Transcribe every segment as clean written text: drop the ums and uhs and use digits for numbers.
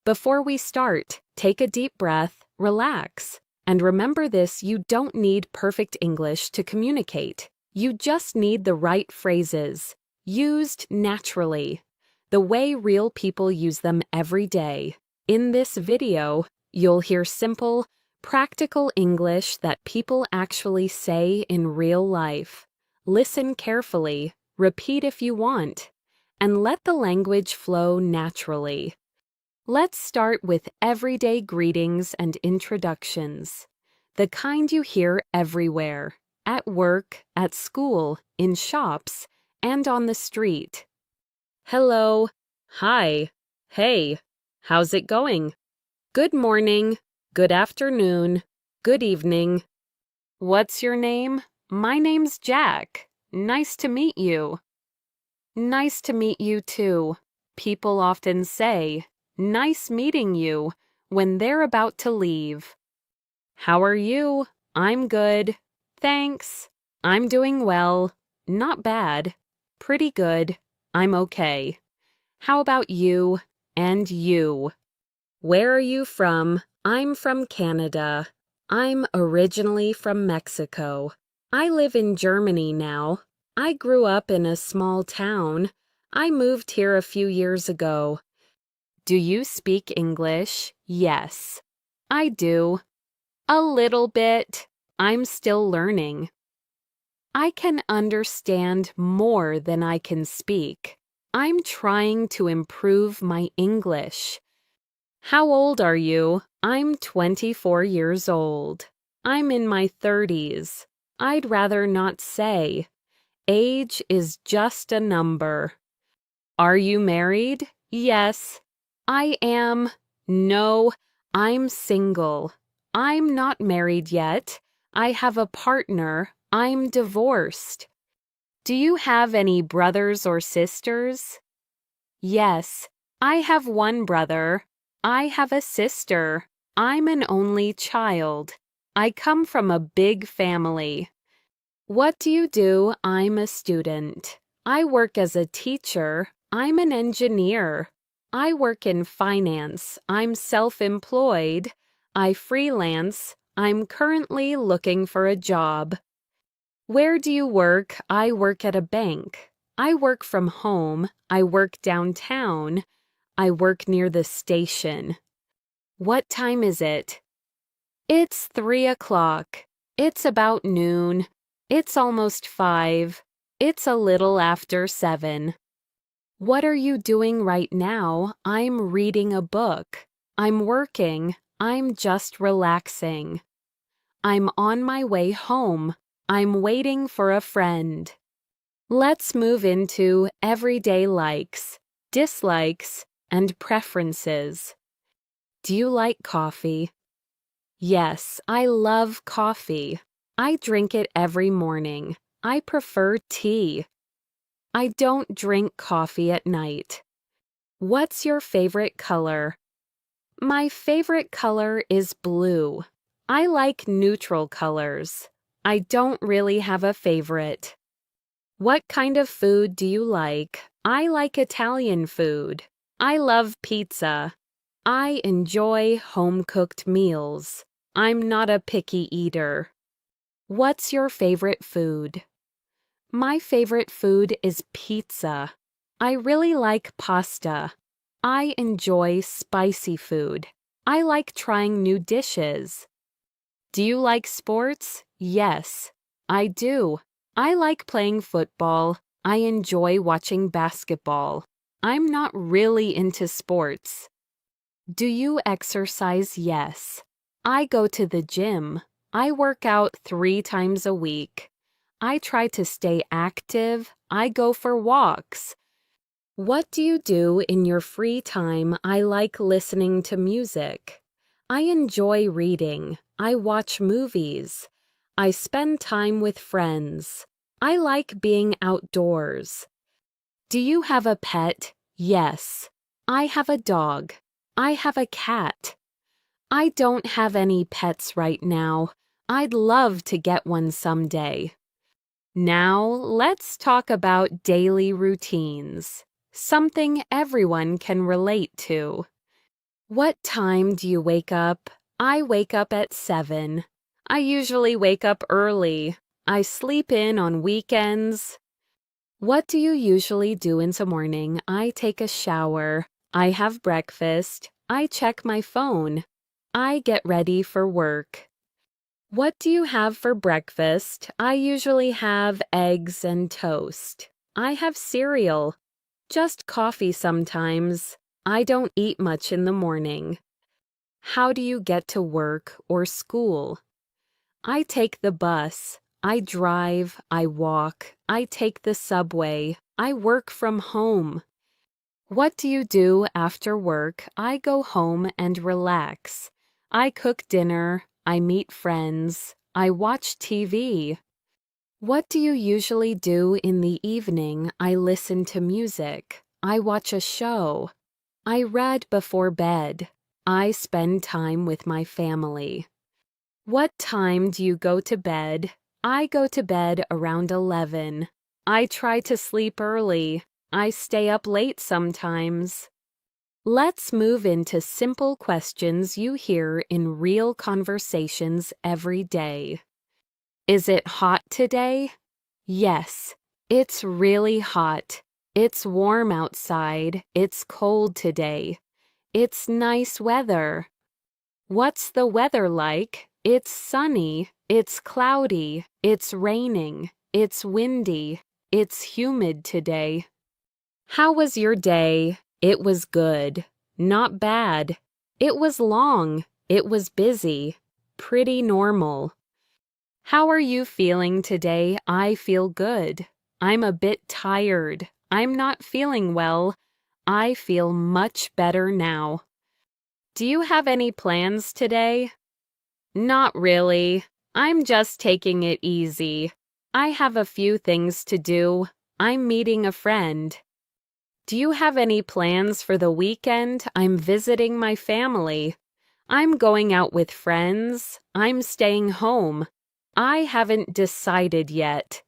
Before we start, take a deep breath, relax, and remember this: you don't need perfect English to communicate. You just need the right phrases, used naturally, the way real people use them every day. In this video, you'll hear simple, practical English that people actually say in real life. Listen carefully, repeat if you want, and let the language flow naturally. Let's start with everyday greetings and introductions, the kind you hear everywhere, at work, at school, in shops, and on the street. Hello, hi, hey, how's it going? Good morning, good afternoon, good evening. What's your name? My name's Jack. Nice to meet you. Nice to meet you too. People often say, "Nice meeting you," when they're about to leave. How are you? I'm good. Thanks. I'm doing well. Not bad. Pretty good. I'm okay. How about you? And you? Where are you from? I'm from Canada. I'm originally from Mexico. I live in Germany now. I grew up in a small town. I moved here a few years ago. Do you speak English? Yes. I do. A little bit. I'm still learning. I can understand more than I can speak. I'm trying to improve my English. How old are you? I'm 24 years old. I'm in my 30s. I'd rather not say. Age is just a number. Are you married? Yes. I am. No, I'm single. I'm not married yet. I have a partner. I'm divorced. Do you have any brothers or sisters? Yes, I have one brother. I have a sister. I'm an only child. I come from a big family. What do you do? I'm a student. I work as a teacher. I'm an engineer. I work in finance. I'm self-employed. I freelance. I'm currently looking for a job. Where do you work? I work at a bank. I work from home. I work downtown. I work near the station. What time is it? It's 3 o'clock. It's about noon. It's almost 5. It's a little after 7. What are you doing right now? I'm reading a book. I'm working. I'm just relaxing. I'm on my way home. I'm waiting for a friend. Let's move into everyday likes, dislikes, and preferences. Do you like coffee? Yes, I love coffee. I drink it every morning. I prefer tea. I don't drink coffee at night. What's your favorite color? My favorite color is blue. I like neutral colors. I don't really have a favorite. What kind of food do you like? I like Italian food. I love pizza. I enjoy home-cooked meals. I'm not a picky eater. What's your favorite food? My favorite food is pizza. I really like pasta. I enjoy spicy food. I like trying new dishes. Do you like sports? Yes, I do. I like playing football. I enjoy watching basketball. I'm not really into sports. Do you exercise? Yes. I go to the gym. I work out 3 times a week. I try to stay active. I go for walks. What do you do in your free time? I like listening to music. I enjoy reading. I watch movies. I spend time with friends. I like being outdoors. Do you have a pet? Yes. I have a dog. I have a cat. I don't have any pets right now. I'd love to get one someday. Now, let's talk about daily routines, something everyone can relate to. What time do you wake up? I wake up at 7. I usually wake up early. I sleep in on weekends. What do you usually do in the morning? I take a shower. I have breakfast. I check my phone. I get ready for work. What do you have for breakfast? I usually have eggs and toast. I have cereal. Just coffee sometimes. I don't eat much in the morning. How do you get to work or school? I take the bus. I drive. I walk. I take the subway. I work from home. What do you do after work? I go home and relax. I cook dinner. I meet friends. I watch TV. What do you usually do in the evening? I listen to music. I watch a show. I read before bed. I spend time with my family. What time do you go to bed? I go to bed around 11. I try to sleep early. I stay up late sometimes. Let's move into simple questions you hear in real conversations every day. Is it hot today? Yes, it's really hot. It's warm outside. It's cold today. It's nice weather. What's the weather like? It's sunny. It's cloudy. It's raining. It's windy. It's humid today. How was your day? It was good. Not bad. It was long. It was busy. Pretty normal. How are you feeling today? I feel good. I'm a bit tired. I'm not feeling well. I feel much better now. Do you have any plans today? Not really. I'm just taking it easy. I have a few things to do. I'm meeting a friend. Do you have any plans for the weekend? I'm visiting my family. I'm going out with friends. I'm staying home. I haven't decided yet.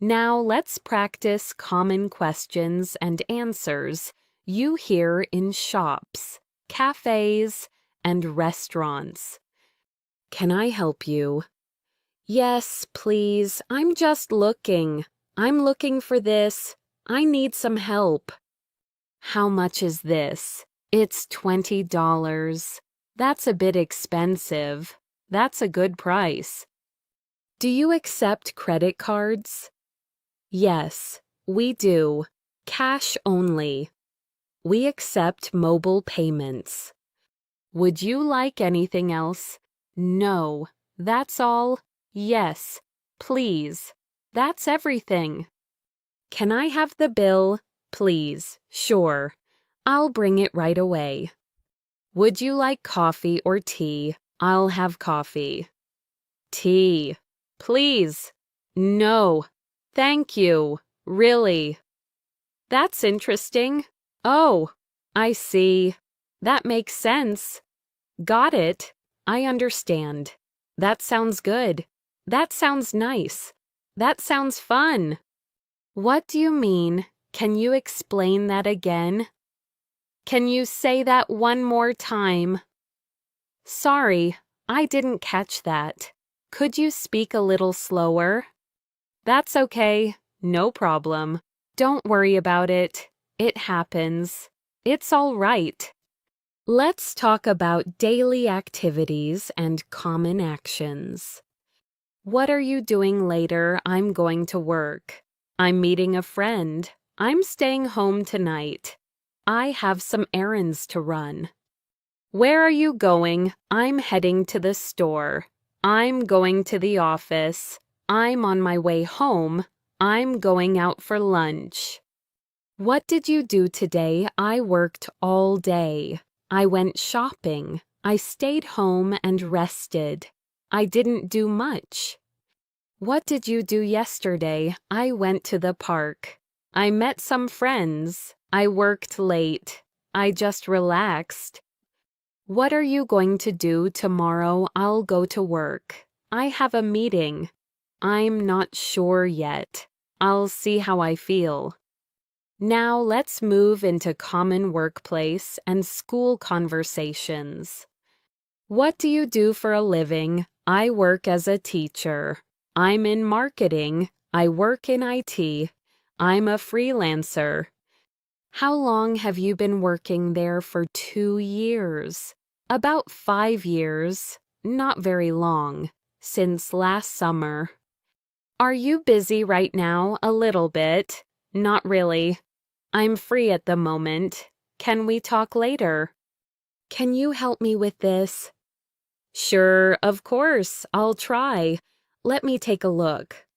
Now let's practice common questions and answers you hear in shops, cafes, and restaurants. Can I help you? Yes, please. I'm just looking. I'm looking for this. I need some help. How much is this? It's $20. That's a bit expensive. That's a good price. Do you accept credit cards? Yes, we do. Cash only. We accept mobile payments. Would you like anything else? No. That's all? Yes. Please. That's everything. Can I have the bill? Please. Sure. I'll bring it right away. Would you like coffee or tea? I'll have coffee. Tea. Please. No. Thank you. Really. That's interesting. Oh, I see. That makes sense. Got it. I understand. That sounds good. That sounds nice. That sounds fun. What do you mean? Can you explain that again? Can you say that one more time? Sorry, I didn't catch that. Could you speak a little slower? That's okay. No problem. Don't worry about it. It happens. It's all right. Let's talk about daily activities and common actions. What are you doing later? I'm going to work. I'm meeting a friend. I'm staying home tonight. I have some errands to run. Where are you going? I'm heading to the store. I'm going to the office. I'm on my way home. I'm going out for lunch. What did you do today? I worked all day. I went shopping. I stayed home and rested. I didn't do much. What did you do yesterday? I went to the park. I met some friends. I worked late. I just relaxed. What are you going to do tomorrow? I'll go to work. I have a meeting. I'm not sure yet. I'll see how I feel. Now let's move into common workplace and school conversations. What do you do for a living? I work as a teacher. I'm in marketing. I work in IT. I'm a freelancer. How long have you been working there? For 2 years. About 5 years. Not very long. Since last summer. Are you busy right now? A little bit. Not really. I'm free at the moment. Can we talk later? Can you help me with this? Sure, of course, I'll try. Let me take a look.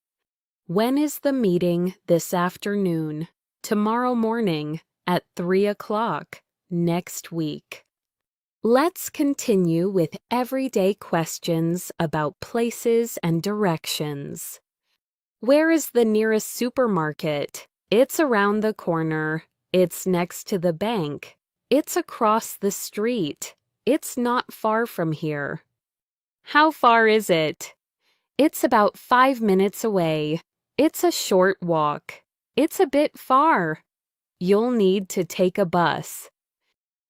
When is the meeting? This afternoon. Tomorrow morning at 3 o'clock. Next week. Let's continue with everyday questions about places and directions. Where is the nearest supermarket? It's around the corner. It's next to the bank. It's across the street. It's not far from here. How far is it? It's about 5 minutes away. It's a short walk. It's a bit far. You'll need to take a bus.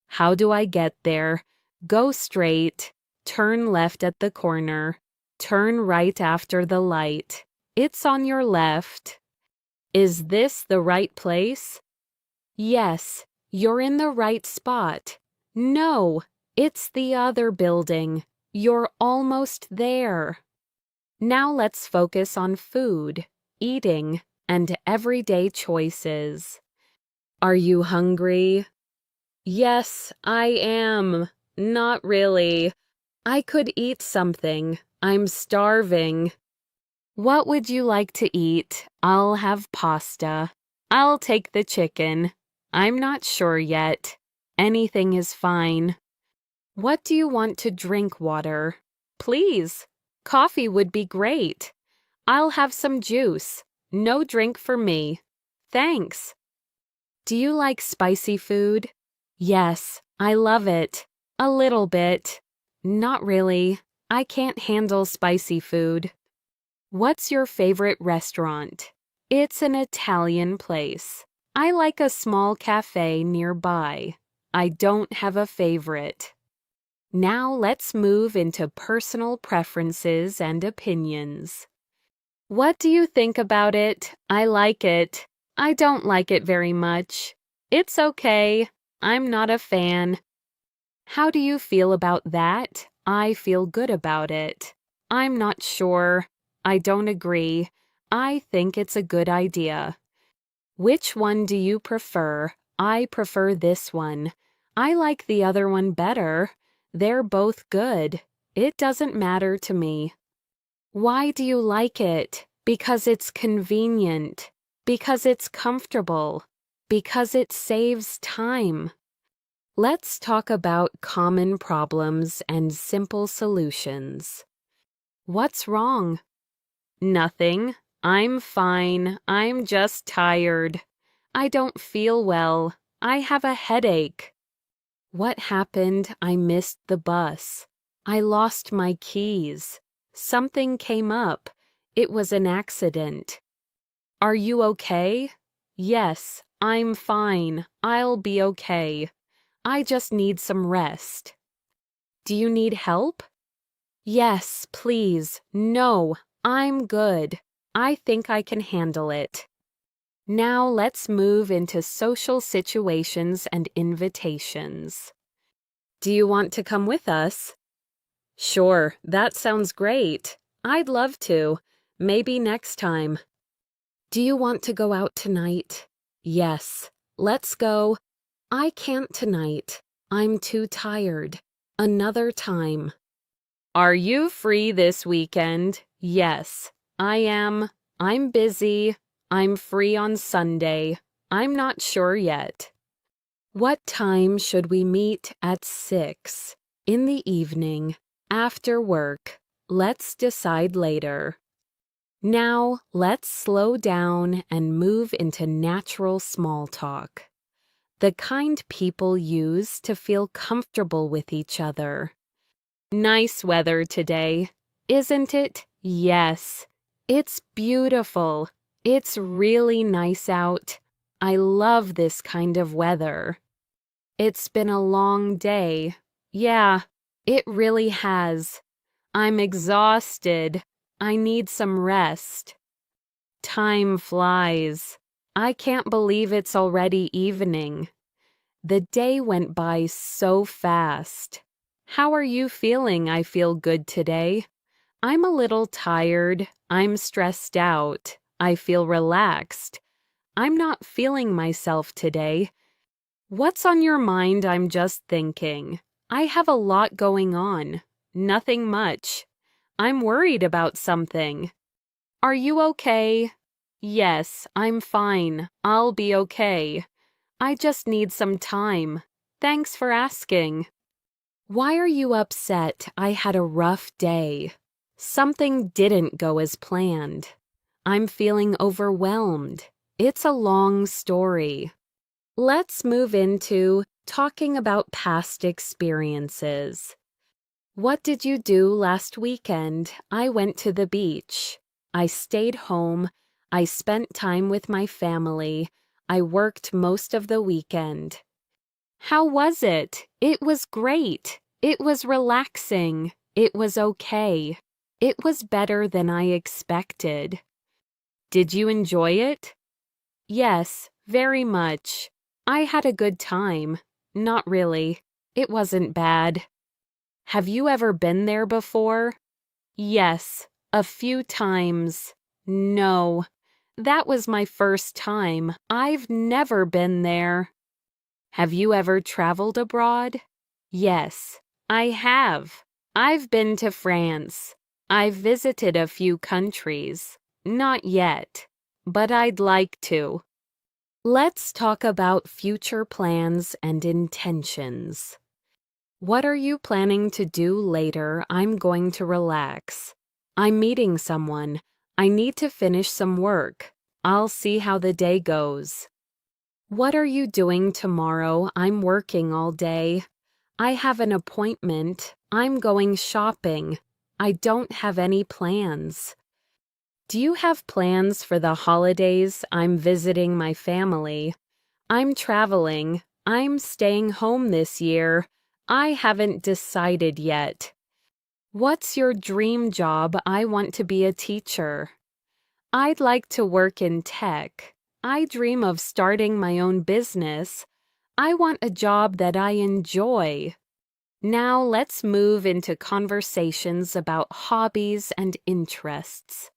How do I get there? Go straight. Turn left at the corner. Turn right after the light. It's on your left. Is this the right place? Yes, you're in the right spot. No, it's the other building. You're almost there. Now let's focus on food, eating, and everyday choices. Are you hungry? Yes, I am. Not really. I could eat something. I'm starving. What would you like to eat? I'll have pasta. I'll take the chicken. I'm not sure yet. Anything is fine. What do you want to drink? Water? Please. Coffee would be great. I'll have some juice. No drink for me. Thanks. Do you like spicy food? Yes, I love it. A little bit. Not really. I can't handle spicy food. What's your favorite restaurant? It's an Italian place. I like a small cafe nearby. I don't have a favorite. Now let's move into personal preferences and opinions. What do you think about it? I like it. I don't like it very much. It's okay. I'm not a fan. How do you feel about that? I feel good about it. I'm not sure. I don't agree. I think it's a good idea. Which one do you prefer? I prefer this one. I like the other one better. They're both good. It doesn't matter to me. Why do you like it? Because it's convenient. Because it's comfortable. Because it saves time. Let's talk about common problems and simple solutions. What's wrong? Nothing. I'm fine. I'm just tired. I don't feel well. I have a headache. What happened? I missed the bus. I lost my keys. Something came up. It was an accident. Are you okay? Yes, I'm fine. I'll be okay. I just need some rest. Do you need help? Yes, please. No, I'm good. I think I can handle it. Now let's move into social situations and invitations. Do you want to come with us? Sure, that sounds great. I'd love to. Maybe next time. Do you want to go out tonight? Yes. Let's go. I can't tonight. I'm too tired. Another time. Are you free this weekend? Yes, I am. I'm busy. I'm free on Sunday. I'm not sure yet. What time should we meet? At 6. In the evening. After work. Let's decide later. Now, let's slow down and move into natural small talk. The kind people use to feel comfortable with each other. Nice weather today, isn't it? Yes. It's beautiful. It's really nice out. I love this kind of weather. It's been a long day. Yeah, it really has. I'm exhausted. I need some rest. Time flies. I can't believe it's already evening. The day went by so fast. How are you feeling? I feel good today. I'm a little tired. I'm stressed out. I feel relaxed. I'm not feeling myself today. What's on your mind? I'm just thinking. I have a lot going on. Nothing much. I'm worried about something. Are you okay? Yes, I'm fine. I'll be okay. I just need some time. Thanks for asking. Why are you upset? I had a rough day. Something didn't go as planned. I'm feeling overwhelmed. It's a long story. Let's move into talking about past experiences. What did you do last weekend? I went to the beach. I stayed home. I spent time with my family. I worked most of the weekend. How was it? It was great. It was relaxing. It was okay. It was better than I expected. Did you enjoy it? Yes, very much. I had a good time. Not really. It wasn't bad. Have you ever been there before? Yes, a few times. No, that was my first time. I've never been there. Have you ever traveled abroad? Yes, I have. I've been to France. I've visited a few countries. Not yet, but I'd like to. Let's talk about future plans and intentions. What are you planning to do later? I'm going to relax. I'm meeting someone. I need to finish some work. I'll see how the day goes. What are you doing tomorrow? I'm working all day. I have an appointment. I'm going shopping. I don't have any plans. Do you have plans for the holidays? I'm visiting my family. I'm traveling. I'm staying home this year. I haven't decided yet. What's your dream job? I want to be a teacher. I'd like to work in tech. I dream of starting my own business. I want a job that I enjoy. Now let's move into conversations about hobbies and interests.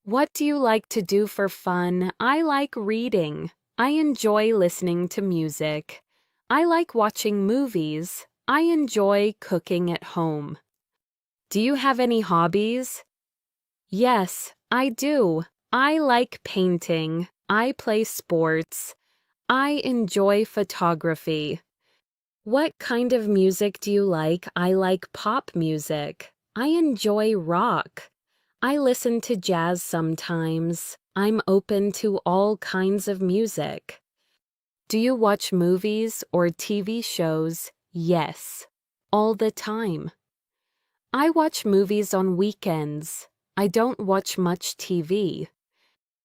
What do you like to do for fun? I like reading. I enjoy listening to music. I like watching movies. I enjoy cooking at home. Do you have any hobbies? Yes, I do. I like painting. I play sports. I enjoy photography. What kind of music do you like? I like pop music. I enjoy rock. I listen to jazz sometimes. I'm open to all kinds of music. Do you watch movies or TV shows? Yes, all the time. I watch movies on weekends. I don't watch much TV.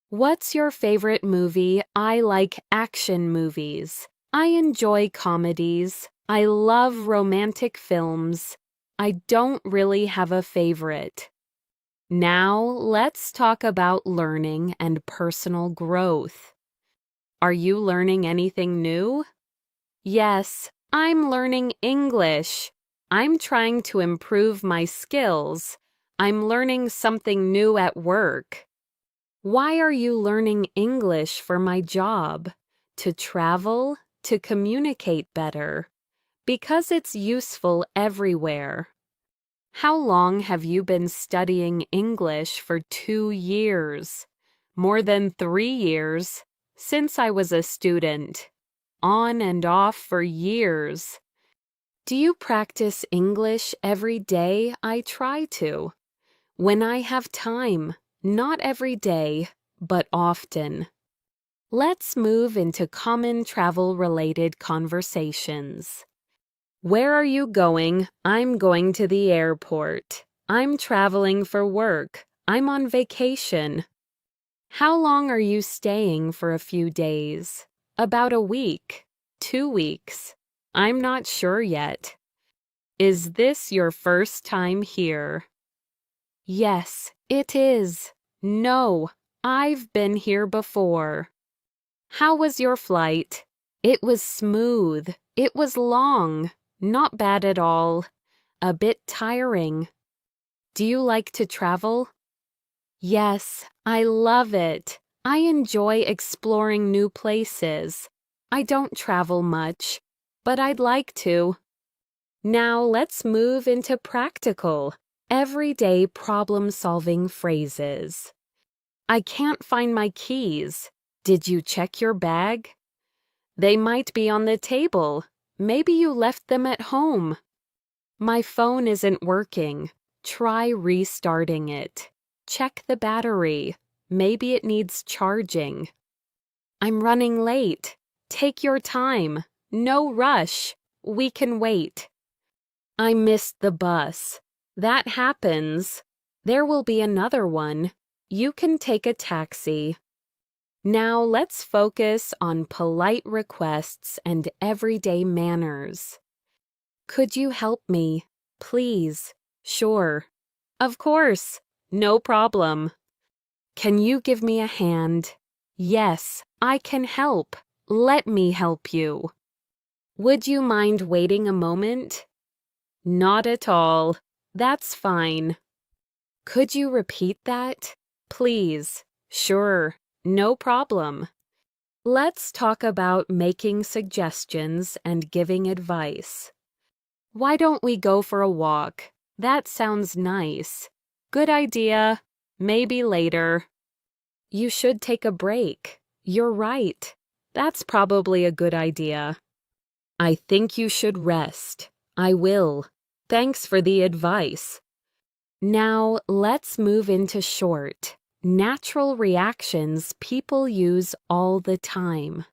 What's your favorite movie? I like action movies. I enjoy comedies. I love romantic films. I don't really have a favorite. Now, let's talk about learning and personal growth. Are you learning anything new? Yes, I'm learning English. I'm trying to improve my skills. I'm learning something new at work. Why are you learning English for my job? To travel, to communicate better. Because it's useful everywhere. How long have you been studying English? For 2 years. More than 3 years. Since I was a student. On and off for years. Do you practice English every day? I try to. When I have time. Not every day, but often. Let's move into common travel-related conversations. Where are you going? I'm going to the airport. I'm traveling for work. I'm on vacation. How long are you staying for a few days? About a week, 2 weeks. I'm not sure yet. Is this your first time here? Yes, it is. No, I've been here before. How was your flight? It was smooth. It was long. Not bad at all. A bit tiring. Do you like to travel? Yes, I love it. I enjoy exploring new places. I don't travel much, but I'd like to. Now let's move into practical, everyday problem-solving phrases. I can't find my keys. Did you check your bag? They might be on the table. Maybe you left them at home. My phone isn't working. Try restarting it. Check the battery. Maybe it needs charging. I'm running late. Take your time. No rush. We can wait. I missed the bus. That happens. There will be another one. You can take a taxi. Now let's focus on polite requests and everyday manners. Could you help me? Please. Sure. Of course. No problem. Can you give me a hand? Yes, I can help. Let me help you. Would you mind waiting a moment? Not at all. That's fine. Could you repeat that? Please. Sure. No problem. Let's talk about making suggestions and giving advice. Why don't we go for a walk? That sounds nice. Good idea. Maybe later. You should take a break. You're right. That's probably a good idea. I think you should rest. I will. Thanks for the advice. Now let's move into short, natural reactions people use all the time.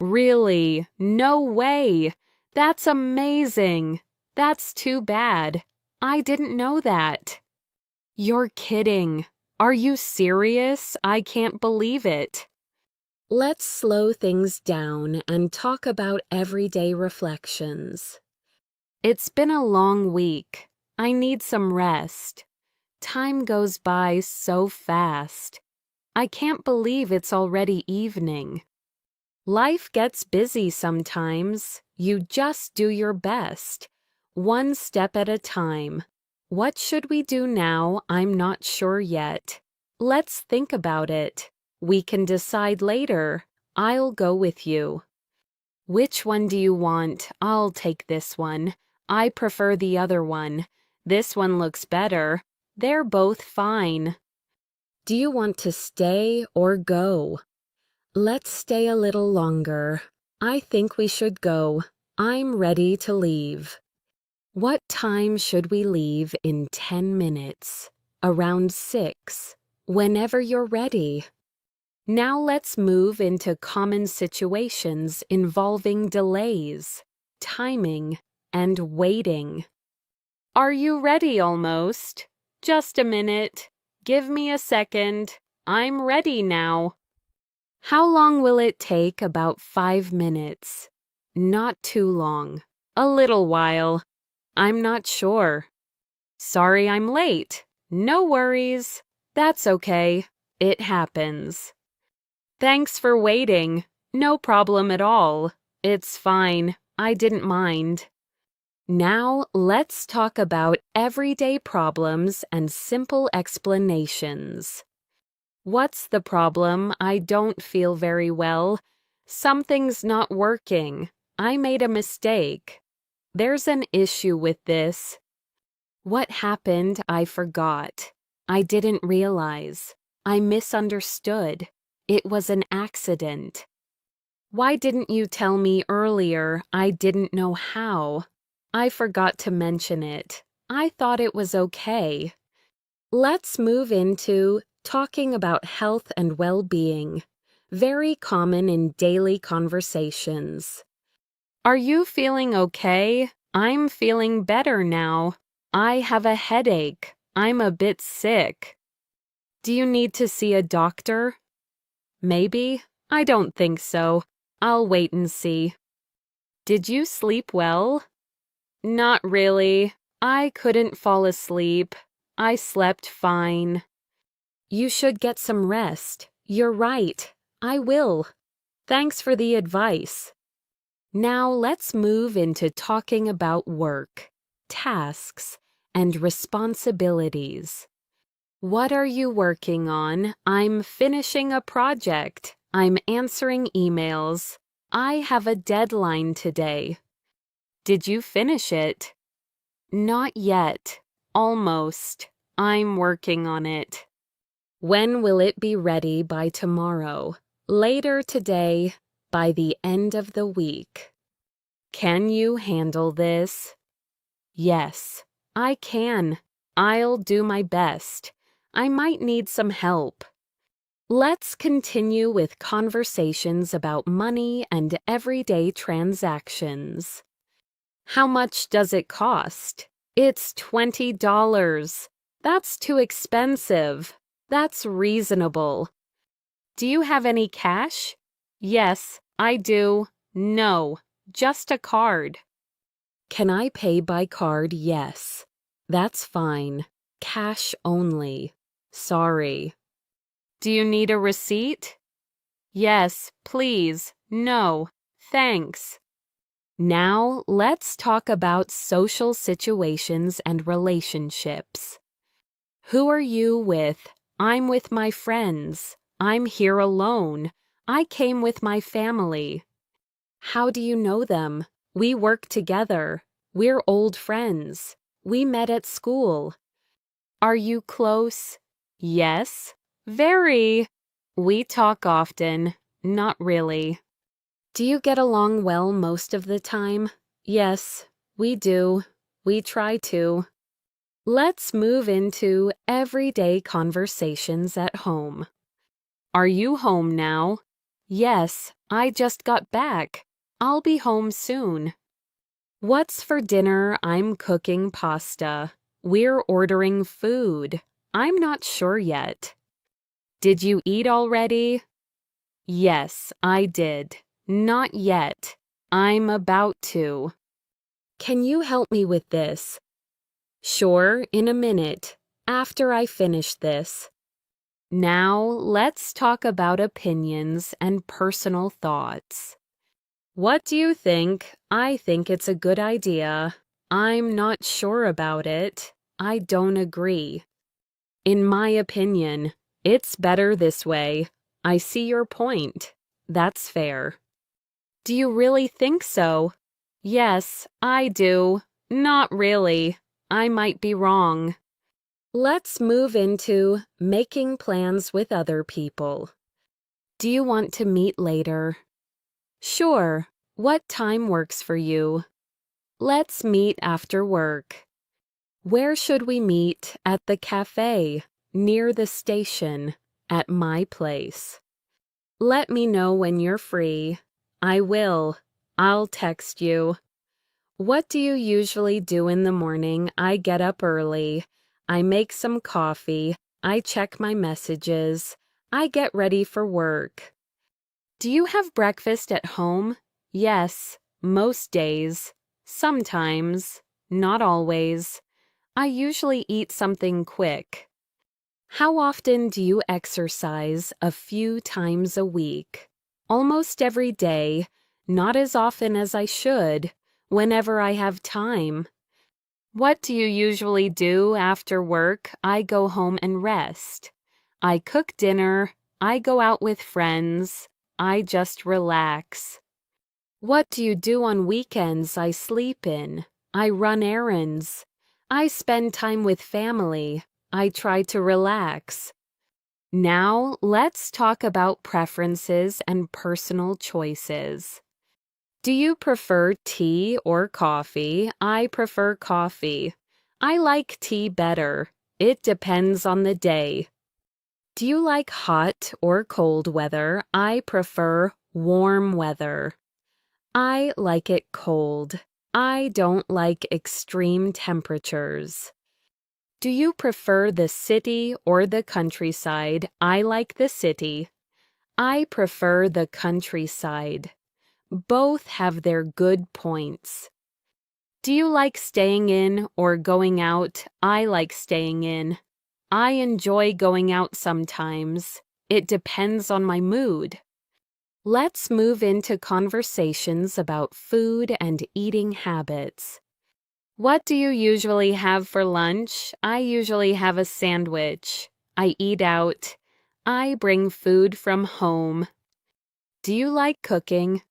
Really? No way! That's amazing! That's too bad. I didn't know that. You're kidding. Are you serious? I can't believe it. Let's slow things down and talk about everyday reflections. It's been a long week. I need some rest. Time goes by so fast. I can't believe it's already evening. Life gets busy sometimes. You just do your best. One step at a time. What should we do now? I'm not sure yet. Let's think about it. We can decide later. I'll go with you. Which one do you want? I'll take this one. I prefer the other one. This one looks better. They're both fine. Do you want to stay or go? Let's stay a little longer. I think we should go. I'm ready to leave. What time should we leave in 10 minutes? Around 6. Whenever you're ready. Now let's move into common situations involving delays, timing, and waiting. Are you ready almost? Just a minute. Give me a second. I'm ready now. How long will it take? About 5 minutes. Not too long. A little while. I'm not sure. Sorry I'm late. No worries. That's okay. It happens. Thanks for waiting. No problem at all. It's fine. I didn't mind. Now let's talk about everyday problems and simple explanations. What's the problem? I don't feel very well. Something's not working. I made a mistake. There's an issue with this. What happened? I forgot. I didn't realize. I misunderstood. It was an accident. Why didn't you tell me earlier? I didn't know how. I forgot to mention it. I thought it was okay. Let's move into talking about health and well-being. Very common in daily conversations. Are you feeling okay? I'm feeling better now. I have a headache. I'm a bit sick. Do you need to see a doctor? Maybe. I don't think so. I'll wait and see. Did you sleep well? Not really. I couldn't fall asleep. I slept fine. You should get some rest. You're right. I will. Thanks for the advice. Now let's move into talking about work, tasks, and responsibilities. What are you working on? I'm finishing a project. I'm answering emails. I have a deadline today. Did you finish it? Not yet. Almost. I'm working on it. When will it be ready by tomorrow? Later today, by the end of the week. Can you handle this? Yes, I can. I'll do my best. I might need some help. Let's continue with conversations about money and everyday transactions. How much does it cost? It's $20. That's too expensive. That's reasonable. Do you have any cash? Yes, I do. No, just a card. Can I pay by card? Yes. That's fine. Cash only. Sorry. Do you need a receipt? Yes, please. No, thanks. Now let's talk about social situations and relationships. Who are you with? I'm with my friends. I'm here alone. I came with my family. How do you know them? We work together. We're old friends. We met at school. Are you close? Yes. Very. We talk often. Not really. Do you get along well most of the time? Yes, we do. We try to. Let's move into everyday conversations at home. Are you home now? Yes, I just got back. I'll be home soon. What's for dinner? I'm cooking pasta. We're ordering food. I'm not sure yet. Did you eat already? Yes, I did. Not yet. I'm about to. Can you help me with this? Sure, in a minute, after I finish this. Now, let's talk about opinions and personal thoughts. What do you think? I think it's a good idea. I'm not sure about it. I don't agree. In my opinion, it's better this way. I see your point. That's fair. Do you really think so? Yes, I do. Not really. I might be wrong. Let's move into making plans with other people. Do you want to meet later? Sure. What time works for you? Let's meet after work. Where should we meet? At the cafe, near the station, at my place. Let me know when you're free. I will. I'll text you. What do you usually do in the morning? I get up early. I make some coffee. I check my messages. I get ready for work. Do you have breakfast at home? Yes, most days. Sometimes, not always. I usually eat something quick. How often do you exercise? A few times a week. Almost every day, not as often as I should, whenever I have time. What do you usually do after work? I go home and rest. I cook dinner. I go out with friends. I just relax. What do you do on weekends? I sleep in. I run errands. I spend time with family. I try to relax. Now, let's talk about preferences and personal choices. Do you prefer tea or coffee? I prefer coffee. I like tea better. It depends on the day. Do you like hot or cold weather? I prefer warm weather. I like it cold. I don't like extreme temperatures. Do you prefer the city or the countryside? I like the city. I prefer the countryside. Both have their good points. Do you like staying in or going out? I like staying in. I enjoy going out sometimes. It depends on my mood. Let's move into conversations about food and eating habits. What do you usually have for lunch? I usually have a sandwich. I eat out. I bring food from home. Do you like cooking?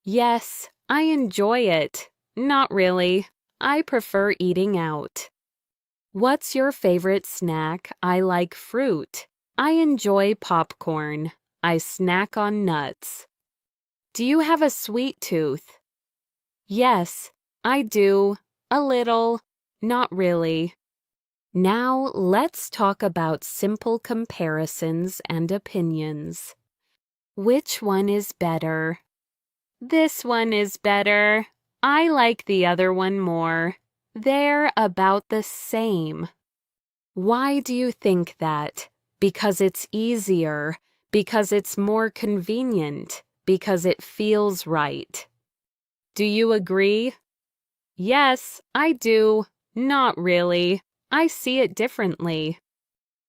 Yes, I enjoy it. Not really. I prefer eating out. What's your favorite snack? I like fruit. I enjoy popcorn. I snack on nuts. Do you have a sweet tooth? Yes, I do. A little. Not really. Now let's talk about simple comparisons and opinions. Which one is better? This one is better. I like the other one more. They're about the same. Why do you think that? Because it's easier, because it's more convenient, because it feels right. Do you agree? Yes, I do. Not really. I see it differently.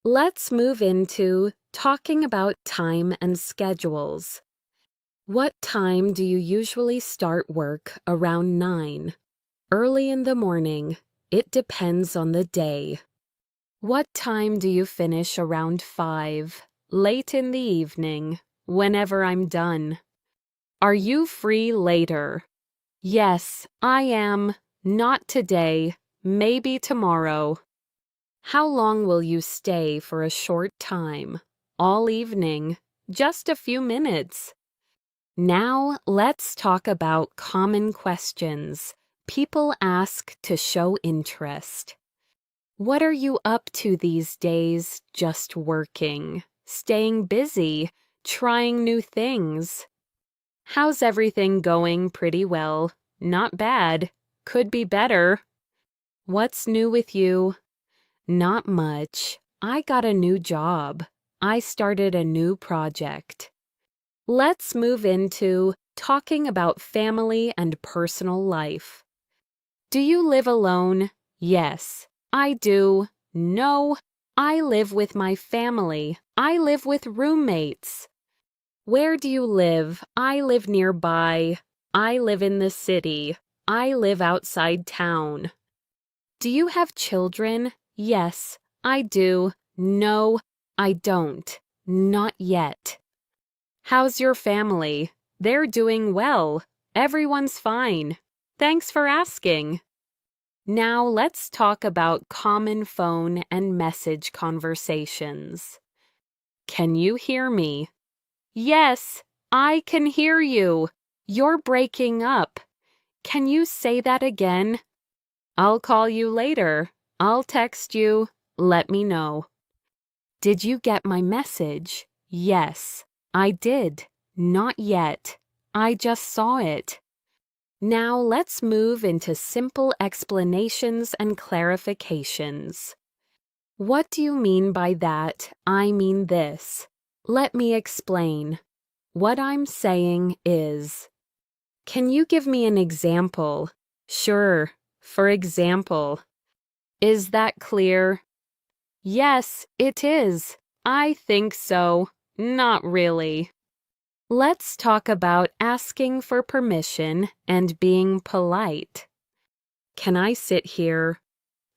Let's move into talking about time and schedules. What time do you usually start work? Around 9. Early in the morning. It depends on the day. What time do you finish? Around 5. Late in the evening. Whenever I'm done. Are you free later? Yes, I am. Not today. Maybe tomorrow. How long will you stay for a short time? All evening. Just a few minutes. Now let's talk about common questions people ask to show interest. What are you up to these days? Just working, staying busy, trying new things. How's everything going? Pretty well. Not bad. Could be better. What's new with you? Not much. I got a new job. I started a new project. Let's move into talking about family and personal life. Do you live alone? Yes, I do. No, I live with my family. I live with roommates. Where do you live? I live nearby. I live in the city. I live outside town. Do you have children? Yes, I do. No, I don't. Not yet. How's your family? They're doing well. Everyone's fine. Thanks for asking. Now let's talk about common phone and message conversations. Can you hear me? Yes, I can hear you. You're breaking up. Can you say that again? I'll call you later. I'll text you. Let me know. Did you get my message? Yes, I did. Not yet. I just saw it. Now let's move into simple explanations and clarifications. What do you mean by that? I mean this. Let me explain. What I'm saying is, can you give me an example? Sure. For example, is that clear? Yes, it is. I think so. Not really. Let's talk about asking for permission and being polite. Can I sit here?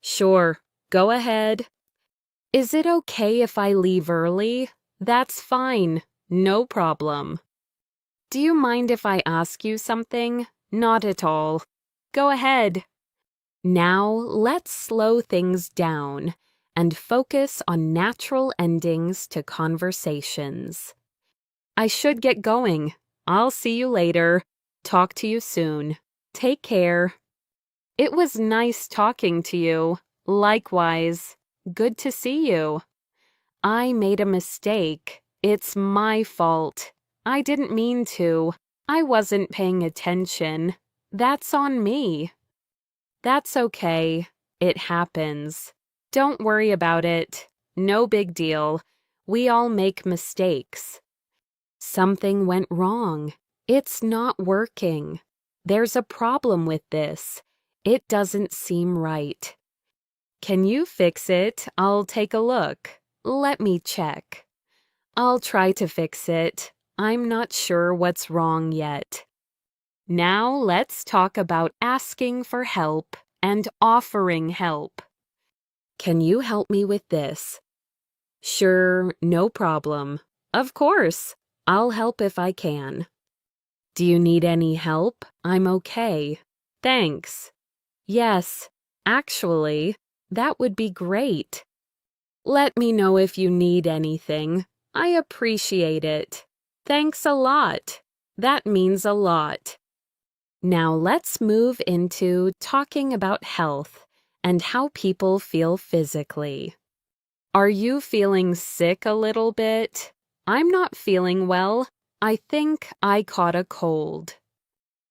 Sure. Go ahead. Is it okay if I leave early? That's fine. No problem. Do you mind if I ask you something? Not at all. Go ahead. Now let's slow things down and focus on natural endings to conversations. I should get going. I'll see you later. Talk to you soon. Take care. It was nice talking to you. Likewise. Good to see you. I made a mistake. It's my fault. I didn't mean to. I wasn't paying attention. That's on me. That's okay. It happens. Don't worry about it. No big deal. We all make mistakes. Something went wrong. It's not working. There's a problem with this. It doesn't seem right. Can you fix it? I'll take a look. Let me check. I'll try to fix it. I'm not sure what's wrong yet. Now let's talk about asking for help and offering help. Can you help me with this? Sure, no problem. Of course, I'll help if I can. Do you need any help? I'm okay. Thanks. Yes, actually, that would be great. Let me know if you need anything. I appreciate it. Thanks a lot. That means a lot. Now let's move into talking about health and how people feel physically. Are you feeling sick a little bit? I'm not feeling well. I think I caught a cold.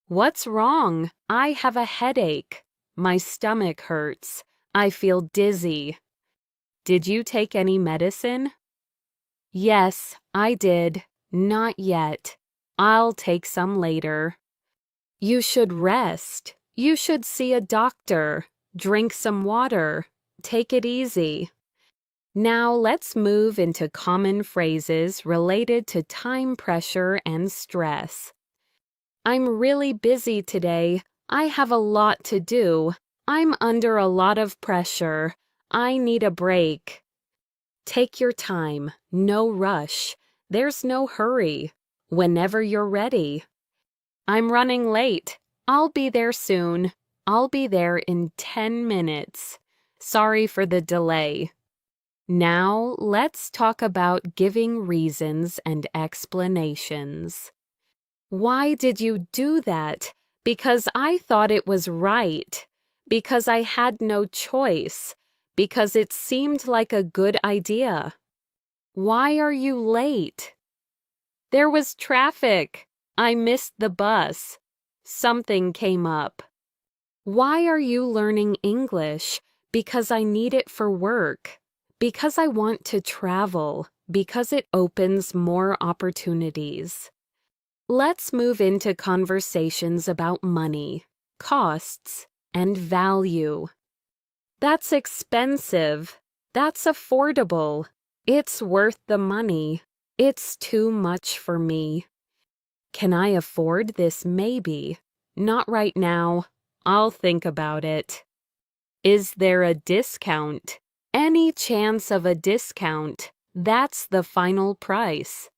What's wrong? I have a headache. My stomach hurts. I feel dizzy. Did you take any medicine? Yes, I did. Not yet. I'll take some later. You should rest. You should see a doctor. Drink some water. Take it easy. Now let's move into common phrases related to time pressure and stress. I'm really busy today. I have a lot to do. I'm under a lot of pressure. I need a break. Take your time. No rush. There's no hurry. Whenever you're ready. I'm running late. I'll be there soon. I'll be there in 10 minutes. Sorry for the delay. Now, let's talk about giving reasons and explanations. Why did you do that? Because I thought it was right. Because I had no choice. Because it seemed like a good idea. Why are you late? There was traffic. I missed the bus. Something came up. Why are you learning English? Because I need it for work. Because I want to travel. Because it opens more opportunities. Let's move into conversations about money, costs, and value. That's expensive. That's affordable. It's worth the money. It's too much for me. Can I afford this maybe? Not right now. I'll think about it. Is there a discount? Any chance of a discount? That's the final price.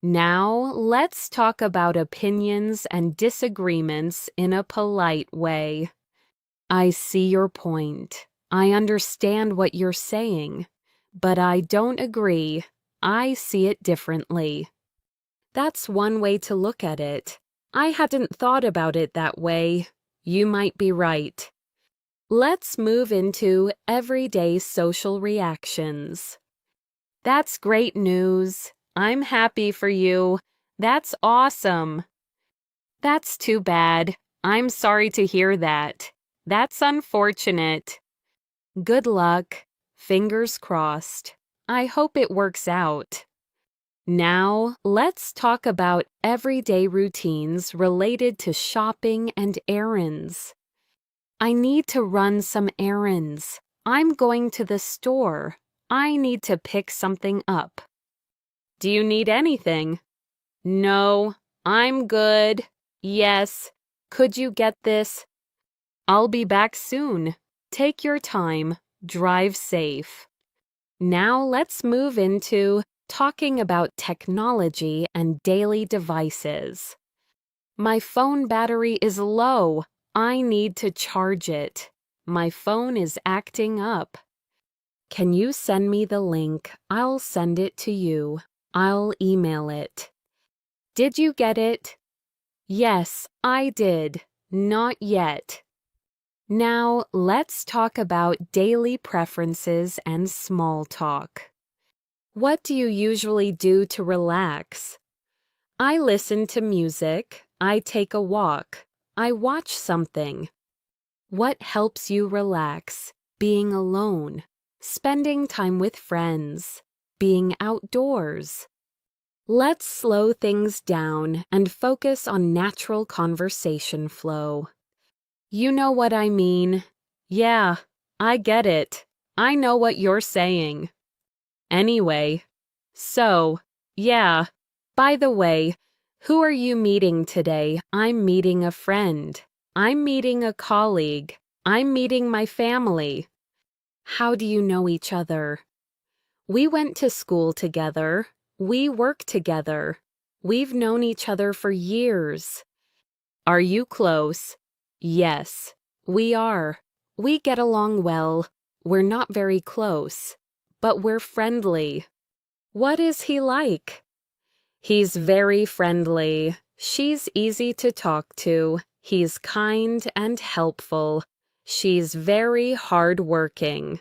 Now, let's talk about opinions and disagreements in a polite way. I see your point. I understand what you're saying, but I don't agree. I see it differently. That's one way to look at it. I hadn't thought about it that way. You might be right. Let's move into everyday social reactions. That's great news. I'm happy for you. That's awesome. That's too bad. I'm sorry to hear that. That's unfortunate. Good luck. Fingers crossed. I hope it works out. Now, let's talk about everyday routines related to shopping and errands. I need to run some errands. I'm going to the store. I need to pick something up. Do you need anything? No, I'm good. Yes. Could you get this? I'll be back soon. Take your time. Drive safe. Now let's move into talking about technology and daily devices. My phone battery is low. I need to charge it. My phone is acting up. Can you send me the link? I'll send it to you. I'll email it. Did you get it? Yes, I did. Not yet. Now, let's talk about daily preferences and small talk. What do you usually do to relax? I listen to music. I take a walk. I watch something. What helps you relax? Being alone, spending time with friends, being outdoors. Let's slow things down and focus on natural conversation flow. You know what I mean? Yeah, I get it. I know what you're saying. Anyway, so, yeah. By the way, who are you meeting today? I'm meeting a friend. I'm meeting a colleague. I'm meeting my family. How do you know each other? We went to school together. We work together. We've known each other for years. Are you close? Yes, we are. We get along well. We're not very close, but we're friendly. What is he like? He's very friendly. She's easy to talk to. He's kind and helpful. She's very hardworking.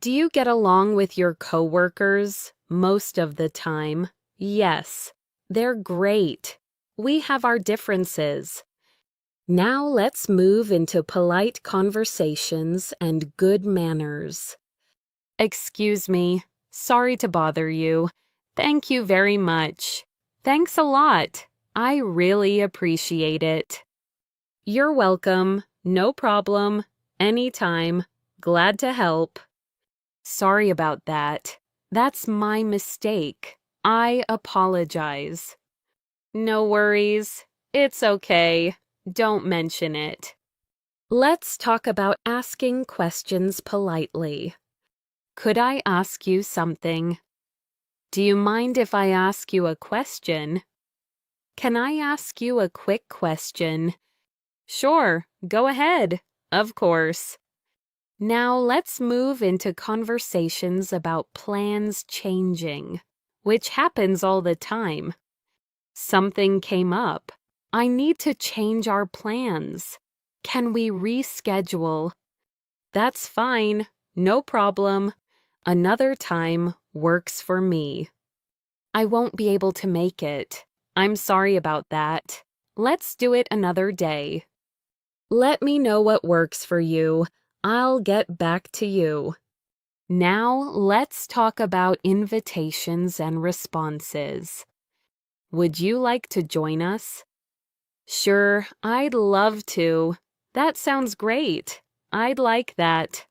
Do you get along with your coworkers? Most of the time, yes. They're great. We have our differences. Now let's move into polite conversations and good manners. Excuse me. Sorry to bother you. Thank you very much. Thanks a lot. I really appreciate it. You're welcome. No problem. Anytime. Glad to help. Sorry about that. That's my mistake. I apologize. No worries. It's okay. Don't mention it. Let's talk about asking questions politely. Could I ask you something? Do you mind if I ask you a question? Can I ask you a quick question? Sure, go ahead. Of course. Now let's move into conversations about plans changing, which happens all the time. Something came up. I need to change our plans. Can we reschedule? That's fine. No problem. Another time works for me. I won't be able to make it. I'm sorry about that. Let's do it another day. Let me know what works for you. I'll get back to you. Now let's talk about invitations and responses. Would you like to join us? Sure, I'd love to. That sounds great. I'd like that.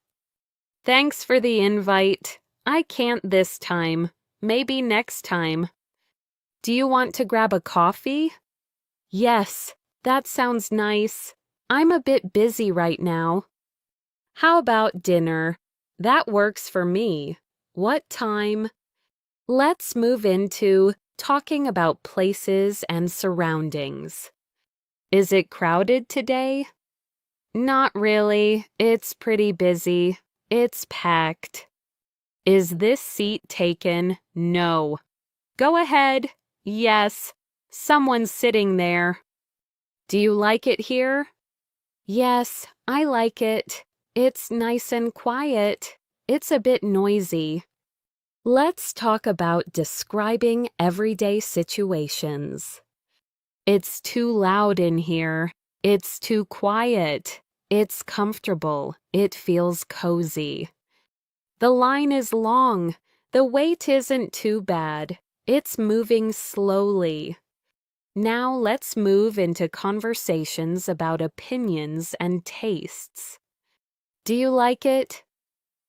Thanks for the invite. I can't this time. Maybe next time. Do you want to grab a coffee? Yes, that sounds nice. I'm a bit busy right now. How about dinner? That works for me. What time? Let's move into talking about places and surroundings. Is it crowded today? Not really. It's pretty busy. It's packed. Is this seat taken? No. Go ahead. Yes. Someone's sitting there. Do you like it here? Yes, I like it. It's nice and quiet. It's a bit noisy. Let's talk about describing everyday situations. It's too loud in here. It's too quiet. It's comfortable. It feels cozy. The line is long. The wait isn't too bad. It's moving slowly. Now let's move into conversations about opinions and tastes. Do you like it?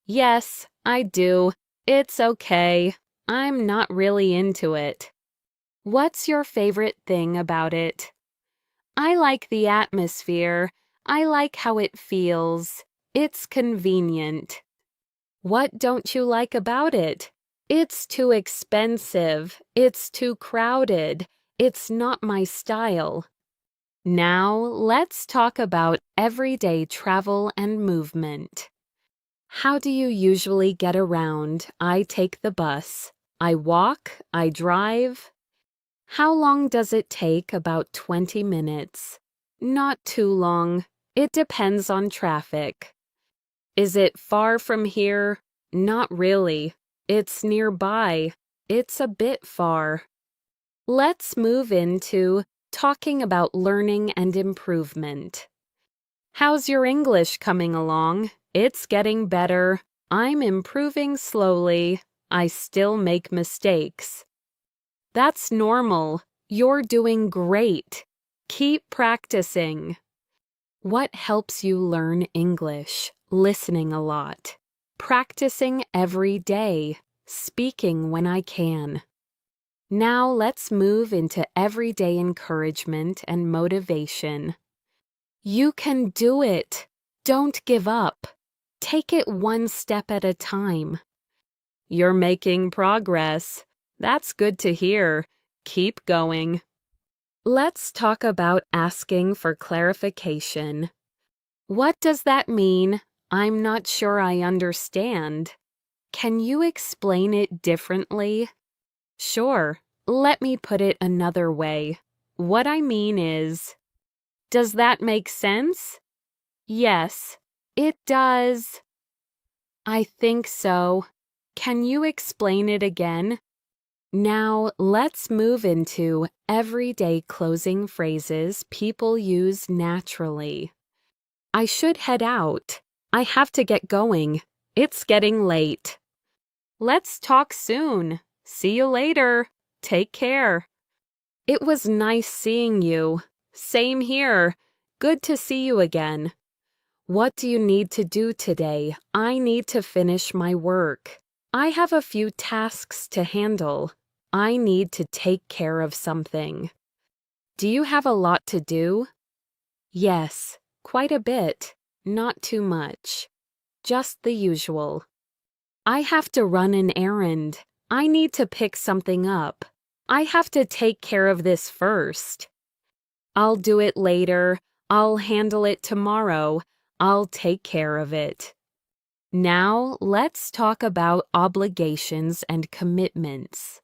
Yes, I do. It's okay. I'm not really into it. What's your favorite thing about it? I like the atmosphere. I like how it feels. It's convenient. What don't you like about it? It's too expensive. It's too crowded. It's not my style. Now, let's talk about everyday travel and movement. How do you usually get around? I take the bus. I walk. I drive. How long does it take? About 20 minutes. Not too long. It depends on traffic. Is it far from here? Not really. It's nearby. It's a bit far. Let's move into talking about learning and improvement. How's your English coming along? It's getting better. I'm improving slowly. I still make mistakes. That's normal. You're doing great. Keep practicing. What helps you learn English? Listening a lot. Practicing every day. Speaking when I can. Now let's move into everyday encouragement and motivation. You can do it. Don't give up. Take it one step at a time. You're making progress. That's good to hear. Keep going. Let's talk about asking for clarification. What does that mean? I'm not sure I understand. Can you explain it differently? Sure. Let me put it another way. What I mean is, does that make sense? Yes, it does. I think so. Can you explain it again? Now, let's move into everyday closing phrases people use naturally. I should head out. I have to get going. It's getting late. Let's talk soon. See you later. Take care. It was nice seeing you. Same here. Good to see you again. What do you need to do today? I need to finish my work. I have a few tasks to handle. I need to take care of something. Do you have a lot to do? Yes, quite a bit. Not too much. Just the usual. I have to run an errand. I need to pick something up. I have to take care of this first. I'll do it later. I'll handle it tomorrow. I'll take care of it. Now, let's talk about obligations and commitments.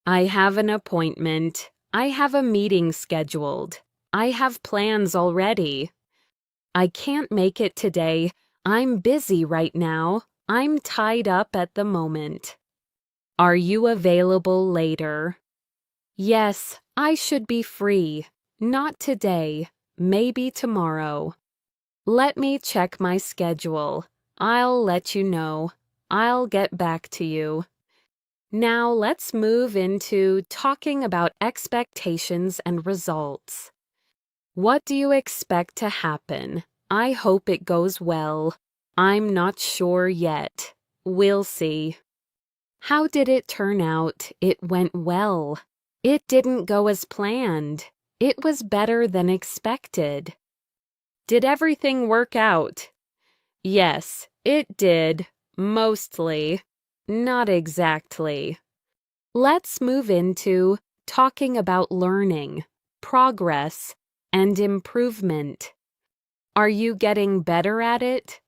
I have an appointment. I have a meeting scheduled. I have plans already. I can't make it today. I'm busy right now. I'm tied up at the moment. Are you available later? Yes, I should be free. Not today. Maybe tomorrow. Let me check my schedule. I'll let you know. I'll get back to you. Now let's move into talking about expectations and results. What do you expect to happen? I hope it goes well. I'm not sure yet. We'll see. How did it turn out? It went well. It didn't go as planned. It was better than expected. Did everything work out? Yes, it did. Mostly. Not exactly. Let's move into talking about learning, progress, and improvement. Are you getting better at it?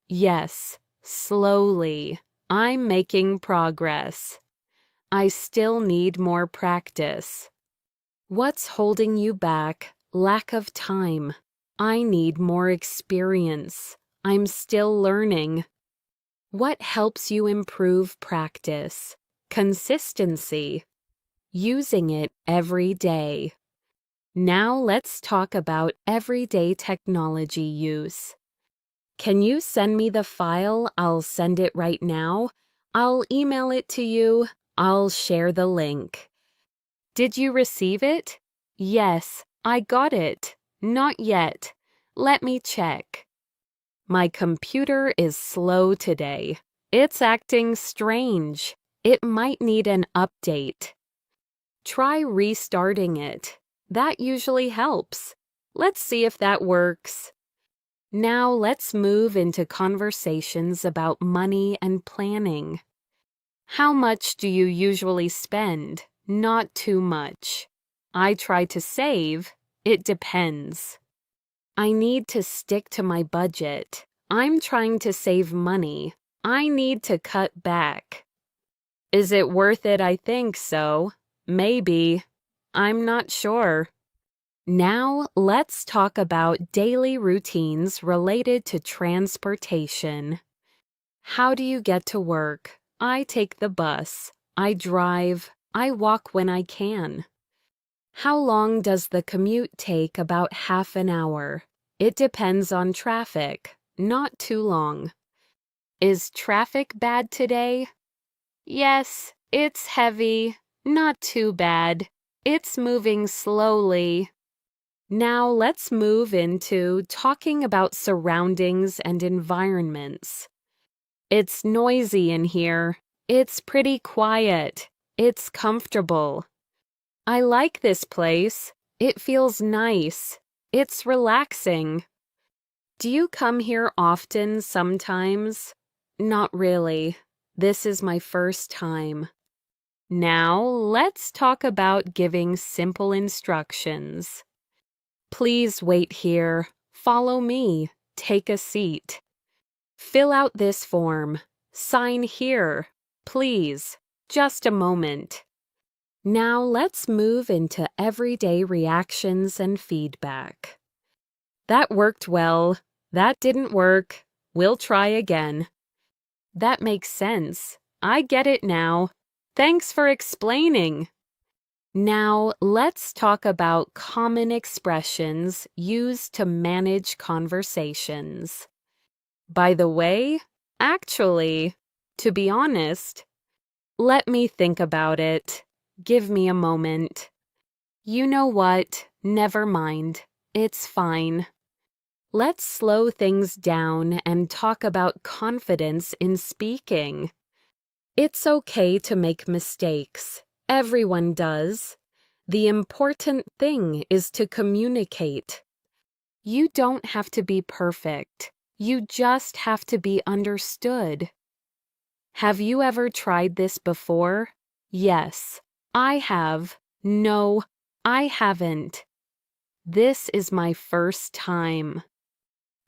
Yes, slowly. I'm making progress. I still need more practice. What's holding you back? Lack of time. I need more experience. I'm still learning. What helps you improve practice? Consistency. Using it every day. Now let's talk about everyday technology use. Can you send me the file? I'll send it right now. I'll email it to you. I'll share the link. Did you receive it? Yes, I got it. Not yet. Let me check. My computer is slow today. It's acting strange. It might need an update. Try restarting it. That usually helps. Let's see if that works. Now let's move into conversations about money and planning. How much do you usually spend? Not too much. I try to save. It depends. I need to stick to my budget. I'm trying to save money. I need to cut back. Is it worth it? I think so. Maybe. I'm not sure. Now, let's talk about daily routines related to transportation. How do you get to work? I take the bus. I drive. I walk when I can. How long does the commute take? About half an hour. It depends on traffic. Not too long. Is traffic bad today? Yes, it's heavy. Not too bad. It's moving slowly. Now let's move into talking about surroundings and environments. It's noisy in here. It's pretty quiet. It's comfortable. I like this place. It feels nice. It's relaxing. Do you come here often sometimes? Not really. This is my first time. Now, let's talk about giving simple instructions. Please wait here. Follow me. Take a seat. Fill out this form. Sign here. Please. Just a moment. Now let's move into everyday reactions and feedback. That worked well. That didn't work. We'll try again. That makes sense. I get it now. Thanks for explaining. Now, let's talk about common expressions used to manage conversations. By the way, actually, to be honest, let me think about it. Give me a moment. You know what? Never mind. It's fine. Let's slow things down and talk about confidence in speaking. It's okay to make mistakes. Everyone does. The important thing is to communicate. You don't have to be perfect. You just have to be understood. Have you ever tried this before? Yes, I have. No, I haven't. This is my first time.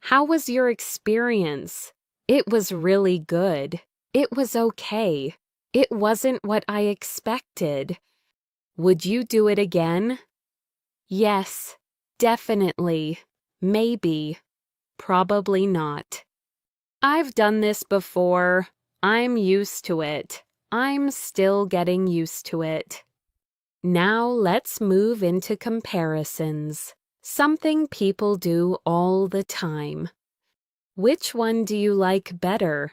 How was your experience? It was really good. It was okay. It wasn't what I expected. Would you do it again? Yes, definitely. Maybe. Probably not. I've done this before. I'm used to it. I'm still getting used to it. Now let's move into comparisons. Something people do all the time. Which one do you like better?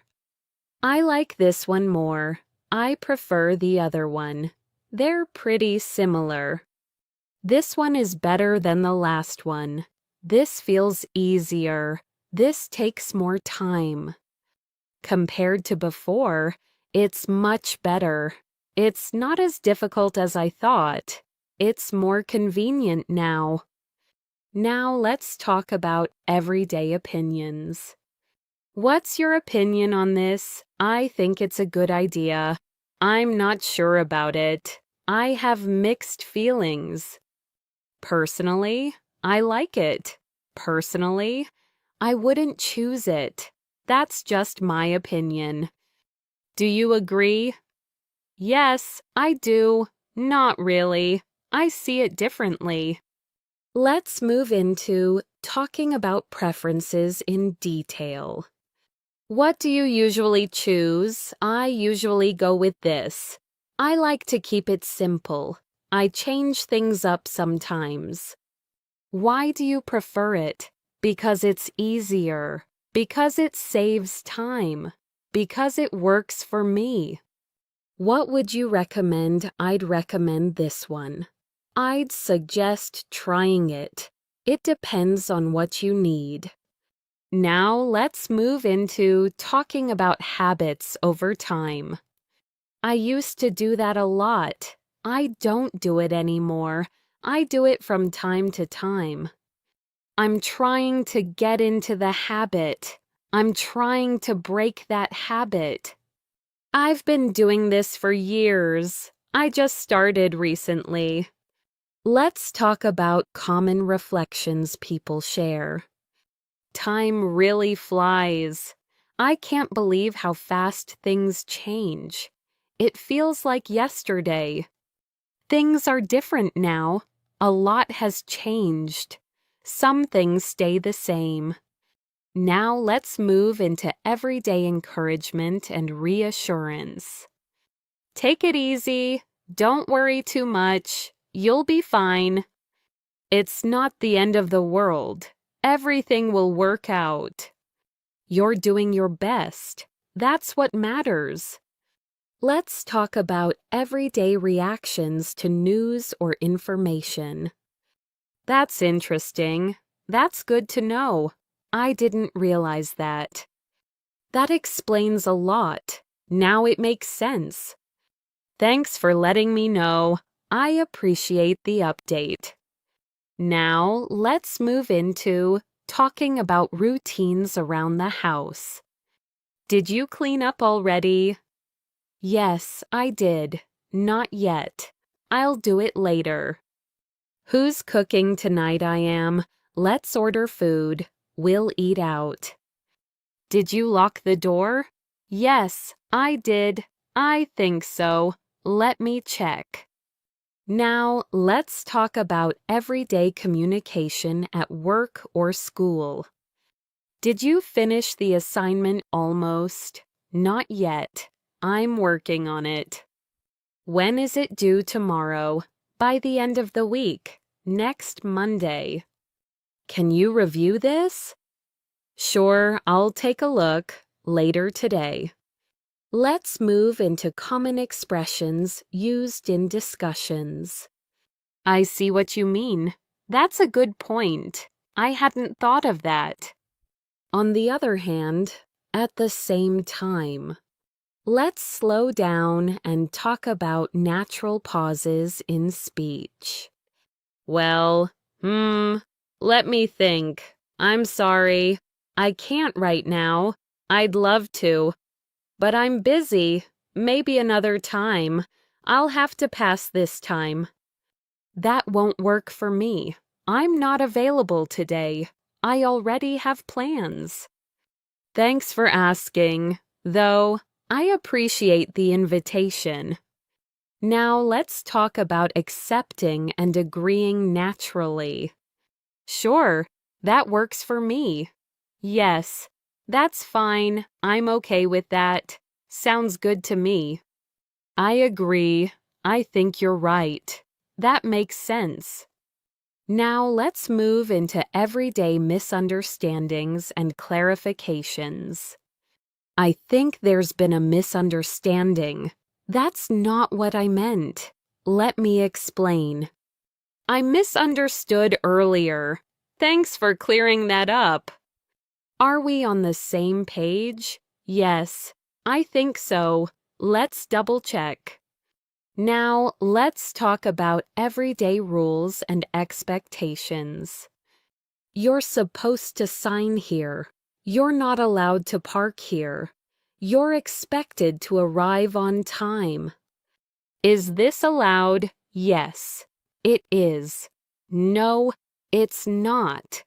I like this one more. I prefer the other one. They're pretty similar. This one is better than the last one. This feels easier. This takes more time. Compared to before, it's much better. It's not as difficult as I thought. It's more convenient now. Now let's talk about everyday opinions. What's your opinion on this? I think it's a good idea. I'm not sure about it. I have mixed feelings. Personally, I like it. Personally, I wouldn't choose it. That's just my opinion. Do you agree? Yes, I do. Not really. I see it differently. Let's move into talking about preferences in detail. What do you usually choose? I usually go with this. I like to keep it simple. I change things up sometimes. Why do you prefer it? Because it's easier. Because it saves time. Because it works for me. What would you recommend? I'd recommend this one. I'd suggest trying it. It depends on what you need. Now let's move into talking about habits over time. I used to do that a lot. I don't do it anymore. I do it from time to time. I'm trying to get into the habit. I'm trying to break that habit. I've been doing this for years. I just started recently. Let's talk about common reflections people share. Time really flies. I can't believe how fast things change. It feels like yesterday. Things are different now. A lot has changed. Some things stay the same. Now let's move into everyday encouragement and reassurance. Take it easy. Don't worry too much. You'll be fine. It's not the end of the world. Everything will work out. You're doing your best. That's what matters. Let's talk about everyday reactions to news or information. That's interesting. That's good to know. I didn't realize that. That explains a lot. Now it makes sense. Thanks for letting me know. I appreciate the update. Now, let's move into talking about routines around the house. Did you clean up already? Yes, I did. Not yet. I'll do it later. Who's cooking tonight? I am. Let's order food. We'll eat out. Did you lock the door? Yes, I did. I think so. Let me check. Now, let's talk about everyday communication at work or school. Did you finish the assignment almost? Not yet. I'm working on it. When is it due tomorrow? By the end of the week, next Monday. Can you review this? Sure, I'll take a look later today. Let's move into common expressions used in discussions. I see what you mean. That's a good point. I hadn't thought of that. On the other hand, at the same time, let's slow down and talk about natural pauses in speech. Well, let me think. I'm sorry. I can't right now. I'd love to. But I'm busy. Maybe another time. I'll have to pass this time. That won't work for me. I'm not available today. I already have plans. Thanks for asking, though I appreciate the invitation. Now let's talk about accepting and agreeing naturally. Sure, that works for me. Yes, that's fine. I'm okay with that. Sounds good to me. I agree. I think you're right. That makes sense. Now let's move into everyday misunderstandings and clarifications. I think there's been a misunderstanding. That's not what I meant. Let me explain. I misunderstood earlier. Thanks for clearing that up. Are we on the same page? Yes, I think so. Let's double check. Now, let's talk about everyday rules and expectations. You're supposed to sign here. You're not allowed to park here. You're expected to arrive on time. Is this allowed? Yes, it is. No, it's not.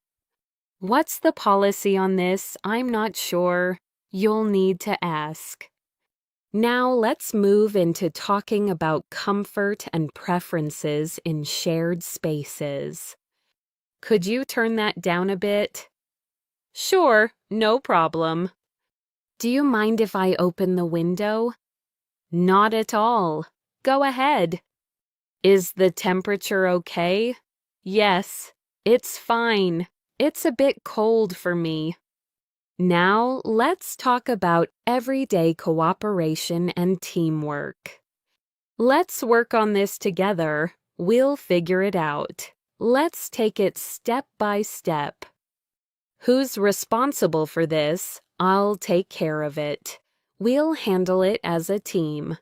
What's the policy on this? I'm not sure. You'll need to ask. Now let's move into talking about comfort and preferences in shared spaces. Could you turn that down a bit? Sure, no problem. Do you mind if I open the window? Not at all. Go ahead. Is the temperature okay? Yes, it's fine. It's a bit cold for me. Now, let's talk about everyday cooperation and teamwork. Let's work on this together. We'll figure it out. Let's take it step by step. Who's responsible for this? I'll take care of it. We'll handle it as a team.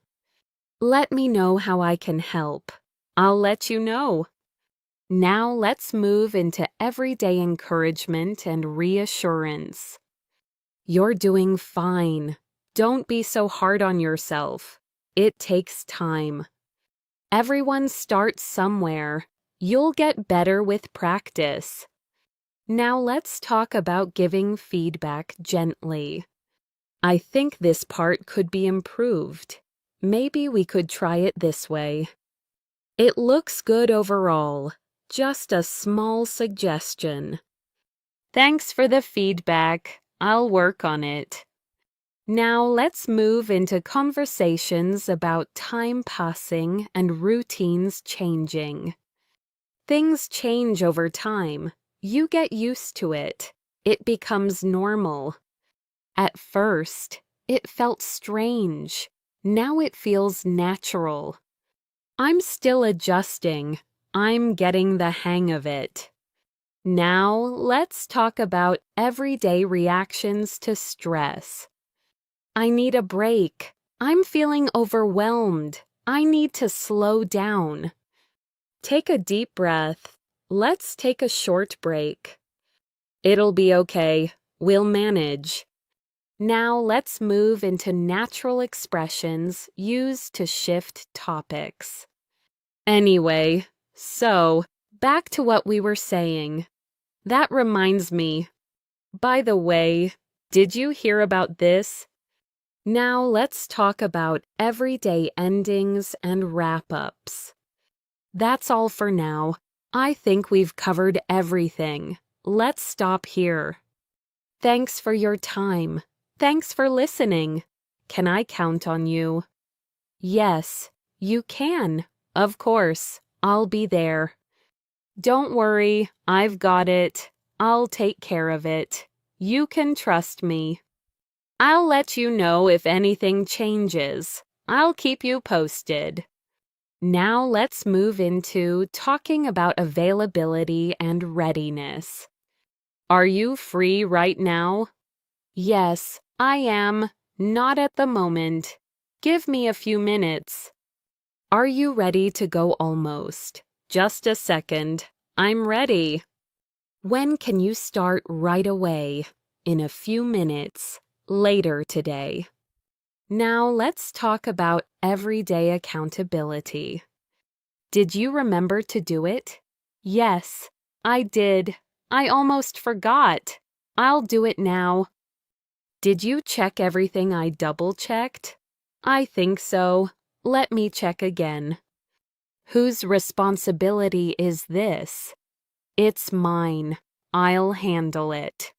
Let me know how I can help. I'll let you know. Now let's move into everyday encouragement and reassurance. You're doing fine. Don't be so hard on yourself. It takes time. Everyone starts somewhere. You'll get better with practice. Now let's talk about giving feedback gently. I think this part could be improved. Maybe we could try it this way. It looks good overall. Just a small suggestion. Thanks for the feedback. I'll work on it. Now let's move into conversations about time passing and routines changing. Things change over time. You get used to it. It becomes normal. At first, It felt strange. Now it feels natural. I'm still adjusting. I'm getting the hang of it. Now let's talk about everyday reactions to stress. I need a break. I'm feeling overwhelmed. I need to slow down. Take a deep breath. Let's take a short break. It'll be okay. We'll manage. Now let's move into natural expressions used to shift topics. Anyway, so back to what we were saying. That reminds me. By the way, did you hear about this? Now let's talk about everyday endings and wrap-ups. That's all for now. I think we've covered everything. Let's stop here. Thanks for your time. Thanks for listening. Can I count on you? Yes, you can. Of course, I'll be there. Don't worry, I've got it. I'll take care of it. You can trust me. I'll let you know if anything changes. I'll keep you posted. Now let's move into talking about availability and readiness. Are you free right now? Yes, I am. Not at the moment. Give me a few minutes. Are you ready to go almost? Just a second. I'm ready. When can you start right away? In a few minutes. Later today. Now let's talk about everyday accountability. Did you remember to do it? Yes, I did. I almost forgot. I'll do it now. Did you check everything I double-checked? I think so. Let me check again. Whose responsibility is this? It's mine. I'll handle it.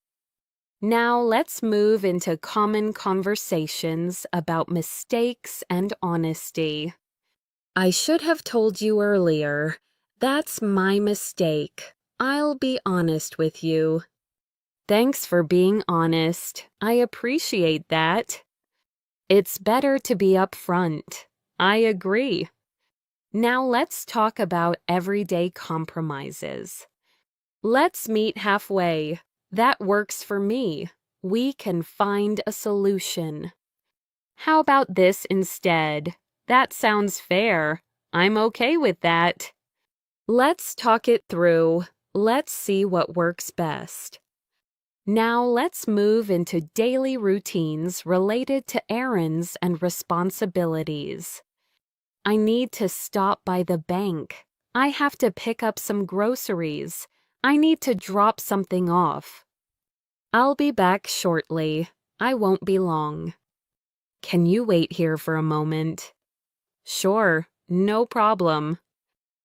Now let's move into common conversations about mistakes and honesty. I should have told you earlier. That's my mistake. I'll be honest with you. Thanks for being honest. I appreciate that. It's better to be upfront. I agree. Now let's talk about everyday compromises. Let's meet halfway. That works for me. We can find a solution. How about this instead? That sounds fair. I'm okay with that. Let's talk it through. Let's see what works best. Now let's move into daily routines related to errands and responsibilities. I need to stop by the bank. I have to pick up some groceries. I need to drop something off. I'll be back shortly. I won't be long. Can you wait here for a moment? Sure, no problem.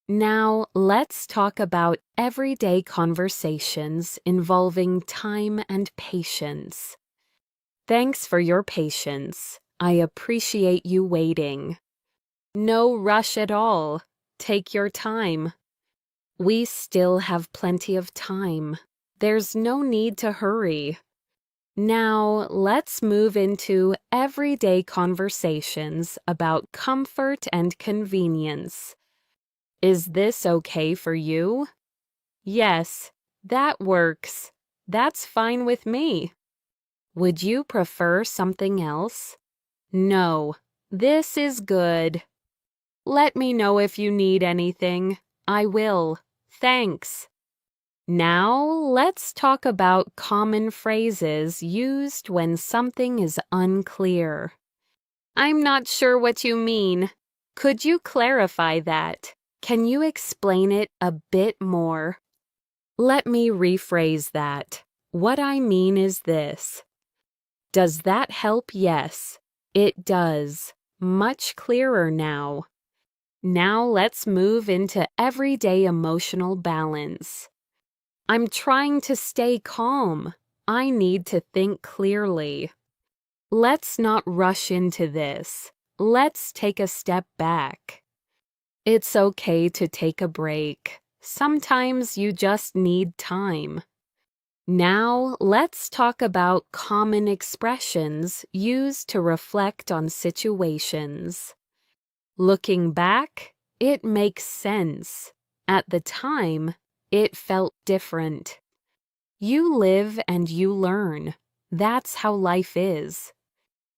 Now, let's talk about everyday conversations involving time and patience. Thanks for your patience. I appreciate you waiting. No rush at all. Take your time. We still have plenty of time. There's no need to hurry. Now, let's move into everyday conversations about comfort and convenience. Is this okay for you? Yes, that works. That's fine with me. Would you prefer something else? No, this is good. Let me know if you need anything. I will. Thanks. Now, let's talk about common phrases used when something is unclear. I'm not sure what you mean. Could you clarify that? Can you explain it a bit more? Let me rephrase that. What I mean is this. Does that help? Yes, it does. Much clearer now. Now let's move into everyday emotional balance. I'm trying to stay calm. I need to think clearly. Let's not rush into this. Let's take a step back. It's okay to take a break. Sometimes you just need time. Now, let's talk about common expressions used to reflect on situations. Looking back, it makes sense. At the time, it felt different. You live and you learn. That's how life is.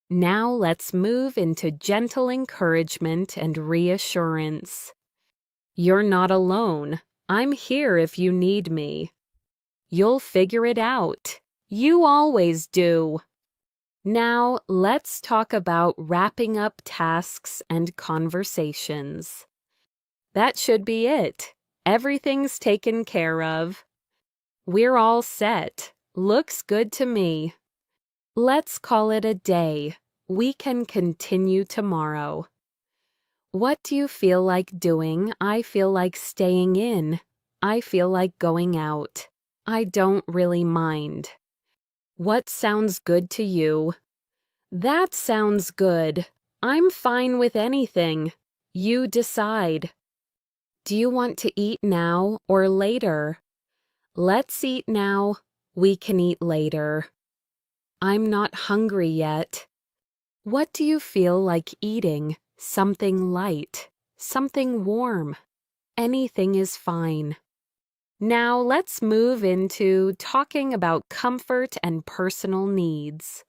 Now let's move into gentle encouragement and reassurance. You're not alone. I'm here if you need me. You'll figure it out. You always do. Now, let's talk about wrapping up tasks and conversations. That should be it. Everything's taken care of. We're all set. Looks good to me. Let's call it a day. We can continue tomorrow. What do you feel like doing? I feel like staying in. I feel like going out. I don't really mind. What sounds good to you? That sounds good. I'm fine with anything. You decide. Do you want to eat now or later? Let's eat now. We can eat later. I'm not hungry yet. What do you feel like eating? Something light, something warm. Anything is fine. Now let's move into talking about comfort and personal needs.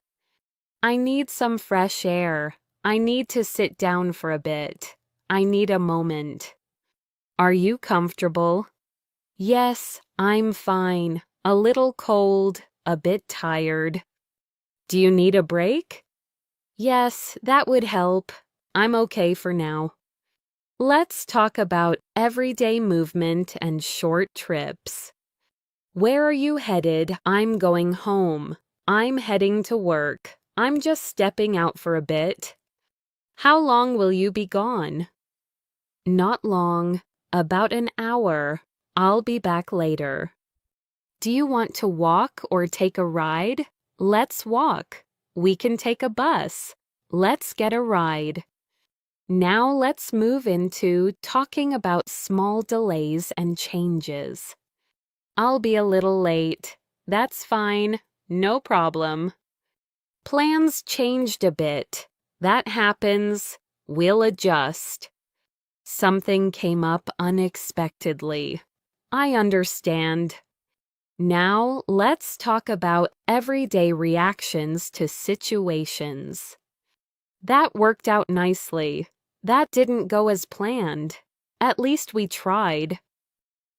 I need some fresh air. I need to sit down for a bit. I need a moment. Are you comfortable? Yes, I'm fine. A little cold, a bit tired. Do you need a break? Yes, that would help. I'm okay for now. Let's talk about everyday movement and short trips. Where are you headed? I'm going home. I'm heading to work. I'm just stepping out for a bit. How long will you be gone? Not long. About an hour. I'll be back later. Do you want to walk or take a ride? Let's walk. We can take a bus. Let's get a ride. Now let's move into talking about small delays and changes. I'll be a little late. That's fine. No problem. Plans changed a bit. That happens. We'll adjust. Something came up unexpectedly. I understand. Now let's talk about everyday reactions to situations. That worked out nicely. That didn't go as planned. At least we tried.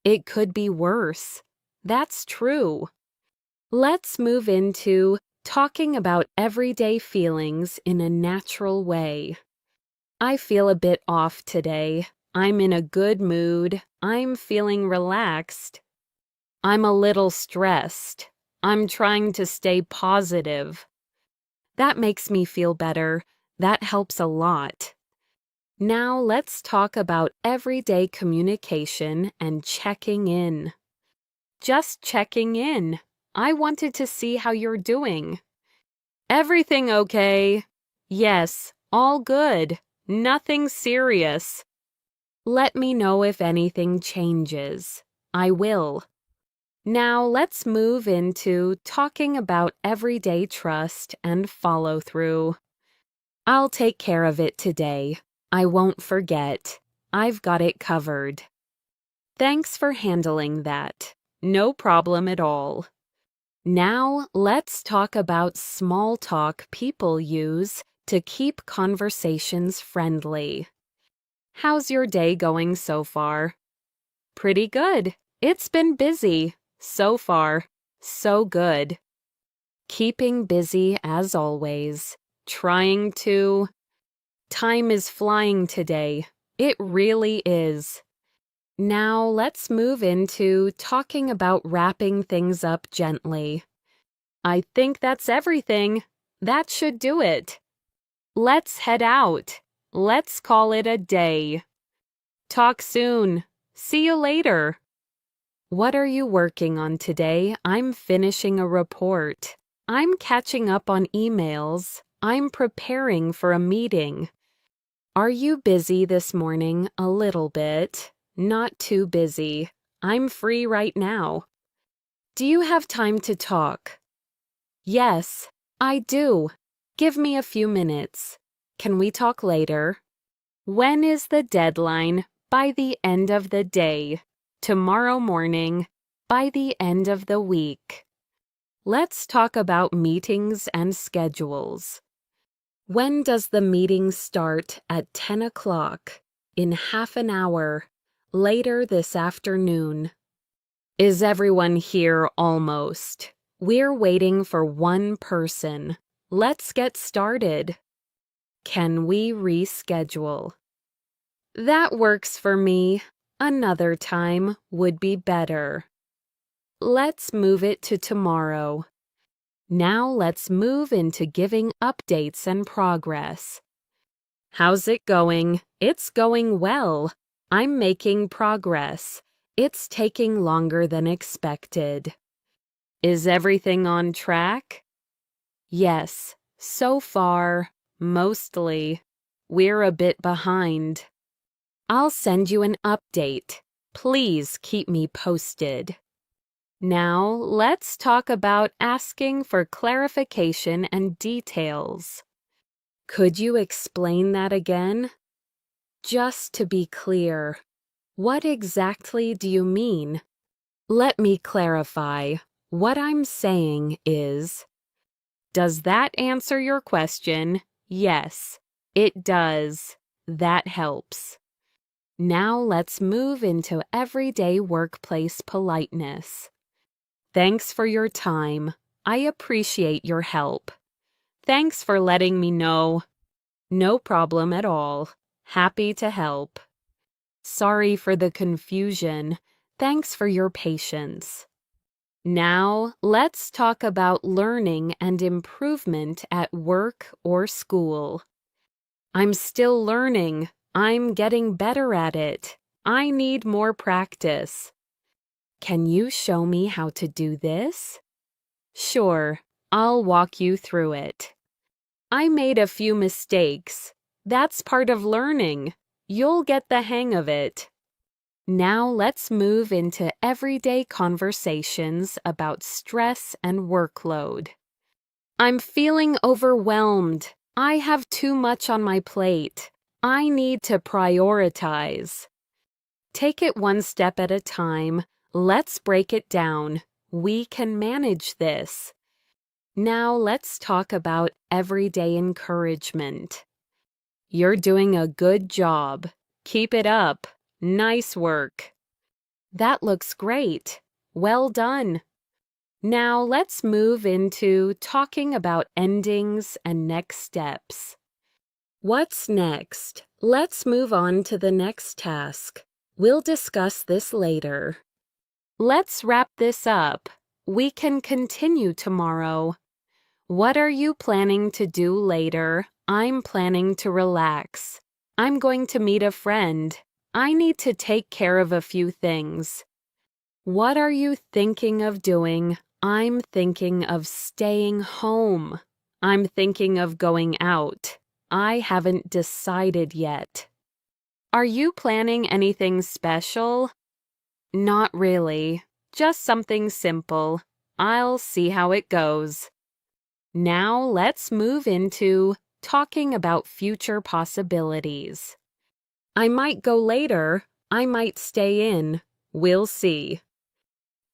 It could be worse. That's true. Let's move into talking about everyday feelings in a natural way. I feel a bit off today. I'm in a good mood. I'm feeling relaxed. I'm a little stressed. I'm trying to stay positive. That makes me feel better. That helps a lot. Now let's talk about everyday communication and checking in. Just checking in. I wanted to see how you're doing. Everything okay? Yes, all good. Nothing serious. Let me know if anything changes. I will. Now let's move into talking about everyday trust and follow-through. I'll take care of it today. I won't forget. I've got it covered. Thanks for handling that. No problem at all. Now let's talk about small talk people use to keep conversations friendly. How's your day going so far? Pretty good. It's been busy. So far, so good. Keeping busy as always. Trying to. Time is flying today. It really is. Now let's move into talking about wrapping things up gently. I think that's everything. That should do it. Let's head out. Let's call it a day. Talk soon. See you later. What are you working on today? I'm finishing a report. I'm catching up on emails. I'm preparing for a meeting. Are you busy this morning? A little bit. Not too busy. I'm free right now. Do you have time to talk? Yes, I do. Give me a few minutes. Can we talk later? When is the deadline? By the end of the day. Tomorrow morning. By the end of the week. Let's talk about meetings and schedules. When does the meeting start? At 10 o'clock. In half an hour. Later this afternoon. Is everyone here almost? We're waiting for one person. Let's get started. Can we reschedule? That works for me. Another time would be better. Let's move it to tomorrow. Now let's move into giving updates and progress. How's it going? It's going well. I'm making progress. It's taking longer than expected. Is everything on track? Yes, so far, mostly. We're a bit behind. I'll send you an update. Please keep me posted. Now, let's talk about asking for clarification and details. Could you explain that again? Just to be clear, what exactly do you mean? Let me clarify. What I'm saying is, does that answer your question? Yes, it does. That helps. Now let's move into everyday workplace politeness. Thanks for your time. I appreciate your help. Thanks for letting me know. No problem at all. Happy to help. Sorry for the confusion. Thanks for your patience. Now, let's talk about learning and improvement at work or school. I'm still learning. I'm getting better at it. I need more practice. Can you show me how to do this? Sure, I'll walk you through it. I made a few mistakes. That's part of learning. You'll get the hang of it. Now let's move into everyday conversations about stress and workload. I'm feeling overwhelmed. I have too much on my plate. I need to prioritize. Take it one step at a time. Let's break it down. We can manage this. Now let's talk about everyday encouragement. You're doing a good job. Keep it up. Nice work. That looks great. Well done. Now let's move into talking about endings and next steps. What's next? Let's move on to the next task. We'll discuss this later. Let's wrap this up. We can continue tomorrow. What are you planning to do later? I'm planning to relax. I'm going to meet a friend. I need to take care of a few things. What are you thinking of doing? I'm thinking of staying home. I'm thinking of going out. I haven't decided yet. Are you planning anything special? Not really. Just something simple. I'll see how it goes. Now let's move into talking about future possibilities. I might go later. I might stay in. We'll see.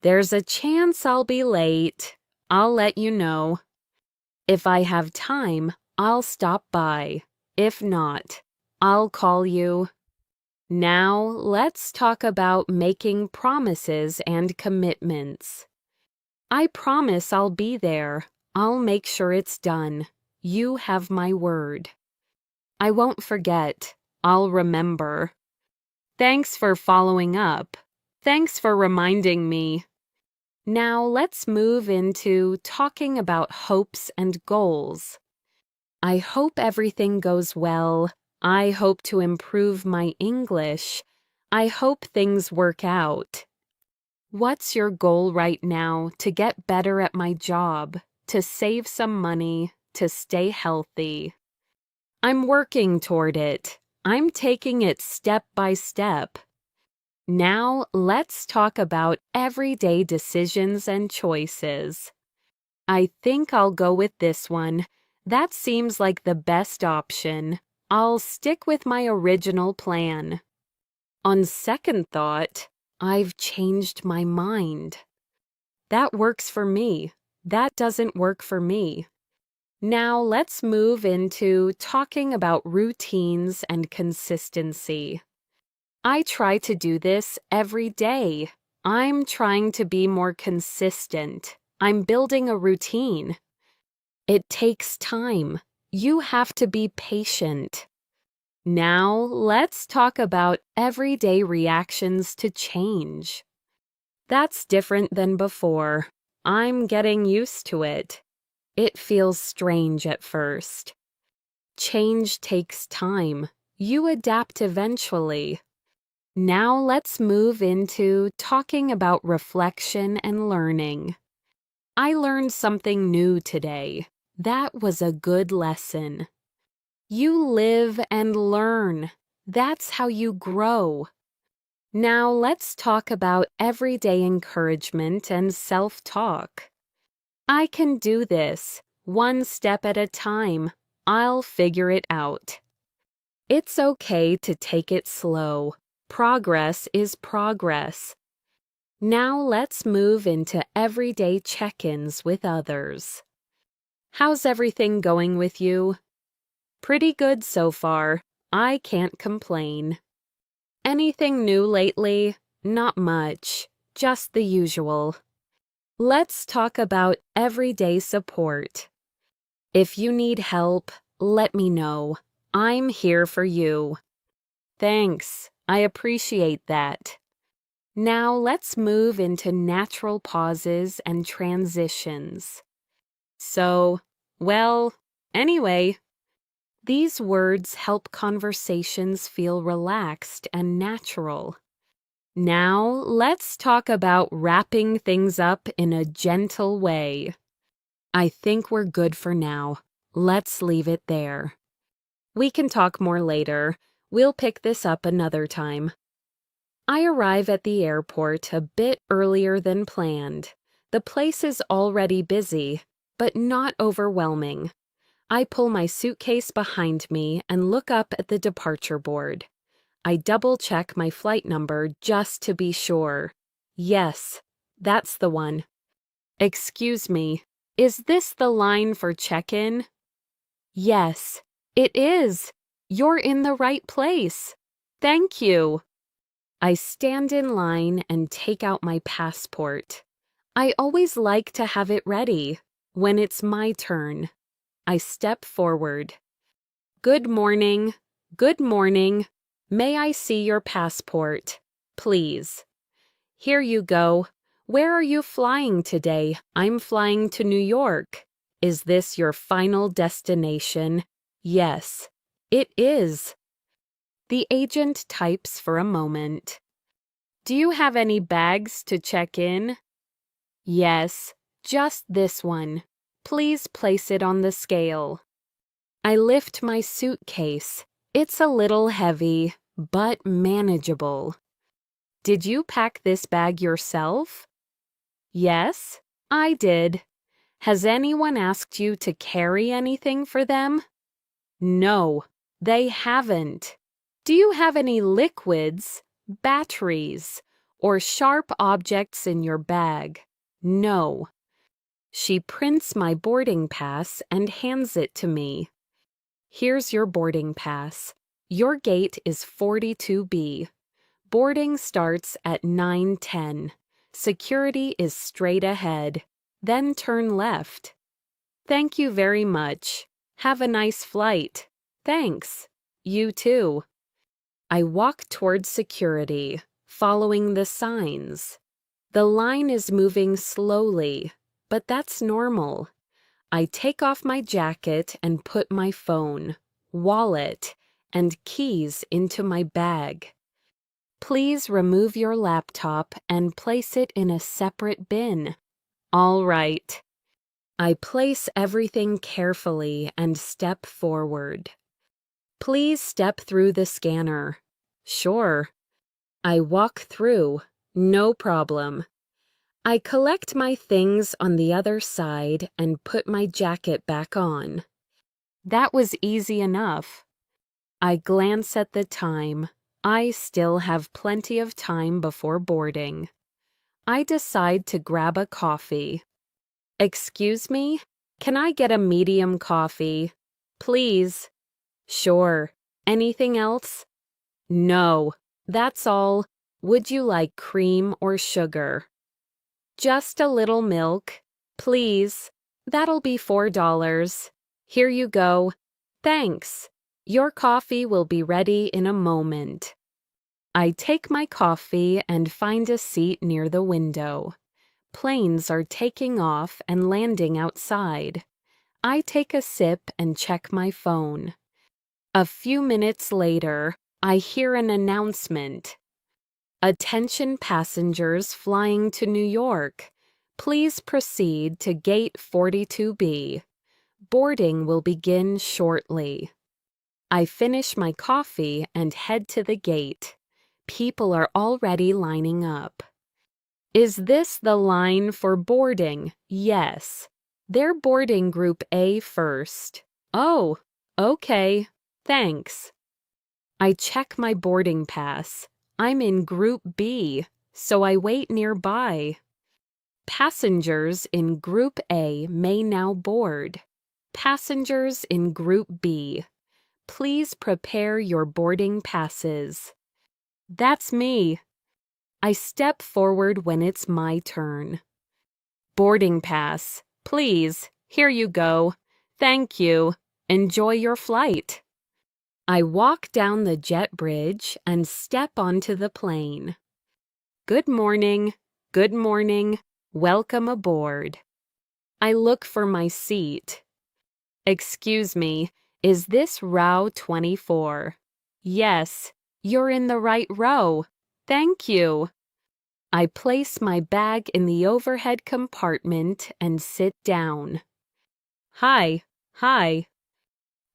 There's a chance I'll be late. I'll let you know. If I have time, I'll stop by. If not, I'll call you. Now, let's talk about making promises and commitments. I promise I'll be there. I'll make sure it's done. You have my word. I won't forget. I'll remember. Thanks for following up. Thanks for reminding me. Now, let's move into talking about hopes and goals. I hope everything goes well. I hope to improve my English. I hope things work out. What's your goal right now to get better at my job, to save some money, to stay healthy? I'm working toward it. I'm taking it step by step. Now let's talk about everyday decisions and choices. I think I'll go with this one. That seems like the best option. I'll stick with my original plan. On second thought, I've changed my mind. That works for me. That doesn't work for me. Now let's move into talking about routines and consistency. I try to do this every day. I'm trying to be more consistent. I'm building a routine. It takes time. You have to be patient. Now, let's talk about everyday reactions to change. That's different than before. I'm getting used to it. It feels strange at first. Change takes time. You adapt eventually. Now let's move into talking about reflection and learning. I learned something new today. That was a good lesson. You live and learn. That's how you grow. Now let's talk about everyday encouragement and self-talk. I can do this, one step at a time. I'll figure it out. It's okay to take it slow. Progress is progress. Now let's move into everyday check-ins with others. How's everything going with you? Pretty good so far. I can't complain. Anything new lately? Not much. Just the usual. Let's talk about everyday support. If you need help, let me know. I'm here for you. Thanks. I appreciate that. Now let's move into natural pauses and transitions. Anyway, these words help conversations feel relaxed and natural. Now let's talk about wrapping things up in a gentle way. I think we're good for now. Let's leave it there. We can talk more later. We'll pick this up another time. I arrive at the airport a bit earlier than planned. The place is already busy, but not overwhelming. I pull my suitcase behind me and look up at the departure board. I double-check my flight number just to be sure. Yes, that's the one. Excuse me, is this the line for check-in? Yes, it is. You're in the right place. Thank you. I stand in line and take out my passport. I always like to have it ready when it's my turn. I step forward. Good morning. Good morning. May I see your passport, please? Here you go. Where are you flying today? I'm flying to New York. Is this your final destination? Yes, it is. The agent types for a moment. Do you have any bags to check in? Yes, just this one. Please place it on the scale. I lift my suitcase. It's a little heavy, but manageable. Did you pack this bag yourself? Yes, I did. Has anyone asked you to carry anything for them? No, they haven't. Do you have any liquids, batteries, or sharp objects in your bag? No. She prints my boarding pass and hands it to me. Here's your boarding pass. Your gate is 42B. Boarding starts at 9:10. Security is straight ahead. Then turn left. Thank you very much. Have a nice flight. Thanks. You too. I walk towards security, following the signs. The line is moving slowly, but that's normal. I take off my jacket and put my phone, wallet, and keys into my bag. Please remove your laptop and place it in a separate bin. All right. I place everything carefully and step forward. Please step through the scanner. Sure. I walk through, no problem. I collect my things on the other side and put my jacket back on. That was easy enough. I glance at the time. I still have plenty of time before boarding. I decide to grab a coffee. Excuse me? Can I get a medium coffee? Please. Sure. Anything else? No. That's all. Would you like cream or sugar? Just a little milk. Please. That'll be $4. Here you go. Thanks. Your coffee will be ready in a moment. I take my coffee and find a seat near the window. Planes are taking off and landing outside. I take a sip and check my phone. A few minutes later, I hear an announcement. Attention passengers flying to New York. Please proceed to Gate 42B. Boarding will begin shortly. I finish my coffee and head to the gate. People are already lining up. Is this the line for boarding? Yes. They're boarding Group A first. Oh, okay. Thanks. I check my boarding pass. I'm in Group B, so I wait nearby. Passengers in Group A may now board. Passengers in Group B, please prepare your boarding passes. That's me. I step forward when it's my turn. Boarding pass, please. Here you go. Thank you. Enjoy your flight. I walk down the jet bridge and step onto the plane. Good morning. Good morning. Welcome aboard. I look for my seat. Excuse me, is this row 24? Yes, you're in the right row. Thank you. I place my bag in the overhead compartment and sit down. Hi.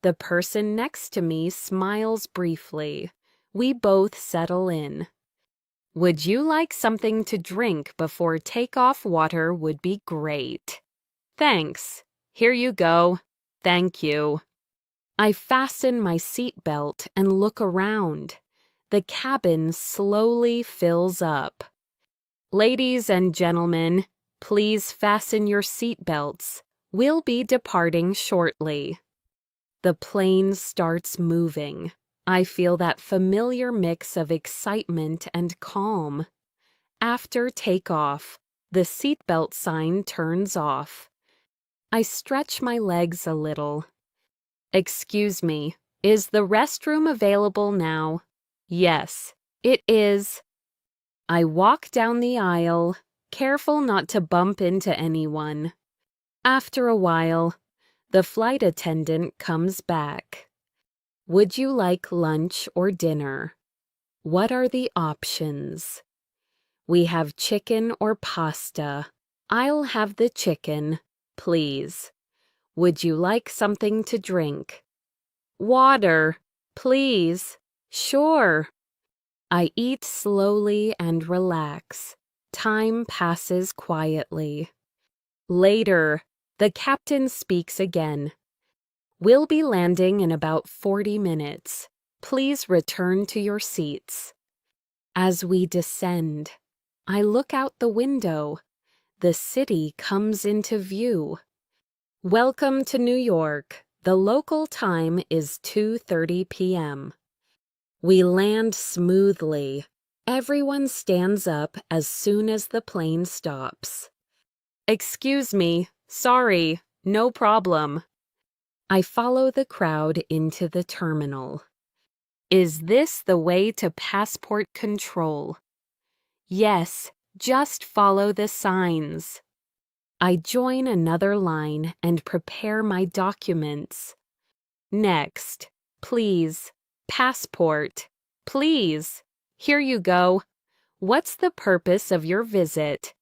The person next to me smiles briefly. We both settle in. Would you like something to drink before takeoff? Water would be great. Thanks. Here you go. Thank you. I fasten my seatbelt and look around. The cabin slowly fills up. Ladies and gentlemen, please fasten your seatbelts. We'll be departing shortly. The plane starts moving. I feel that familiar mix of excitement and calm. After takeoff, the seatbelt sign turns off. I stretch my legs a little. Excuse me, is the restroom available now? Yes, it is. I walk down the aisle, careful not to bump into anyone. After a while, the flight attendant comes back. Would you like lunch or dinner? What are the options? We have chicken or pasta. I'll have the chicken, please. Would you like something to drink? Water, please. Sure. I eat slowly and relax. Time passes quietly. Later, the captain speaks again. We'll be landing in about 40 minutes. Please return to your seats. As we descend, I look out the window. The city comes into view. Welcome to New York. The local time is 2:30 p.m. We land smoothly. Everyone stands up as soon as the plane stops. Excuse me, sorry, no problem. I follow the crowd into the terminal. Is this the way to passport control? Yes, just follow the signs. I join another line and prepare my documents. Next, please, passport, please. Here you go. What's the purpose of your visit?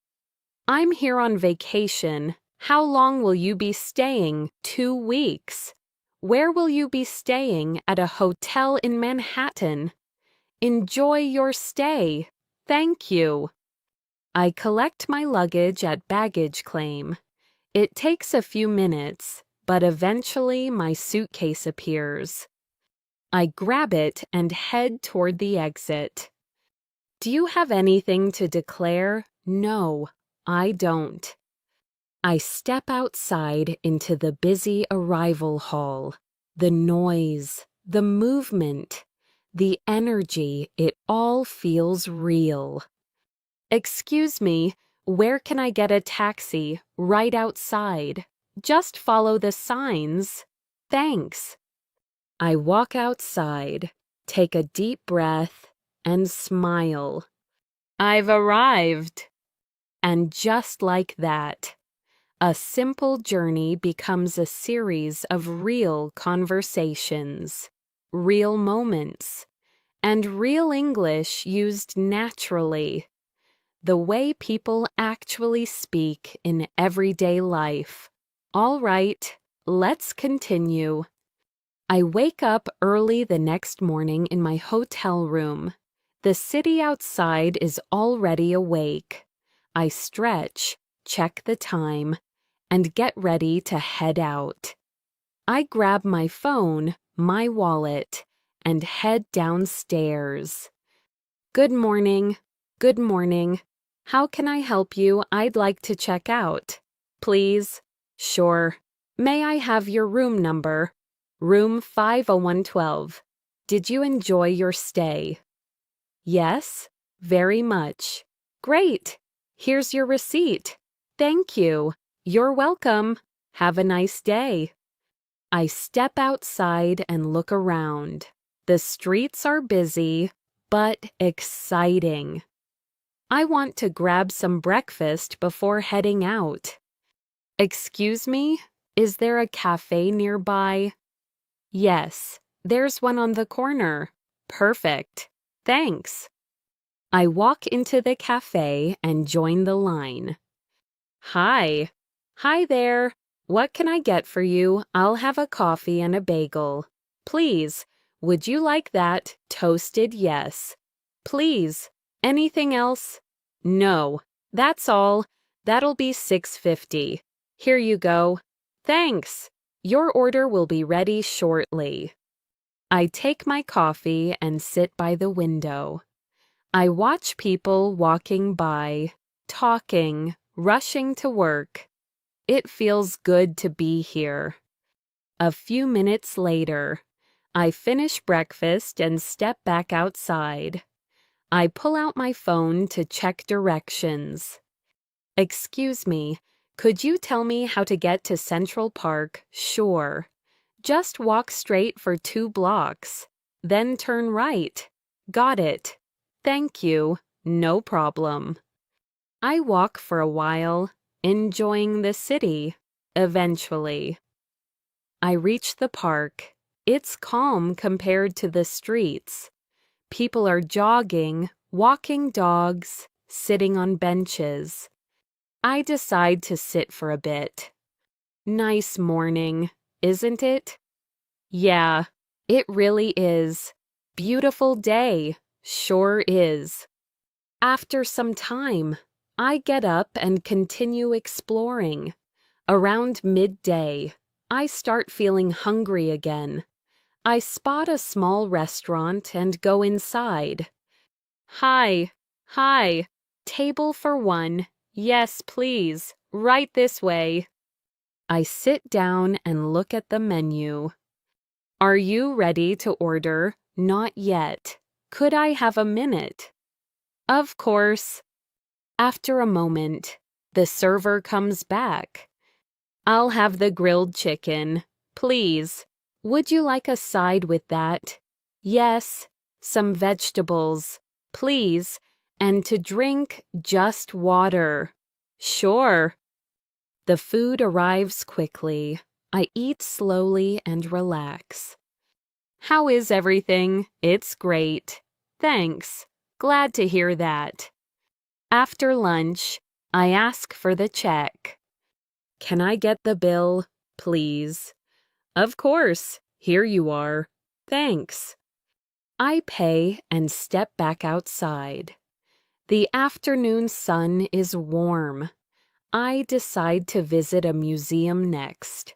I'm here on vacation. How long will you be staying? 2 weeks. Where will you be staying? At a hotel in Manhattan. Enjoy your stay. Thank you. I collect my luggage at baggage claim. It takes a few minutes, but eventually my suitcase appears. I grab it and head toward the exit. Do you have anything to declare? No, I don't. I step outside into the busy arrival hall. The noise, the movement, the energy, it all feels real. Excuse me, where can I get a taxi? Right outside. Just follow the signs. Thanks. I walk outside, take a deep breath, and smile. I've arrived. And just like that, a simple journey becomes a series of real conversations, real moments, and real English used naturally. The way people actually speak in everyday life. All right, let's continue. I wake up early the next morning in my hotel room. The city outside is already awake. I stretch, check the time, and get ready to head out. I grab my phone, my wallet, and head downstairs. Good morning. Good morning. How can I help you? I'd like to check out. Please? Sure. May I have your room number? Room 50112. Did you enjoy your stay? Yes, very much. Great. Here's your receipt. Thank you. You're welcome. Have a nice day. I step outside and look around. The streets are busy, but exciting. I want to grab some breakfast before heading out. Excuse me, is there a cafe nearby? Yes, there's one on the corner. Perfect. Thanks. I walk into the cafe and join the line. Hi. Hi there. What can I get for you? I'll have a coffee and a bagel. Please, would you like that? Toasted yes. Please, anything else? No, that's all. That'll be $6.50. Here you go. Thanks. Your order will be ready shortly. I take my coffee and sit by the window. I watch people walking by, talking, rushing to work. It feels good to be here. A few minutes later, I finish breakfast and step back outside. I pull out my phone to check directions. Excuse me, could you tell me how to get to Central Park? Sure. Just walk straight for 2 blocks. Then turn right. Got it. Thank you. No problem. I walk for a while, enjoying the city. Eventually, I reach the park. It's calm compared to the streets. People are jogging, walking dogs, sitting on benches. I decide to sit for a bit. Nice morning, isn't it? Yeah, it really is. Beautiful day, sure is. After some time, I get up and continue exploring. Around midday, I start feeling hungry again. I spot a small restaurant and go inside. Hi, table for 1. Yes, please, right this way. I sit down and look at the menu. Are you ready to order? Not yet. Could I have a minute? Of course. After a moment, the server comes back. I'll have the grilled chicken, please. Would you like a side with that? Yes, some vegetables, please, and to drink just water. Sure. The food arrives quickly. I eat slowly and relax. How is everything? It's great. Thanks. Glad to hear that. After lunch, I ask for the check. Can I get the bill, please? Of course. Here you are. Thanks. I pay and step back outside. The afternoon sun is warm. I decide to visit a museum next.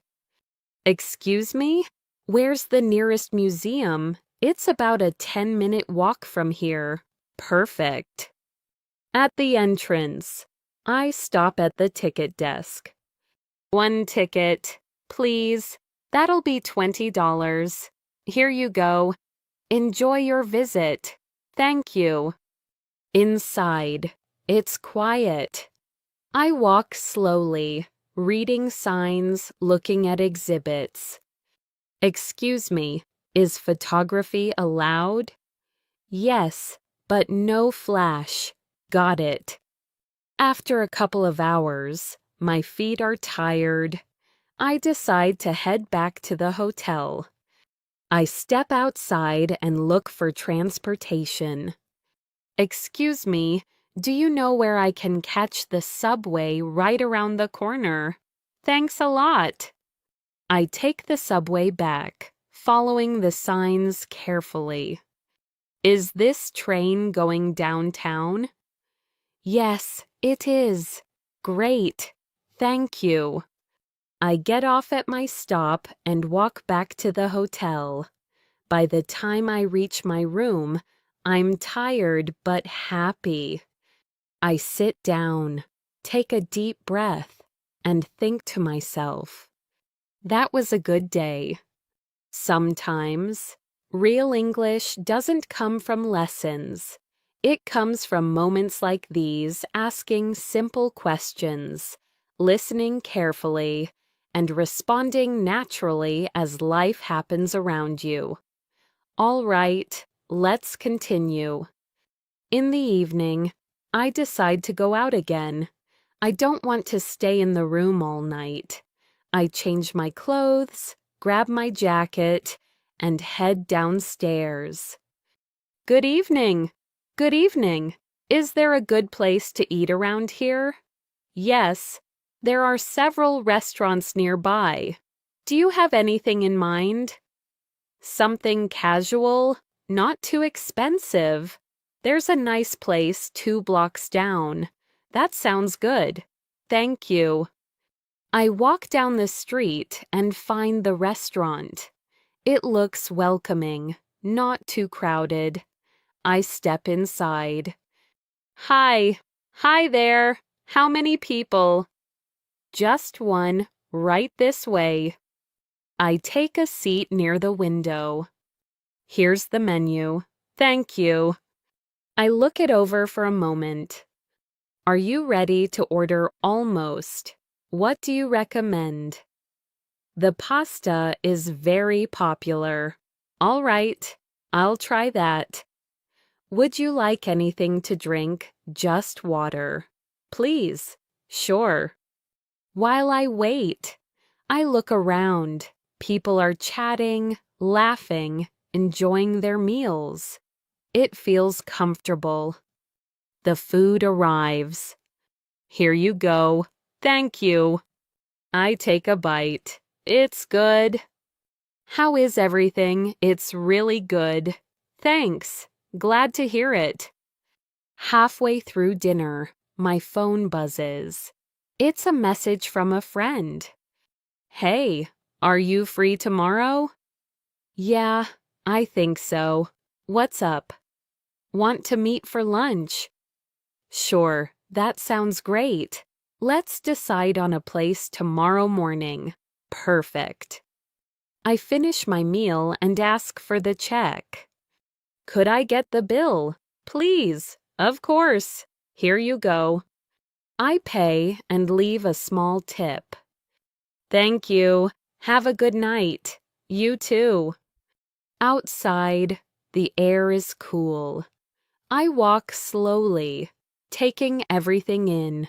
Excuse me? Where's the nearest museum? It's about a 10-minute walk from here. Perfect. At the entrance, I stop at the ticket desk. One ticket, please. That'll be $20. Here you go. Enjoy your visit. Thank you. Inside, it's quiet. I walk slowly, reading signs, looking at exhibits. Excuse me, is photography allowed? Yes, but no flash. Got it. After a couple of hours, my feet are tired. I decide to head back to the hotel. I step outside and look for transportation. Excuse me, do you know where I can catch the subway right around the corner? Thanks a lot. I take the subway back, following the signs carefully. Is this train going downtown? Yes, it is. Great. Thank you. I get off at my stop and walk back to the hotel. By the time I reach my room, I'm tired but happy. I sit down, take a deep breath, and think to myself, that was a good day. Sometimes, real English doesn't come from lessons. It comes from moments like these, asking simple questions, listening carefully, and responding naturally as life happens around you. All right, let's continue. In the evening, I decide to go out again. I don't want to stay in the room all night. I change my clothes, grab my jacket, and head downstairs. Good evening. Good evening. Is there a good place to eat around here? Yes, there are several restaurants nearby. Do you have anything in mind? Something casual, not too expensive. There's a nice place 2 blocks down. That sounds good. Thank you. I walk down the street and find the restaurant. It looks welcoming, not too crowded. I step inside. Hi. Hi there. How many people? Just one, right this way. I take a seat near the window. Here's the menu. Thank you. I look it over for a moment. Are you ready to order almost? What do you recommend? The pasta is very popular. All right, I'll try that. Would you like anything to drink? Just water. Please. Sure. While I wait, I look around. People are chatting, laughing, enjoying their meals. It feels comfortable. The food arrives. Here you go. Thank you. I take a bite. It's good. How is everything? It's really good. Thanks. Glad to hear it. Halfway through dinner, my phone buzzes. It's a message from a friend. Hey, are you free tomorrow? Yeah, I think so. What's up? Want to meet for lunch? Sure, that sounds great. Let's decide on a place tomorrow morning. Perfect. I finish my meal and ask for the check. Could I get the bill? Please. Of course. Here you go. I pay and leave a small tip. Thank you. Have a good night. You too. Outside, the air is cool. I walk slowly, taking everything in.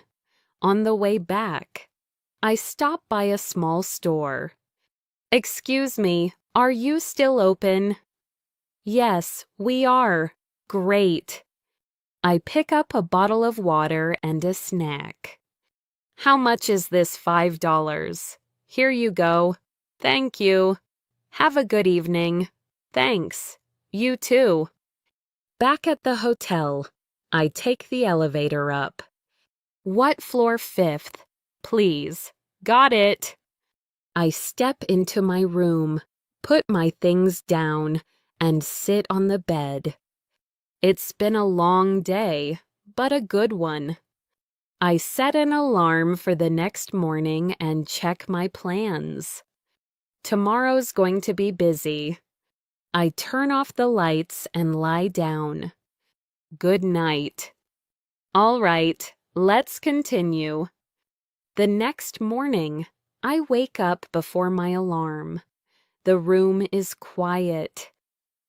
On the way back, I stop by a small store. Excuse me, are you still open? Yes, we are. Great. I pick up a bottle of water and a snack. How much is this $5? Here you go. Thank you. Have a good evening. Thanks. You too. Back at the hotel, I take the elevator up. What floor 5th? Please. Got it. I step into my room, put my things down, and sit on the bed. It's been a long day, but a good one. I set an alarm for the next morning and check my plans. Tomorrow's going to be busy. I turn off the lights and lie down. Good night. All right, let's continue. The next morning, I wake up before my alarm. The room is quiet.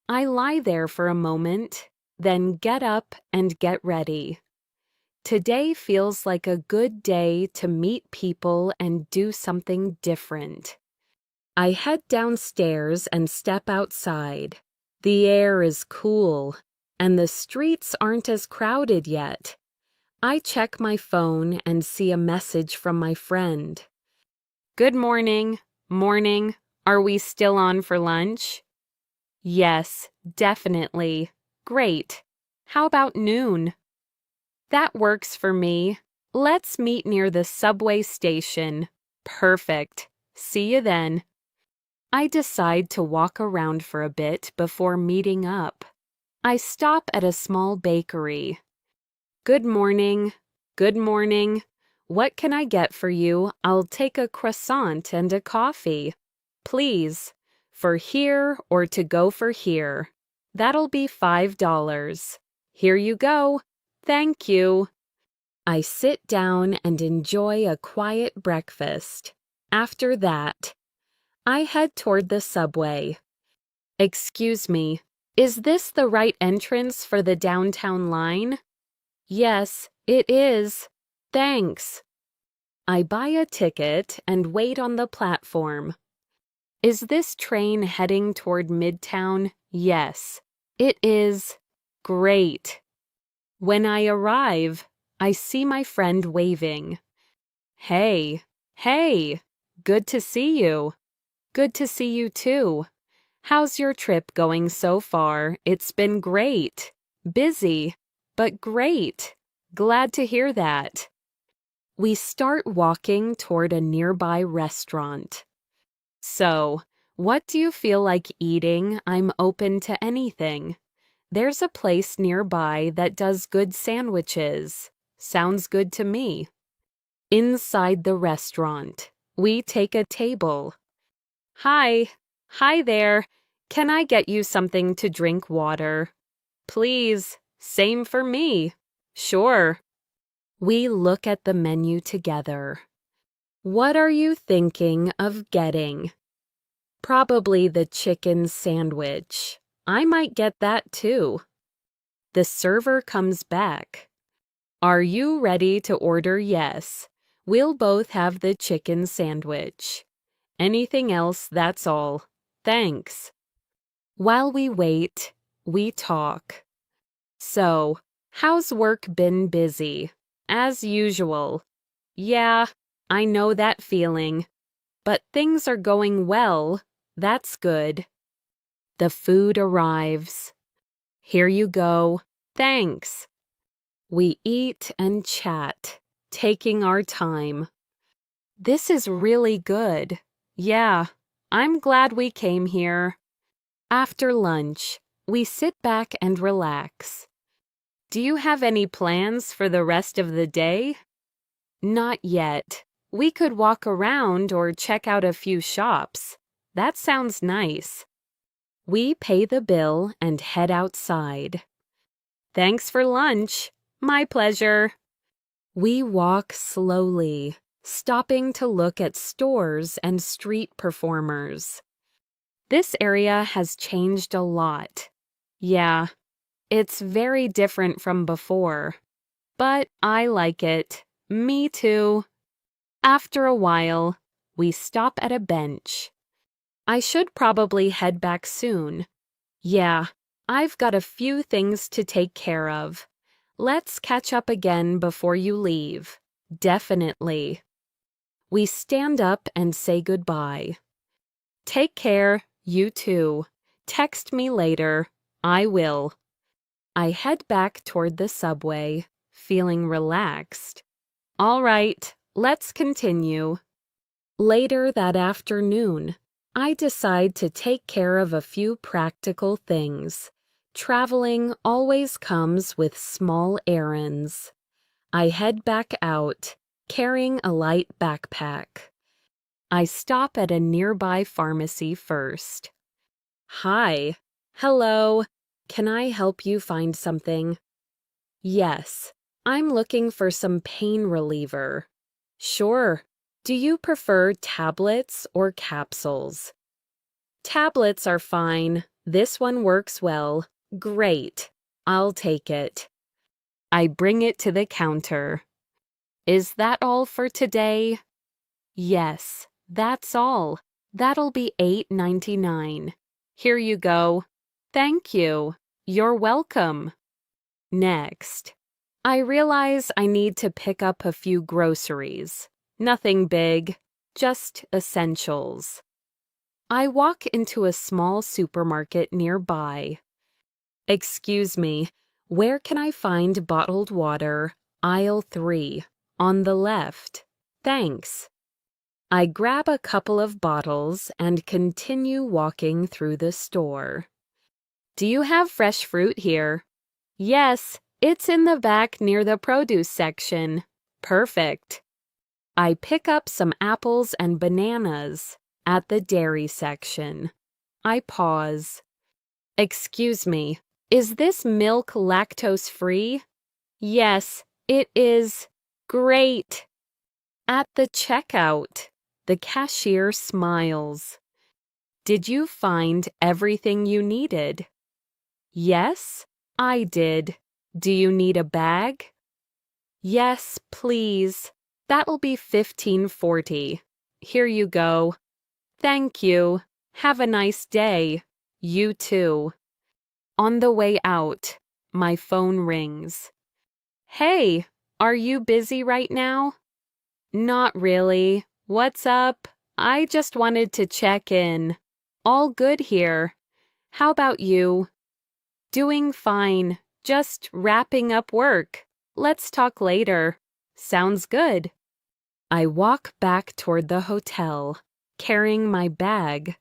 I lie there for a moment, then get up and get ready. Today feels like a good day to meet people and do something different. I head downstairs and step outside. The air is cool, and the streets aren't as crowded yet. I check my phone and see a message from my friend. Good morning. Morning. Are we still on for lunch? Yes, definitely. Great. How about noon? That works for me. Let's meet near the subway station. Perfect. See you then. I decide to walk around for a bit before meeting up. I stop at a small bakery. Good morning. Good morning. What can I get for you? I'll take a croissant and a coffee. Please. For here or to go for here. That'll be $5. Here you go. Thank you. I sit down and enjoy a quiet breakfast. After that, I head toward the subway. Excuse me, is this the right entrance for the downtown line? Yes, it is. Thanks. I buy a ticket and wait on the platform. Is this train heading toward Midtown? Yes, it is. Great. When I arrive, I see my friend waving. Hey, good to see you. Good to see you too. How's your trip going so far? It's been great. Busy, but great. Glad to hear that. We start walking toward a nearby restaurant. So, what do you feel like eating? I'm open to anything. There's a place nearby that does good sandwiches. Sounds good to me. Inside the restaurant, we take a table. Hi there. Can I get you something to drink water? Please, same for me. Sure. We look at the menu together. What are you thinking of getting? Probably the chicken sandwich. I might get that too. The server comes back. Are you ready to order? Yes. We'll both have the chicken sandwich. Anything else, that's all. Thanks. While we wait, we talk. So, how's work been? Busy? As usual. Yeah, I know that feeling. But things are going well. That's good. The food arrives. Here you go. Thanks. We eat and chat, taking our time. This is really good. Yeah, I'm glad we came here. After lunch, we sit back and relax. Do you have any plans for the rest of the day? Not yet. We could walk around or check out a few shops. That sounds nice. We pay the bill and head outside. Thanks for lunch. My pleasure. We walk slowly, stopping to look at stores and street performers. This area has changed a lot. Yeah, it's very different from before. But I like it. Me too. After a while, we stop at a bench. I should probably head back soon. Yeah, I've got a few things to take care of. Let's catch up again before you leave. Definitely. We stand up and say goodbye. Take care, you too. Text me later. I will. I head back toward the subway, feeling relaxed. All right, let's continue. Later that afternoon, I decide to take care of a few practical things. Traveling always comes with small errands. I head back out, carrying a light backpack. I stop at a nearby pharmacy first. Hi. Hello. Can I help you find something? Yes. I'm looking for some pain reliever. Sure. Do you prefer tablets or capsules? Tablets are fine. This one works well. Great. I'll take it. I bring it to the counter. Is that all for today? Yes, that's all. That'll be $8.99. Here you go. Thank you. You're welcome. Next. I realize I need to pick up a few groceries. Nothing big, just essentials. I walk into a small supermarket nearby. Excuse me, where can I find bottled water? Aisle 3, on the left. Thanks. I grab a couple of bottles and continue walking through the store. Do you have fresh fruit here? Yes, it's in the back near the produce section. Perfect. I pick up some apples and bananas at the dairy section. I pause. Excuse me, is this milk lactose-free? Yes, it is. Great. At the checkout, the cashier smiles. Did you find everything you needed? Yes, I did. Do you need a bag? Yes, please. That'll be $15.40. Here you go. Thank you. Have a nice day. You too. On the way out, my phone rings. Hey, are you busy right now? Not really. What's up? I just wanted to check in. All good here. How about you? Doing fine. Just wrapping up work. Let's talk later. Sounds good. I walk back toward the hotel, carrying my bag.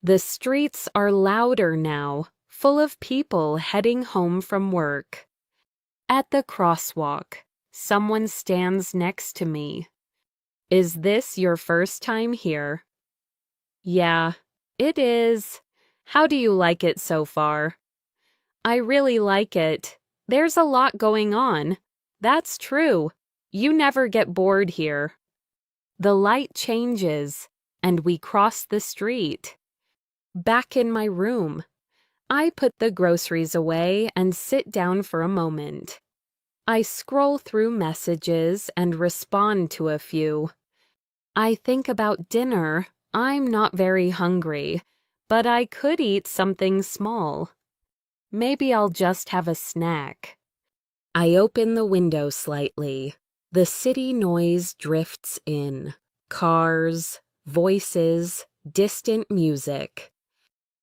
The streets are louder now, full of people heading home from work. At the crosswalk, someone stands next to me. Is this your first time here? Yeah, it is. How do you like it so far? I really like it. There's a lot going on. That's true. You never get bored here. The light changes, and we cross the street. Back in my room, I put the groceries away and sit down for a moment. I scroll through messages and respond to a few. I think about dinner. I'm not very hungry, but I could eat something small. Maybe I'll just have a snack. I open the window slightly. The city noise drifts in. Cars, voices, distant music.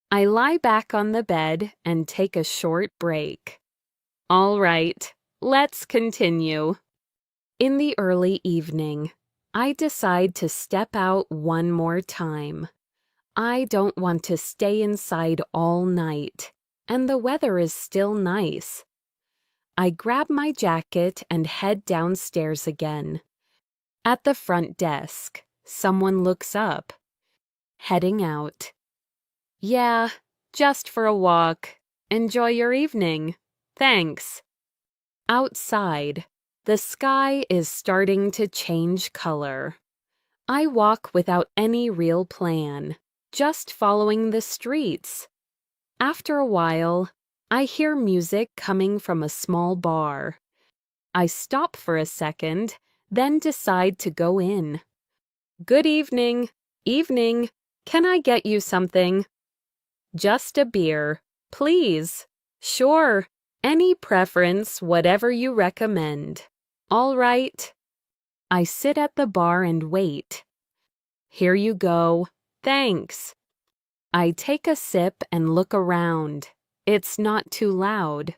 I lie back on the bed and take a short break. All right, let's continue. In the early evening, I decide to step out one more time. I don't want to stay inside all night, and the weather is still nice. I grab my jacket and head downstairs again. At the front desk, someone looks up. Heading out. Yeah, just for a walk. Enjoy your evening. Thanks. Outside, the sky is starting to change color. I walk without any real plan, just following the streets. After a while, I hear music coming from a small bar. I stop for a second, then decide to go in. Good evening. Evening. Can I get you something? Just a beer, please. Sure. Any preference, whatever you recommend. All right. I sit at the bar and wait. Here you go. Thanks. I take a sip and look around. It's not too loud.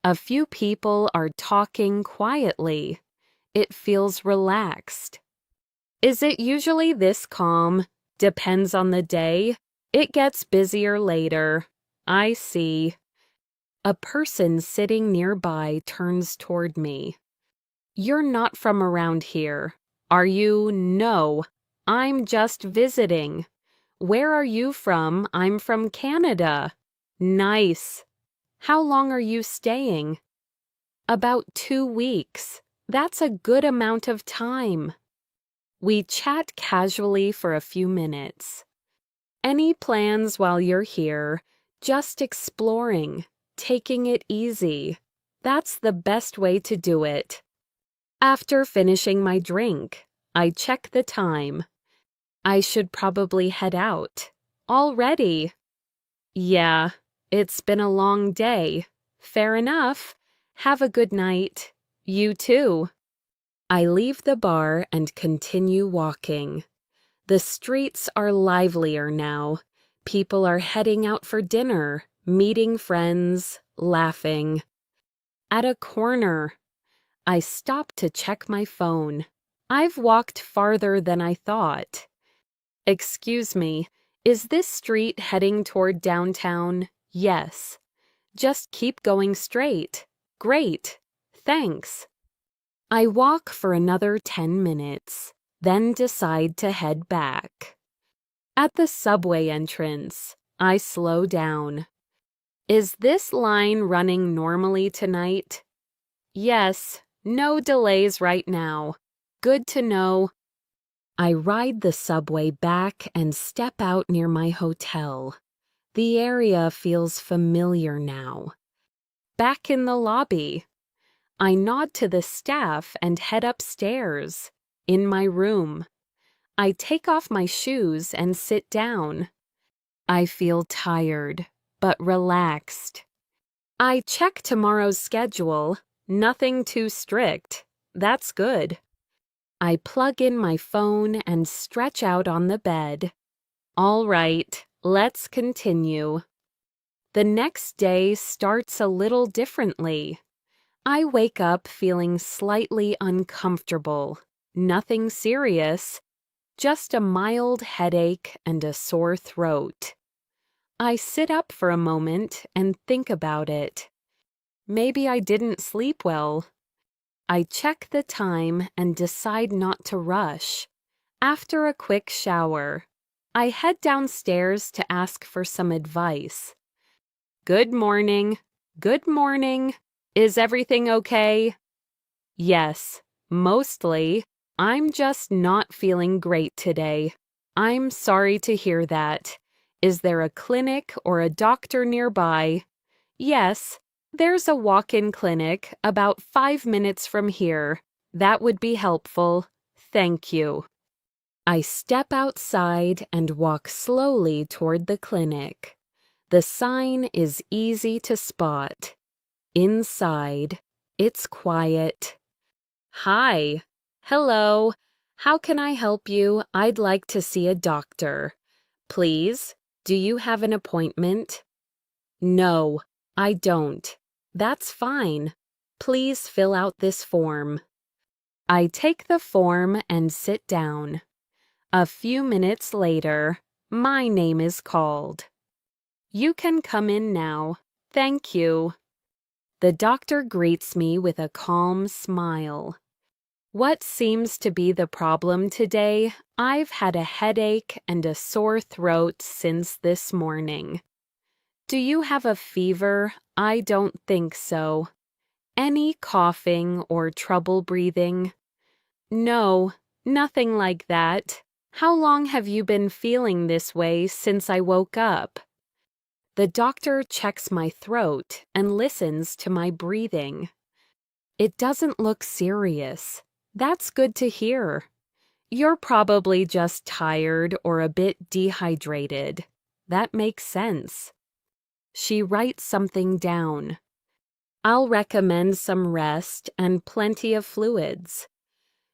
A few people are talking quietly. It feels relaxed. Is it usually this calm? Depends on the day. It gets busier later. I see. A person sitting nearby turns toward me. You're not from around here, are you? No. I'm just visiting. Where are you from? I'm from Canada. Nice. How long are you staying? About 2 weeks. That's a good amount of time. We chat casually for a few minutes. Any plans while you're here? Just exploring, taking it easy. That's the best way to do it. After finishing my drink, I check the time. I should probably head out. Already? Yeah, it's been a long day. Fair enough. Have a good night. You too. I leave the bar and continue walking. The streets are livelier now. People are heading out for dinner, meeting friends, laughing. At a corner, I stop to check my phone. I've walked farther than I thought. Excuse me, is this street heading toward downtown? Yes. Just keep going straight. Great. Thanks. I walk for another 10 minutes, then decide to head back. At the subway entrance, I slow down. Is this line running normally tonight? Yes, no delays right now. Good to know. I ride the subway back and step out near my hotel. The area feels familiar now. Back in the lobby. I nod to the staff and head upstairs. In my room. I take off my shoes and sit down. I feel tired, but relaxed. I check tomorrow's schedule. Nothing too strict. That's good. I plug in my phone and stretch out on the bed. All right, let's continue. The next day starts a little differently. I wake up feeling slightly uncomfortable. Nothing serious, just a mild headache and a sore throat. I sit up for a moment and think about it. Maybe I didn't sleep well. I check the time and decide not to rush. After a quick shower, I head downstairs to ask for some advice. Good morning. Good morning. Is everything okay? Yes, mostly. I'm just not feeling great today. I'm sorry to hear that. Is there a clinic or a doctor nearby? Yes, there's a walk-in clinic about 5 minutes from here. That would be helpful. Thank you. I step outside and walk slowly toward the clinic. The sign is easy to spot. Inside, it's quiet. Hi. Hello. How can I help you? I'd like to see a doctor. Please, do you have an appointment? No, I don't. That's fine. Please fill out this form. I take the form and sit down. A few minutes later, my name is called. You can come in now. Thank you. The doctor greets me with a calm smile. What seems to be the problem today? I've had a headache and a sore throat since this morning. Do you have a fever? I don't think so. Any coughing or trouble breathing? No, nothing like that. How long have you been feeling this way since I woke up? The doctor checks my throat and listens to my breathing. It doesn't look serious. That's good to hear. You're probably just tired or a bit dehydrated. That makes sense. She writes something down. I'll recommend some rest and plenty of fluids.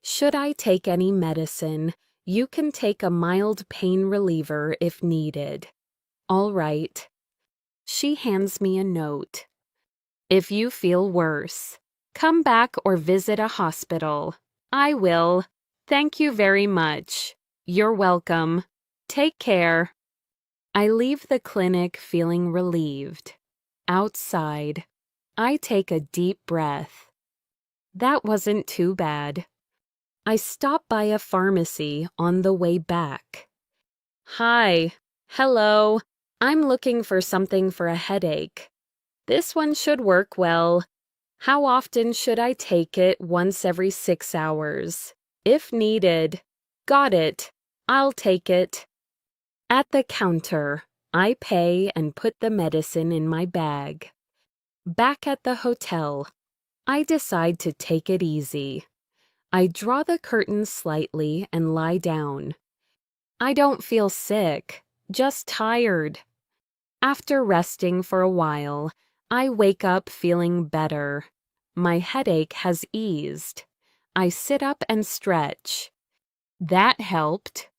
Should I take any medicine, you can take a mild pain reliever if needed. All right. She hands me a note. If you feel worse, come back or visit a hospital. I will. Thank you very much. You're welcome. Take care. I leave the clinic feeling relieved. Outside, I take a deep breath. That wasn't too bad. I stop by a pharmacy on the way back. Hi. Hello. I'm looking for something for a headache. This one should work well. How often should I take it? Once every 6 hours. If needed. Got it. I'll take it. At the counter, I pay and put the medicine in my bag. Back at the hotel, I decide to take it easy. I draw the curtains slightly and lie down. I don't feel sick, just tired. After resting for a while, I wake up feeling better. My headache has eased. I sit up and stretch. That helped.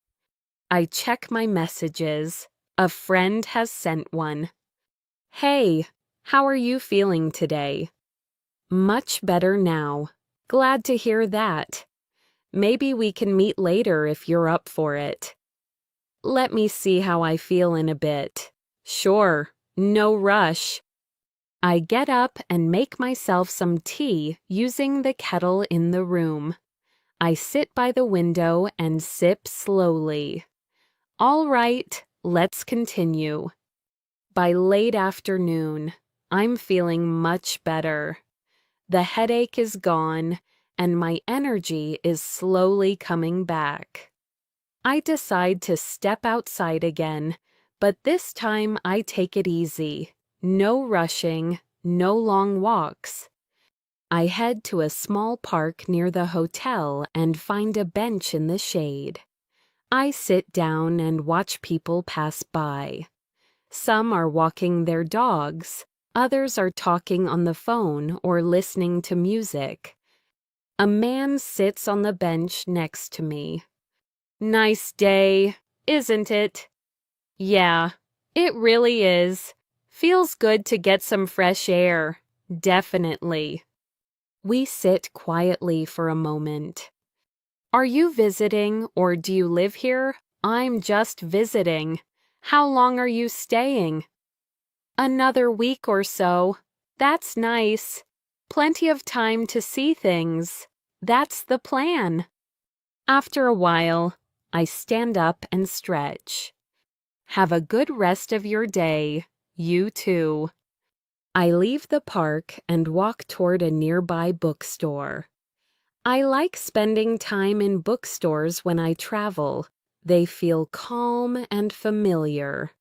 I check my messages. A friend has sent one. Hey, how are you feeling today? Much better now. Glad to hear that. Maybe we can meet later if you're up for it. Let me see how I feel in a bit. Sure, no rush. I get up and make myself some tea using the kettle in the room. I sit by the window and sip slowly. All right, let's continue. By late afternoon, I'm feeling much better. The headache is gone, and my energy is slowly coming back. I decide to step outside again, but this time I take it easy. No rushing, no long walks. I head to a small park near the hotel and find a bench in the shade. I sit down and watch people pass by. Some are walking their dogs, others are talking on the phone or listening to music. A man sits on the bench next to me. Nice day, isn't it? Yeah, it really is. Feels good to get some fresh air. Definitely. We sit quietly for a moment. Are you visiting or do you live here? I'm just visiting. How long are you staying? Another week or so. That's nice. Plenty of time to see things. That's the plan. After a while, I stand up and stretch. Have a good rest of your day. You too. I leave the park and walk toward a nearby bookstore. I like spending time in bookstores when I travel. They feel calm and familiar.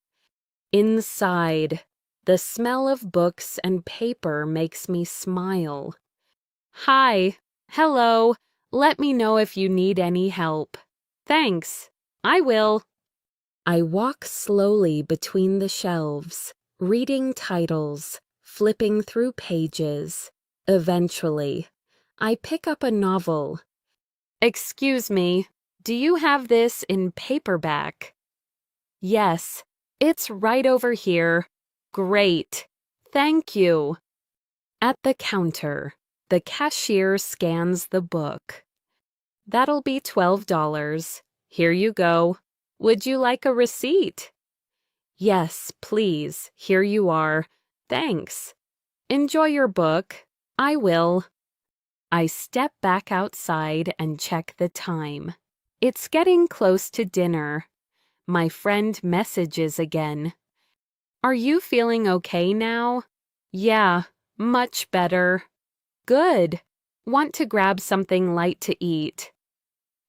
Inside, the smell of books and paper makes me smile. Hi, hello, let me know if you need any help. Thanks, I will. I walk slowly between the shelves, reading titles, flipping through pages. Eventually, I pick up a novel. Excuse me, do you have this in paperback? Yes, it's right over here. Great, thank you. At the counter, the cashier scans the book. That'll be $12. Here you go. Would you like a receipt? Yes, please. Here you are. Thanks. Enjoy your book. I will. I step back outside and check the time. It's getting close to dinner. My friend messages again. Are you feeling okay now? Yeah, much better. Good. Want to grab something light to eat?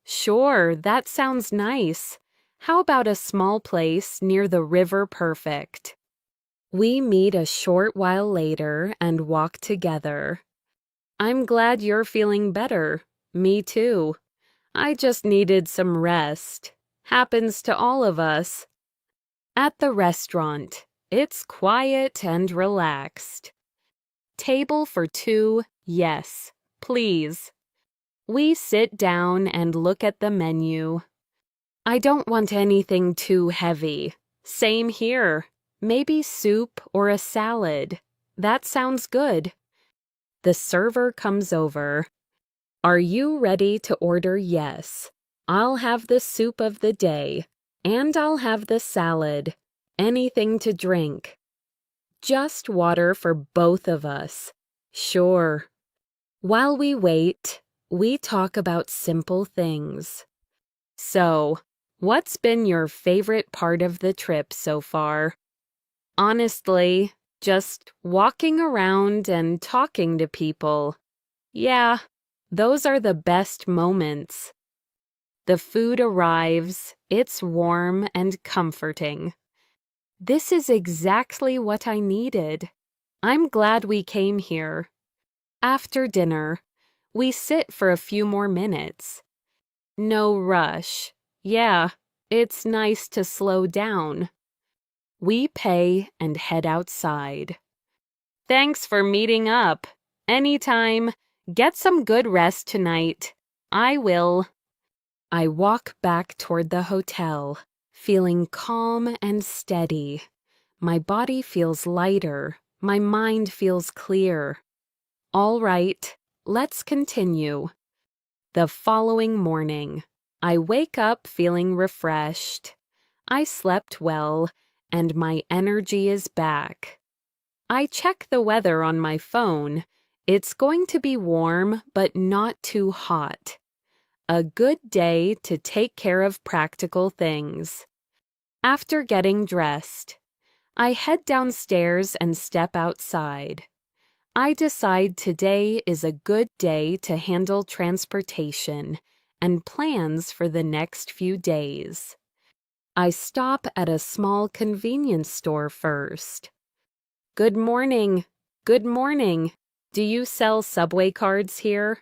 Sure, that sounds nice. How about a small place near the river? Perfect. We meet a short while later and walk together. I'm glad you're feeling better. Me too. I just needed some rest. Happens to all of us. At the restaurant, it's quiet and relaxed. Table for two, yes, please. We sit down and look at the menu. I don't want anything too heavy. Same here. Maybe soup or a salad. That sounds good. The server comes over. Are you ready to order? Yes. I'll have the soup of the day, and I'll have the salad. Anything to drink? Just water for both of us. Sure. While we wait, we talk about simple things. So, what's been your favorite part of the trip so far? Honestly, just walking around and talking to people. Yeah, those are the best moments. The food arrives, it's warm and comforting. This is exactly what I needed. I'm glad we came here. After dinner, we sit for a few more minutes. No rush. Yeah, it's nice to slow down. We pay and head outside. Thanks for meeting up. Anytime. Get some good rest tonight. I will. I walk back toward the hotel, feeling calm and steady. My body feels lighter. My mind feels clear. All right, let's continue. The following morning, I wake up feeling refreshed. I slept well, and my energy is back. I check the weather on my phone. It's going to be warm, but not too hot. A good day to take care of practical things. After getting dressed, I head downstairs and step outside. I decide today is a good day to handle transportation and plans for the next few days. I stop at a small convenience store first. Good morning. Good morning. Do you sell subway cards here?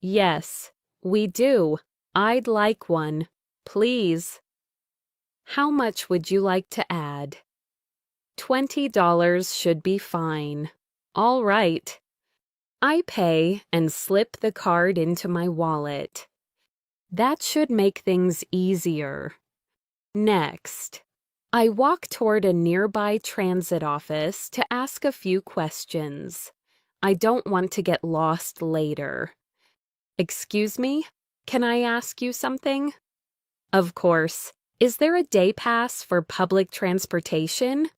Yes, we do. I'd like one, please. How much would you like to add? $20 should be fine. All right. I pay and slip the card into my wallet. That should make things easier. Next, I walk toward a nearby transit office to ask a few questions. I don't want to get lost later. Excuse me, can I ask you something? Of course. Is there a day pass for public transportation?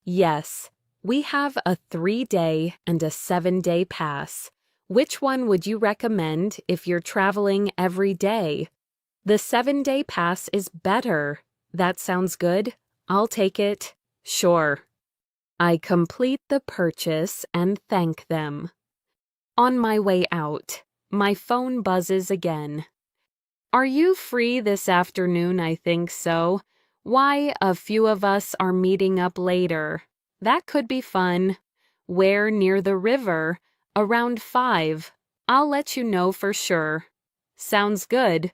Yes, we have a 3-day and a 7-day pass. Which one would you recommend if you're traveling every day? The 7-day pass is better. That sounds good. I'll take it. Sure. I complete the purchase and thank them. On my way out, my phone buzzes again. Are you free this afternoon? I think so. Why, a few of us are meeting up later. That could be fun. Where? Near the river? Around 5. I'll let you know for sure. Sounds good.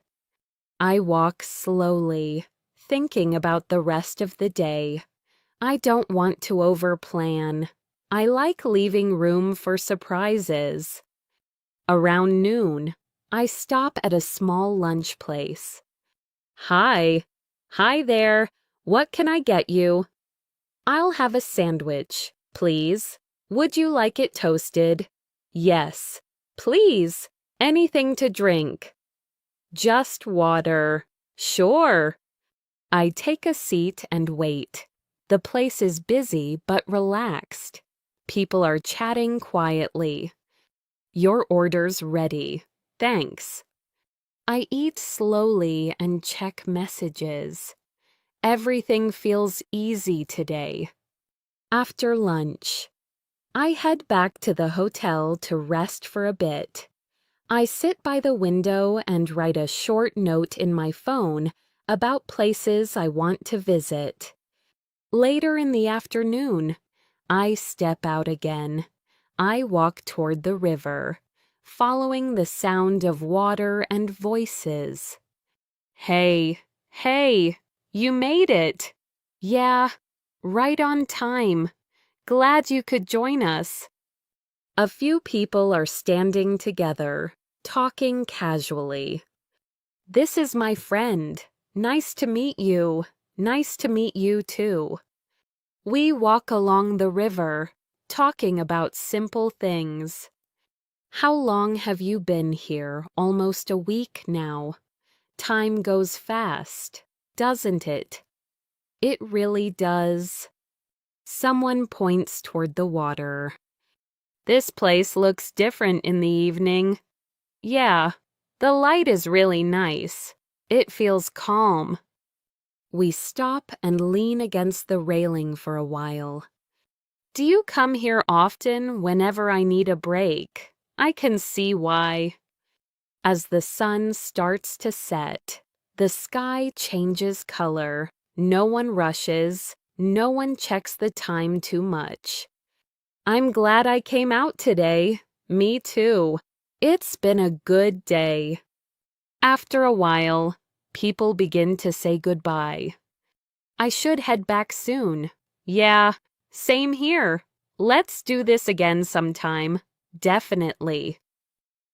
I walk slowly, thinking about the rest of the day. I don't want to overplan. I like leaving room for surprises. Around noon, I stop at a small lunch place. Hi. Hi there. What can I get you? I'll have a sandwich, please. Would you like it toasted? Yes. Please. Anything to drink? Just water. Sure. I take a seat and wait. The place is busy but relaxed. People are chatting quietly. Your order's ready. Thanks. I eat slowly and check messages. Everything feels easy today. After lunch, I head back to the hotel to rest for a bit. I sit by the window and write a short note in my phone about places I want to visit. Later in the afternoon, I step out again. I walk toward the river, following the sound of water and voices. Hey, you made it. Yeah, right on time. Glad you could join us. A few people are standing together, talking casually. This is my friend. Nice to meet you. Nice to meet you too. We walk along the river, talking about simple things. How long have you been here? Almost a week now. Time goes fast, doesn't it? It really does. Someone points toward the water. This place looks different in the evening. Yeah, the light is really nice. It feels calm. We stop and lean against the railing for a while. Do you come here often whenever I need a break? I can see why. As the sun starts to set, the sky changes color. No one rushes. No one checks the time too much. I'm glad I came out today. Me too. It's been a good day. After a while, people begin to say goodbye. I should head back soon. Yeah, same here. Let's do this again sometime. Definitely.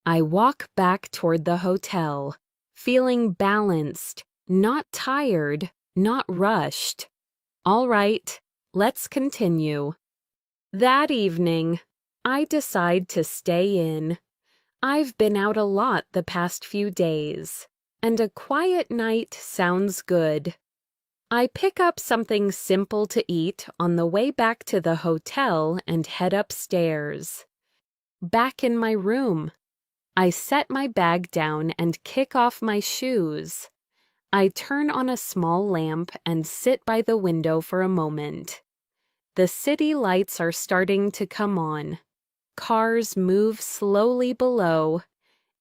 I walk back toward the hotel, feeling balanced, not tired, not rushed. All right, let's continue. That evening, I decide to stay in. I've been out a lot the past few days, and a quiet night sounds good. I pick up something simple to eat on the way back to the hotel and head upstairs. Back in my room, I set my bag down and kick off my shoes. I turn on a small lamp and sit by the window for a moment. The city lights are starting to come on. Cars move slowly below.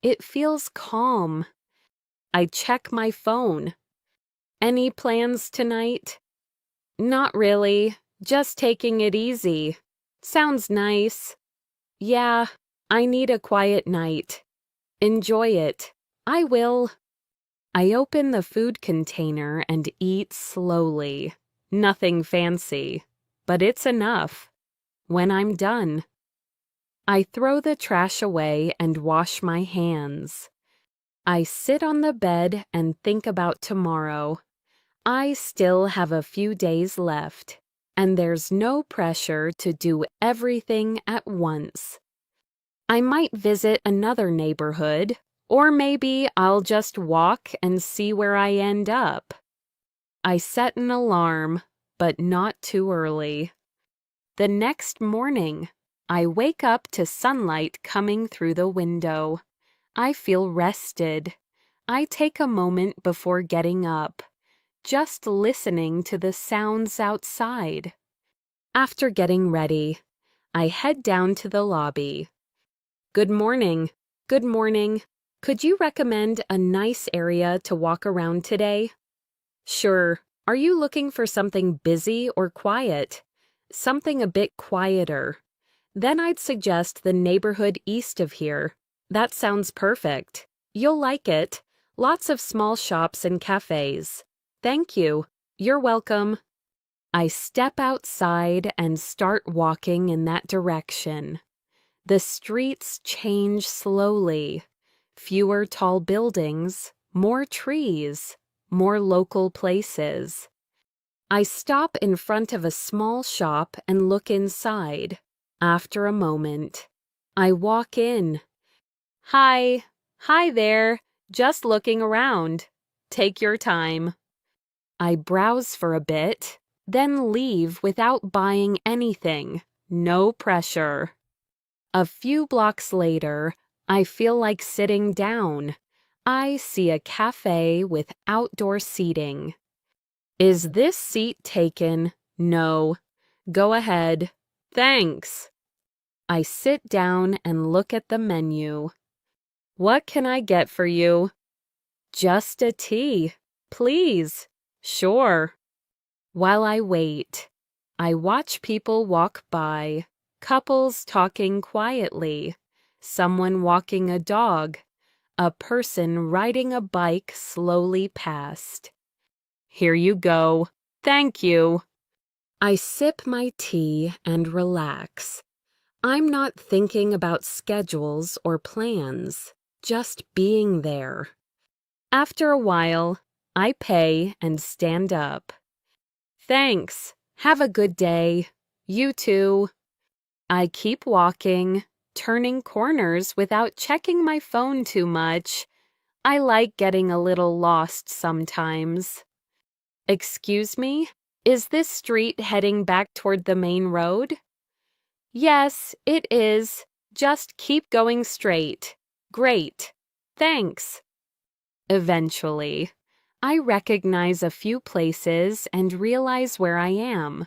It feels calm. I check my phone. Any plans tonight? Not really. Just taking it easy. Sounds nice. Yeah, I need a quiet night. Enjoy it. I will. I open the food container and eat slowly. Nothing fancy, but it's enough. When I'm done, I throw the trash away and wash my hands. I sit on the bed and think about tomorrow. I still have a few days left, and there's no pressure to do everything at once. I might visit another neighborhood, or maybe I'll just walk and see where I end up. I set an alarm, but not too early. The next morning, I wake up to sunlight coming through the window. I feel rested. I take a moment before getting up, just listening to the sounds outside. After getting ready, I head down to the lobby. Good morning. Good morning. Could you recommend a nice area to walk around today? Sure. Are you looking for something busy or quiet? Something a bit quieter. Then I'd suggest the neighborhood east of here. That sounds perfect. You'll like it. Lots of small shops and cafes. Thank you. You're welcome. I step outside and start walking in that direction. The streets change slowly. Fewer tall buildings, more trees, more local places. I stop in front of a small shop and look inside. After a moment, I walk in. Hi there, just looking around. Take your time. I browse for a bit, then leave without buying anything. No pressure. A few blocks later, I feel like sitting down. I see a cafe with outdoor seating. Is this seat taken? No. Go ahead. Thanks. I sit down and look at the menu. What can I get for you? Just a tea, please. Sure. While I wait, I watch people walk by. Couples talking quietly, someone walking a dog, a person riding a bike slowly past. Here you go. Thank you. I sip my tea and relax. I'm not thinking about schedules or plans, just being there. After a while, I pay and stand up. Thanks. Have a good day. You too. I keep walking, turning corners without checking my phone too much. I like getting a little lost sometimes. Excuse me? Is this street heading back toward the main road? Yes, it is. Just keep going straight. Great. Thanks. Eventually, I recognize a few places and realize where I am.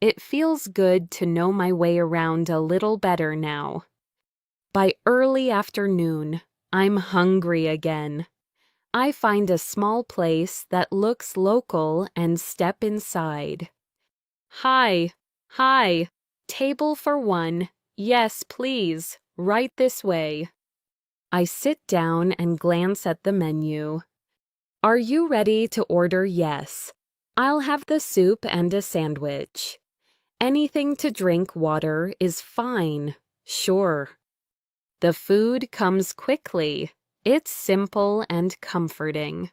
It feels good to know my way around a little better now. By early afternoon, I'm hungry again. I find a small place that looks local and step inside. Hi, hi, table for one. Yes, please, right this way. I sit down and glance at the menu. Are you ready to order? Yes. I'll have the soup and a sandwich. Anything to drink water is fine. Sure. The food comes quickly. It's simple and comforting.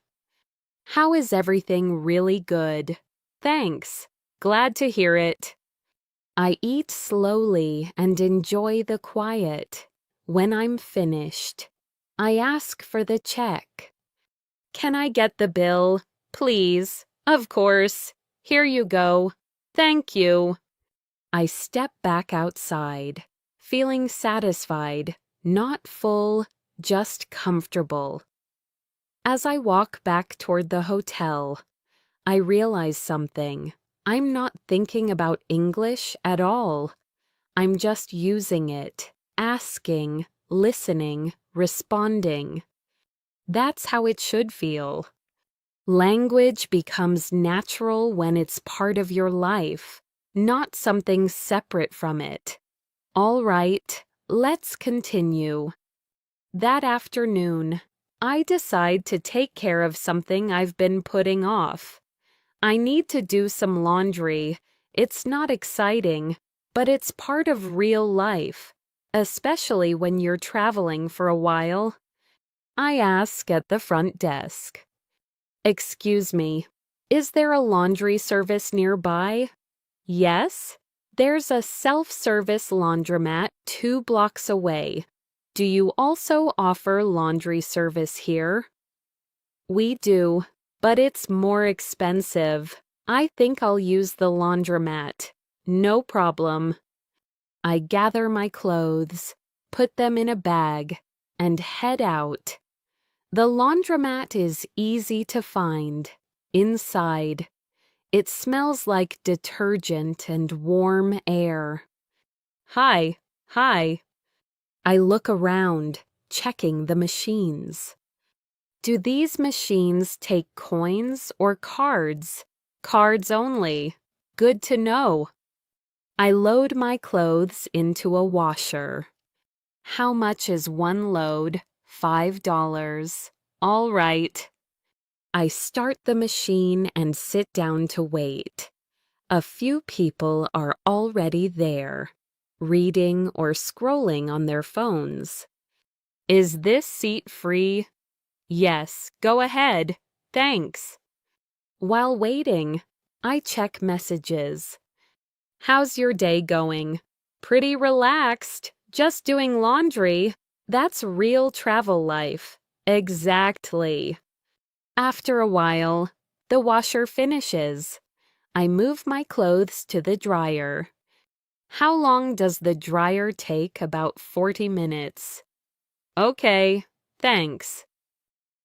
How is everything? Really good. Thanks. Glad to hear it. I eat slowly and enjoy the quiet. When I'm finished, I ask for the check. Can I get the bill? Please. Of course. Here you go. Thank you. I step back outside, feeling satisfied, not full, just comfortable. As I walk back toward the hotel, I realize something. I'm not thinking about English at all. I'm just using it, asking, listening, responding. That's how it should feel. Language becomes natural when it's part of your life, not something separate from it. All right, let's continue. That afternoon, I decide to take care of something I've been putting off. I need to do some laundry. It's not exciting, but it's part of real life, especially when you're traveling for a while. I ask at the front desk. Excuse me, is there a laundry service nearby? Yes, there's a self-service laundromat 2 blocks away. Do you also offer laundry service here? We do, but it's more expensive. I think I'll use the laundromat. No problem. I gather my clothes, put them in a bag, and head out. The laundromat is easy to find. Inside, it smells like detergent and warm air. Hi, hi. I look around, checking the machines. Do these machines take coins or cards? Cards only. Good to know. I load my clothes into a washer. How much is one load? $5. All right. I start the machine and sit down to wait. A few people are already there, reading or scrolling on their phones. Is this seat free? Yes, go ahead. Thanks. While waiting, I check messages. How's your day going? Pretty relaxed. Just doing laundry. That's real travel life. Exactly. After a while, the washer finishes. I move my clothes to the dryer. How long does the dryer take? About 40 minutes. Okay, thanks.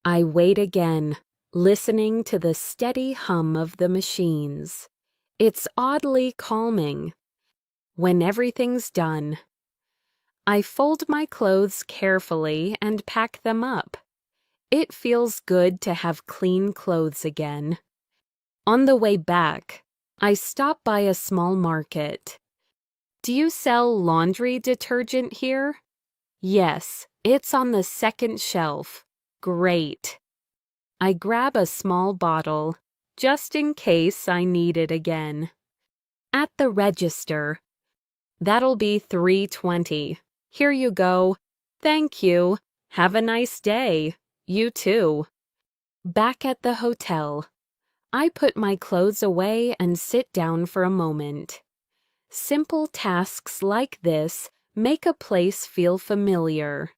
I wait again, listening to the steady hum of the machines. It's oddly calming. When everything's done, I fold my clothes carefully and pack them up. It feels good to have clean clothes again. On the way back, I stop by a small market. Do you sell laundry detergent here? Yes, it's on the second shelf. Great. I grab a small bottle, just in case I need it again. At the register. That'll be $3.20. Here you go. Thank you. Have a nice day. You too. Back at the hotel, I put my clothes away and sit down for a moment. Simple tasks like this make a place feel familiar.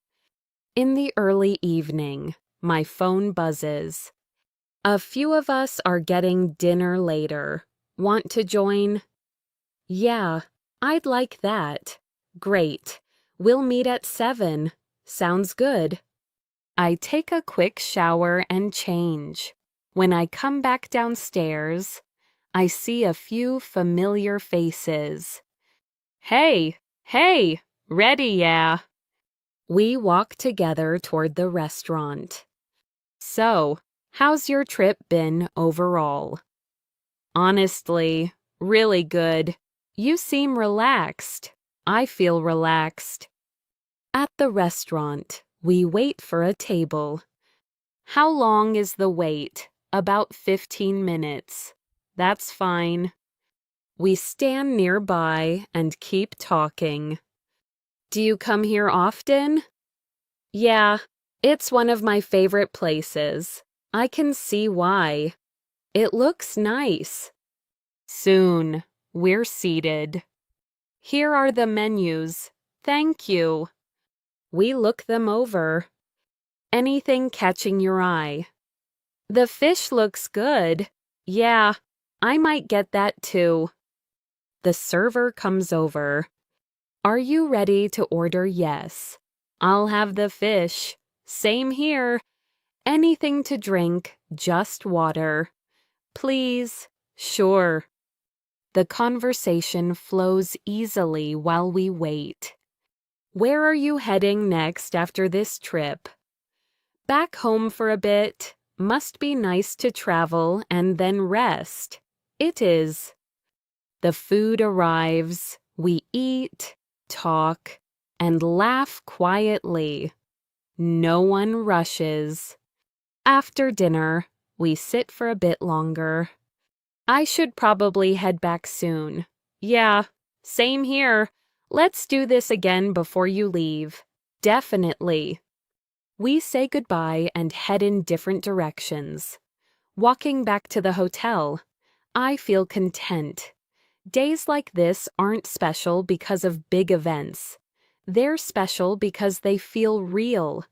In the early evening, my phone buzzes. A few of us are getting dinner later. Want to join? Yeah, I'd like that. Great. We'll meet at 7. Sounds good. I take a quick shower and change. When I come back downstairs, I see a few familiar faces. Hey, ready, yeah. We walk together toward the restaurant. So, how's your trip been overall? Honestly, really good. You seem relaxed. I feel relaxed. At the restaurant, we wait for a table. How long is the wait? About 15 minutes. That's fine. We stand nearby and keep talking. Do you come here often? Yeah, it's one of my favorite places. I can see why. It looks nice. Soon, we're seated. Here are the menus. Thank you. We look them over. Anything catching your eye? The fish looks good. Yeah, I might get that too. The server comes over. Are you ready to order? Yes. I'll have the fish. Same here. Anything to drink, just water. Please. Sure. The conversation flows easily while we wait. Where are you heading next after this trip? Back home for a bit. Must be nice to travel and then rest. It is. The food arrives. We eat, talk, and laugh quietly. No one rushes. After dinner, we sit for a bit longer. I should probably head back soon. Yeah, same here. Let's do this again before you leave. Definitely. We say goodbye and head in different directions. Walking back to the hotel, I feel content. Days like this aren't special because of big events. They're special because they feel real.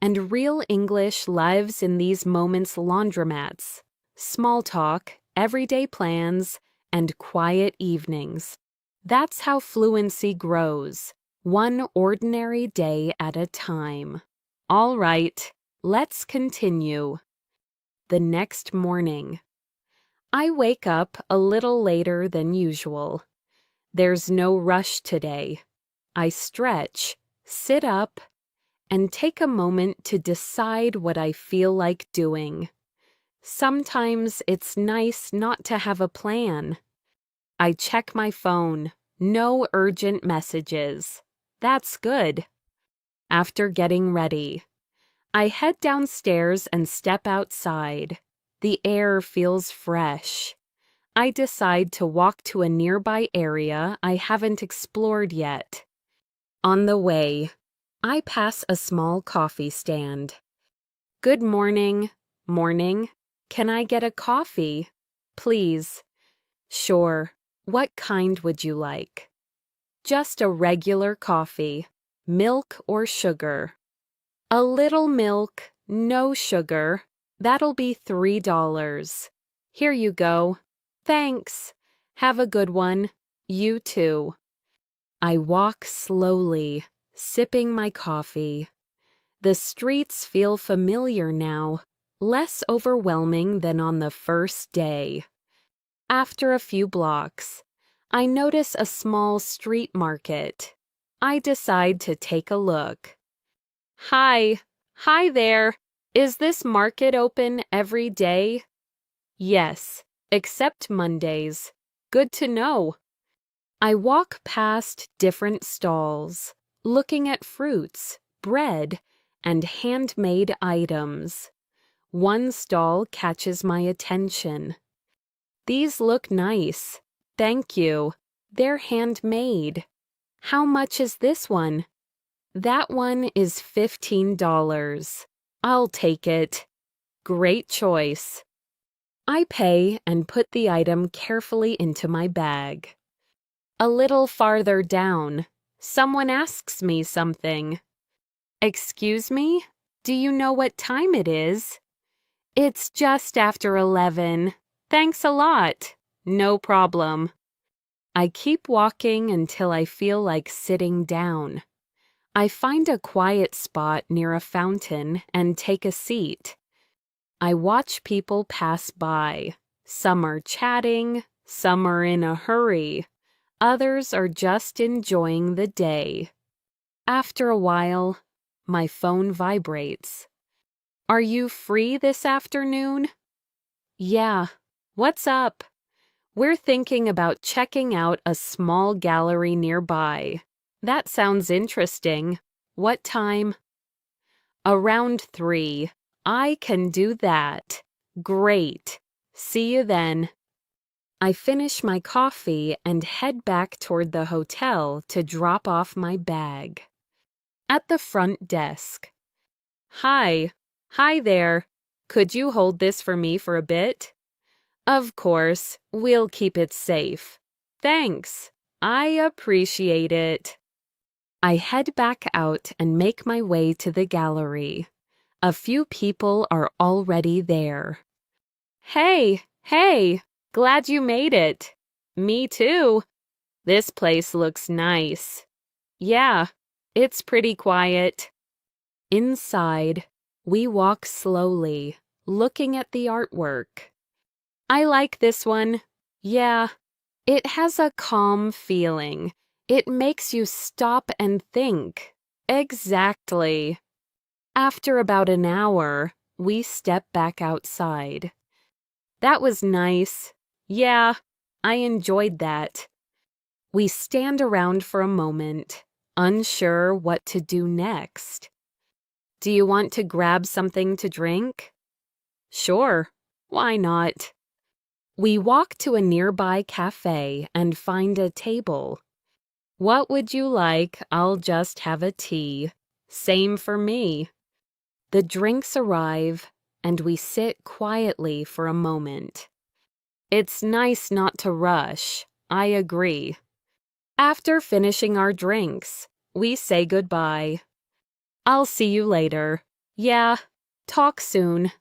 And real English lives in these moments: laundromats, small talk, everyday plans, and quiet evenings. That's how fluency grows, one ordinary day at a time. All right, let's continue. The next morning. I wake up a little later than usual. There's no rush today. I stretch, sit up, and take a moment to decide what I feel like doing. Sometimes it's nice not to have a plan. I check my phone. No urgent messages. That's good. After getting ready, I head downstairs and step outside. The air feels fresh. I decide to walk to a nearby area I haven't explored yet. On the way, I pass a small coffee stand. Good morning. Morning. Can I get a coffee? Please. Sure. What kind would you like? Just a regular coffee. Milk or sugar? A little milk, no sugar. That'll be $3. Here you go. Thanks. Have a good one. You too. I walk slowly, sipping my coffee. The streets feel familiar now, less overwhelming than on the first day. After a few blocks, I notice a small street market. I decide to take a look. Hi there. Is this market open every day? Yes, except Mondays. Good to know. I walk past different stalls, looking at fruits, bread, and handmade items. One stall catches my attention. These look nice. Thank you. They're handmade. How much is this one? That one is $15. I'll take it. Great choice. I pay and put the item carefully into my bag. A little farther down, someone asks me something. Excuse me? Do you know what time it is? It's just after 11. Thanks a lot. No problem. I keep walking until I feel like sitting down. I find a quiet spot near a fountain and take a seat. I watch people pass by. Some are chatting, some are in a hurry. Others are just enjoying the day. After a while, my phone vibrates. Are you free this afternoon? Yeah. What's up? We're thinking about checking out a small gallery nearby. That sounds interesting. What time? Around 3. I can do that. Great. See you then. I finish my coffee and head back toward the hotel to drop off my bag. At the front desk. Hi. Hi there. Could you hold this for me for a bit? Of course. We'll keep it safe. Thanks. I appreciate it. I head back out and make my way to the gallery. A few people are already there. Hey. Glad you made it. Me too. This place looks nice. Yeah, it's pretty quiet. Inside, we walk slowly, looking at the artwork. I like this one. Yeah, it has a calm feeling. It makes you stop and think. Exactly. After about an hour, we step back outside. That was nice. Yeah, I enjoyed that. We stand around for a moment, unsure what to do next. Do you want to grab something to drink? Sure, why not? We walk to a nearby cafe and find a table. What would you like? I'll just have a tea. Same for me. The drinks arrive, and we sit quietly for a moment. It's nice not to rush. I agree. After finishing our drinks, we say goodbye. I'll see you later. Yeah, talk soon.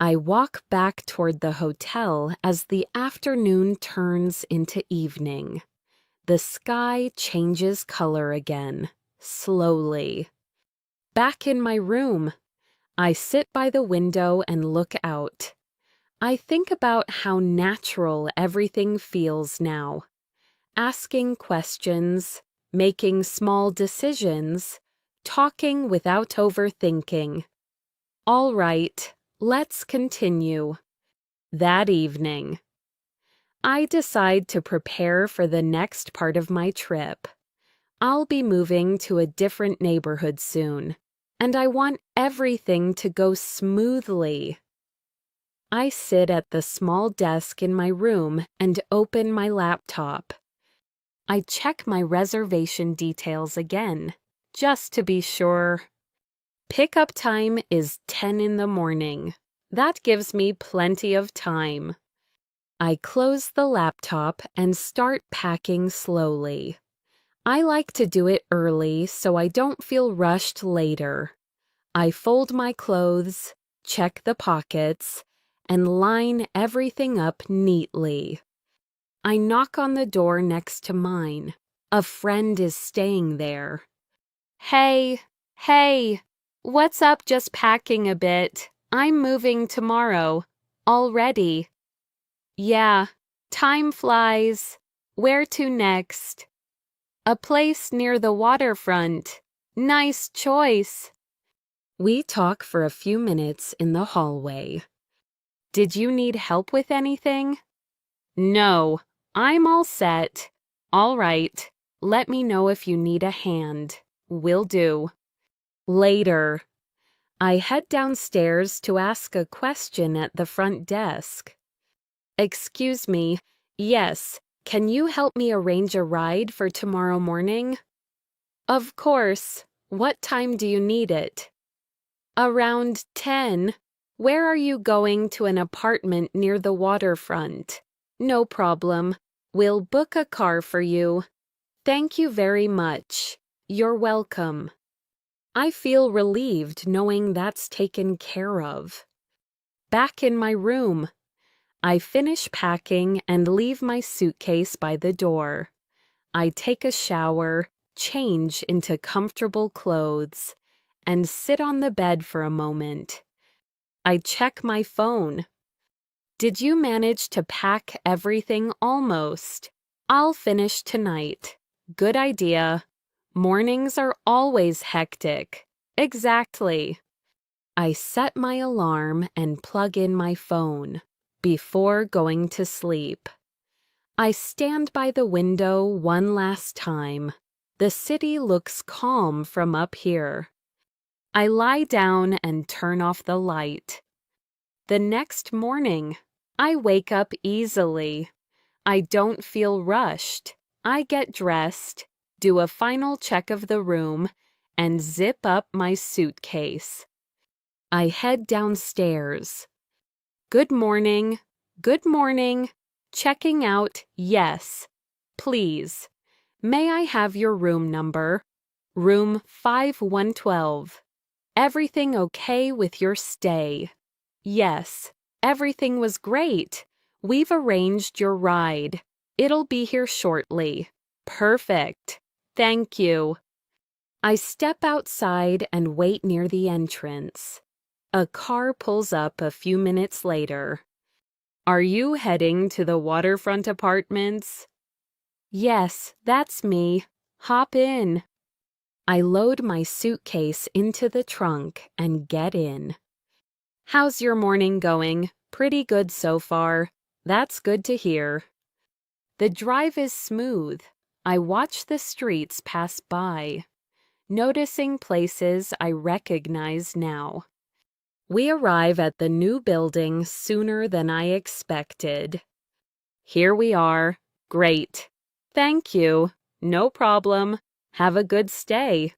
I walk back toward the hotel as the afternoon turns into evening. The sky changes color again, slowly. Back in my room, I sit by the window and look out. I think about how natural everything feels now. Asking questions, making small decisions, talking without overthinking. All right, let's continue. That evening, I decide to prepare for the next part of my trip. I'll be moving to a different neighborhood soon, and I want everything to go smoothly. I sit at the small desk in my room and open my laptop. I check my reservation details again, just to be sure. Pickup time is 10 in the morning. That gives me plenty of time. I close the laptop and start packing slowly. I like to do it early so I don't feel rushed later. I fold my clothes, check the pockets, and line everything up neatly. I knock on the door next to mine. A friend is staying there. Hey, what's up? Just packing a bit. I'm moving tomorrow. Already. Yeah, time flies. Where to next? A place near the waterfront. Nice choice. We talk for a few minutes in the hallway. Did you need help with anything? No, I'm all set. All right, let me know if you need a hand. Will do. Later. I head downstairs to ask a question at the front desk. Excuse me. Yes, can you help me arrange a ride for tomorrow morning? Of course. What time do you need it? Around 10. Where are you going? To an apartment near the waterfront. No problem. We'll book a car for you. Thank you very much. You're welcome. I feel relieved knowing that's taken care of. Back in my room. I finish packing and leave my suitcase by the door. I take a shower, change into comfortable clothes, and sit on the bed for a moment. I check my phone. Did you manage to pack everything? Almost. I'll finish tonight. Good idea. Mornings are always hectic. Exactly. I set my alarm and plug in my phone before going to sleep. I stand by the window one last time. The city looks calm from up here. I lie down and turn off the light. The next morning, I wake up easily. I don't feel rushed. I get dressed, do a final check of the room, and zip up my suitcase. I head downstairs. Good morning. Good morning. Checking out, yes. Please. May I have your room number? Room 5112. Everything okay with your stay? Yes, everything was great. We've arranged your ride. It'll be here shortly. Perfect. Thank you. I step outside and wait near the entrance. A car pulls up a few minutes later. Are you heading to the waterfront apartments? Yes, that's me. Hop in. I load my suitcase into the trunk and get in. How's your morning going? Pretty good so far. That's good to hear. The drive is smooth. I watch the streets pass by, noticing places I recognize now. We arrive at the new building sooner than I expected. Here we are. Great. Thank you. No problem. Have a good stay.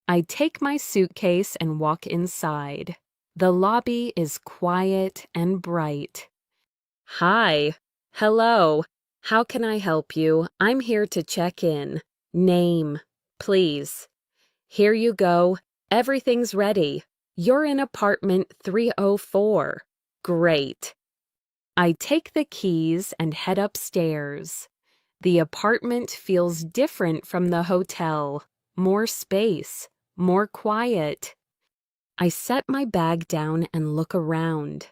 I take my suitcase and walk inside. The lobby is quiet and bright. Hi. Hello. How can I help you? I'm here to check in. Name, please. Here you go. Everything's ready. You're in apartment 304. Great. I take the keys and head upstairs. The apartment feels different from the hotel. More space, more quiet. I set my bag down and look around.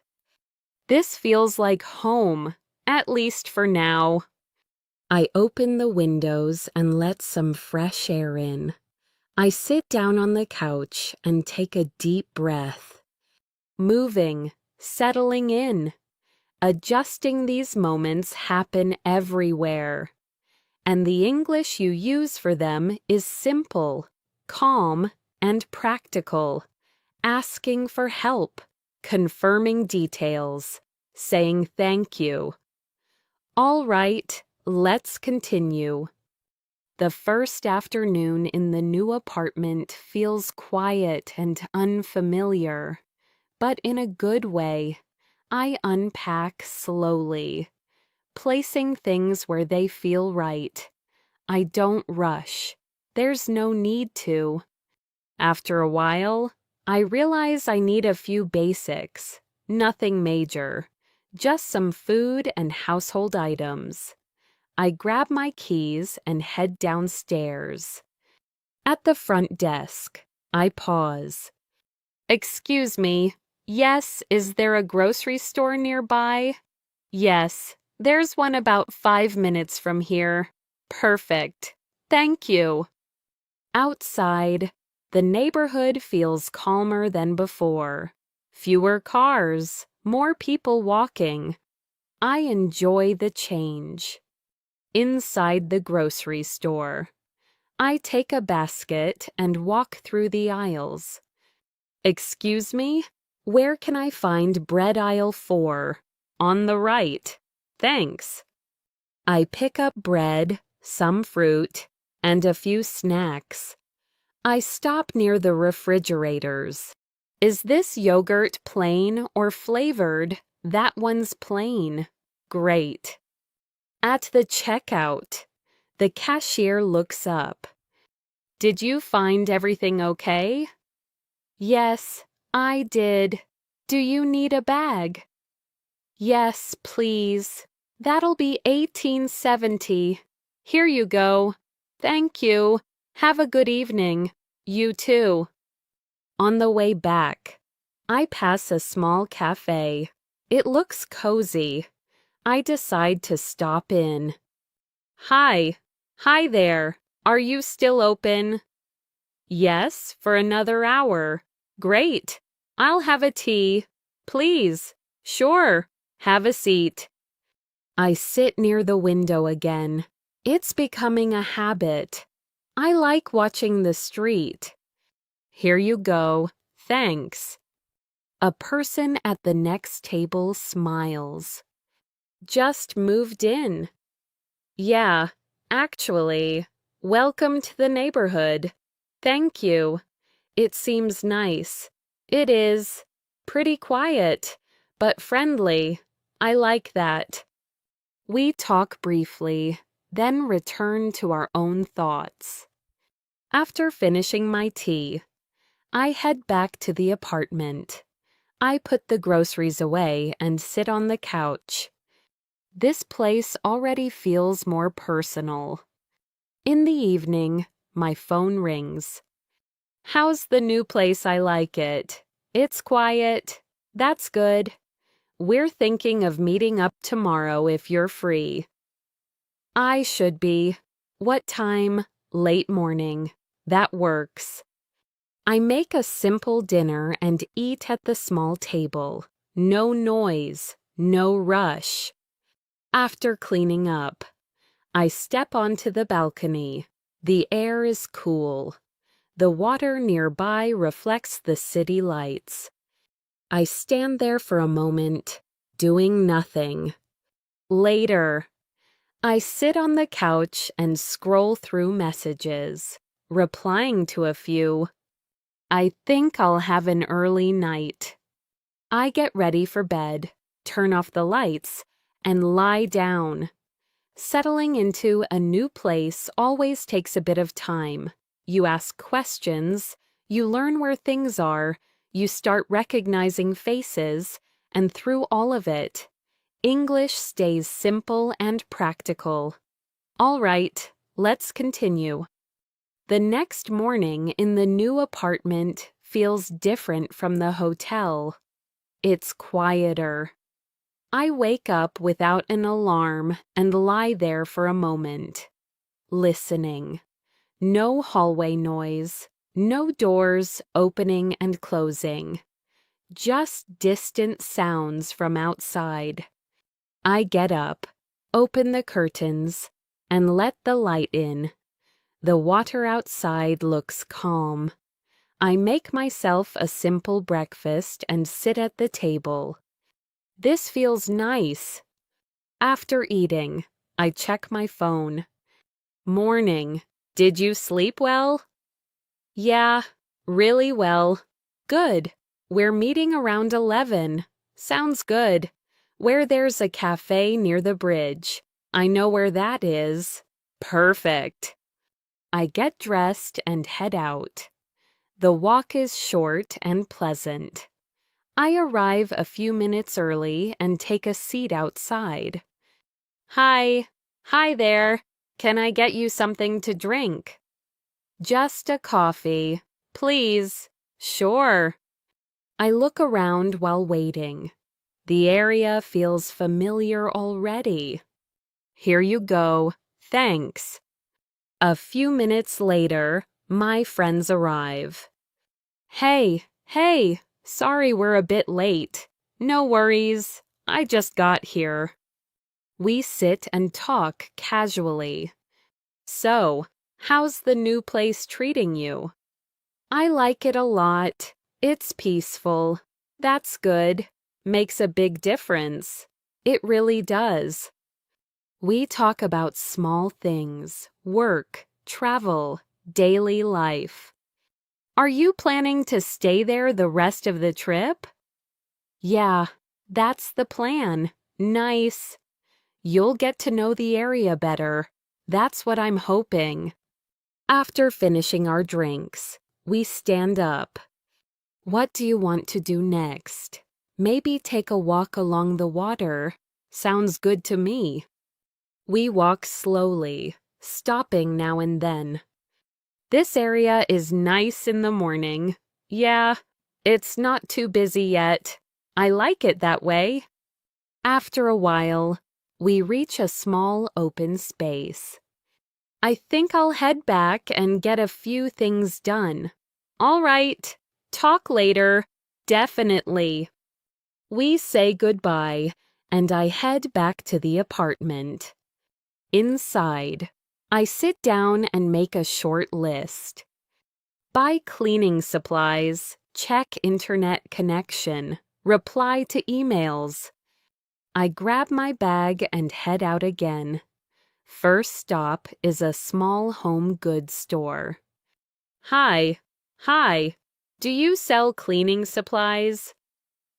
This feels like home, at least for now. I open the windows and let some fresh air in. I sit down on the couch and take a deep breath. Moving, settling in. Adjusting these moments happen everywhere. And the English you use for them is simple, calm, and practical. Asking for help, confirming details, saying thank you. All right, let's continue. The first afternoon in the new apartment feels quiet and unfamiliar, but in a good way. I unpack slowly, placing things where they feel right. I don't rush. There's no need to. After a while, I realize I need a few basics, nothing major, just some food and household items. I grab my keys and head downstairs. At the front desk, I pause. Excuse me. Yes, is there a grocery store nearby? Yes, there's one about 5 minutes from here. Perfect. Thank you. Outside, the neighborhood feels calmer than before. Fewer cars, more people walking. I enjoy the change. Inside the grocery store, I take a basket and walk through the aisles. Excuse me, where can I find bread aisle 4? On the right. Thanks. I pick up bread, some fruit, and a few snacks. I stop near the refrigerators. Is this yogurt plain or flavored? That one's plain. Great. At the checkout, the cashier looks up. Did you find everything okay? Yes, I did. Do you need a bag? Yes, please. That'll be $18.70. Here you go. Thank you. Have a good evening. You too. On the way back, I pass a small cafe. It looks cozy. I decide to stop in. Hi. Hi there. Are you still open? Yes, for another hour. Great. I'll have a tea. Please. Sure. Have a seat. I sit near the window again. It's becoming a habit. I like watching the street. Here you go. Thanks. A person at the next table smiles. Just moved in. Yeah, actually. Welcome to the neighborhood. Thank you. It seems nice. It is. Pretty quiet, but friendly. I like that. We talk briefly, then return to our own thoughts. After finishing my tea, I head back to the apartment. I put the groceries away and sit on the couch. This place already feels more personal. In the evening, my phone rings. How's the new place? I like it. It's quiet. That's good. We're thinking of meeting up tomorrow if you're free. I should be. What time? Late morning. That works. I make a simple dinner and eat at the small table. No noise, no rush. After cleaning up, I step onto the balcony. The air is cool. The water nearby reflects the city lights. I stand there for a moment, doing nothing. Later, I sit on the couch and scroll through messages, replying to a few. I think I'll have an early night. I get ready for bed, turn off the lights, and lie down. Settling into a new place always takes a bit of time. You ask questions, you learn where things are, you start recognizing faces, and through all of it, English stays simple and practical. All right, let's continue. The next morning in the new apartment feels different from the hotel. It's quieter. I wake up without an alarm and lie there for a moment, listening. No hallway noise, no doors opening and closing. Just distant sounds from outside. I get up, open the curtains, and let the light in. The water outside looks calm. I make myself a simple breakfast and sit at the table. This feels nice. After eating, I check my phone. Morning. Did you sleep well? Yeah, really well. Good. We're meeting around 11. Sounds good. Where there's a cafe near the bridge. I know where that is. Perfect. I get dressed and head out. The walk is short and pleasant. I arrive a few minutes early and take a seat outside. Hi. Hi there. Can I get you something to drink? Just a coffee. Please. Sure. I look around while waiting. The area feels familiar already. Here you go. Thanks. A few minutes later, my friends arrive. Hey, sorry we're a bit late. No worries. I just got here. We sit and talk casually. So, how's the new place treating you? I like it a lot. It's peaceful. That's good. Makes a big difference. It really does. We talk about small things, work, travel, daily life. Are you planning to stay there the rest of the trip? Yeah, that's the plan. Nice. You'll get to know the area better. That's what I'm hoping. After finishing our drinks, we stand up. What do you want to do next? Maybe take a walk along the water. Sounds good to me. We walk slowly, stopping now and then. This area is nice in the morning. Yeah, it's not too busy yet. I like it that way. After a while, we reach a small open space. I think I'll head back and get a few things done. All right, talk later. Definitely. We say goodbye, and I head back to the apartment. Inside, I sit down and make a short list. Buy cleaning supplies, check internet connection, reply to emails. I grab my bag and head out again. First stop is a small home goods store. Hi, do you sell cleaning supplies?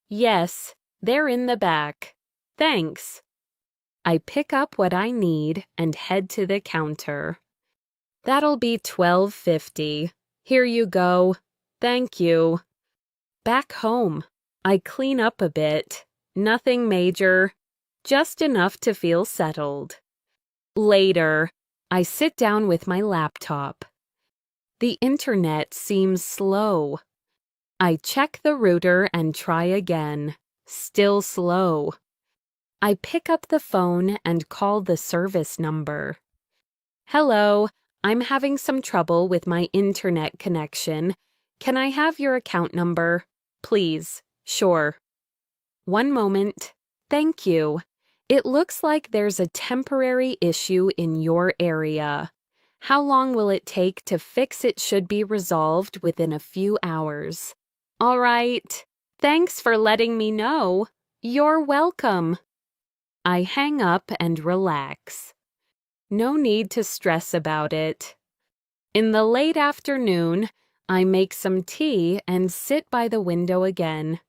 Yes, they're in the back. Thanks. I pick up what I need and head to the counter. That'll be $12.50. Here you go. Thank you. Back home, I clean up a bit. Nothing major, just enough to feel settled. Later, I sit down with my laptop. The internet seems slow. I check the router and try again. Still slow. I pick up the phone and call the service number. Hello, I'm having some trouble with my internet connection. Can I have your account number? Please. Sure. One moment. Thank you. It looks like there's a temporary issue in your area. How long will it take to fix it? Should be resolved within a few hours. All right. Thanks for letting me know. You're welcome. I hang up and relax. No need to stress about it. In the late afternoon, I make some tea and sit by the window again.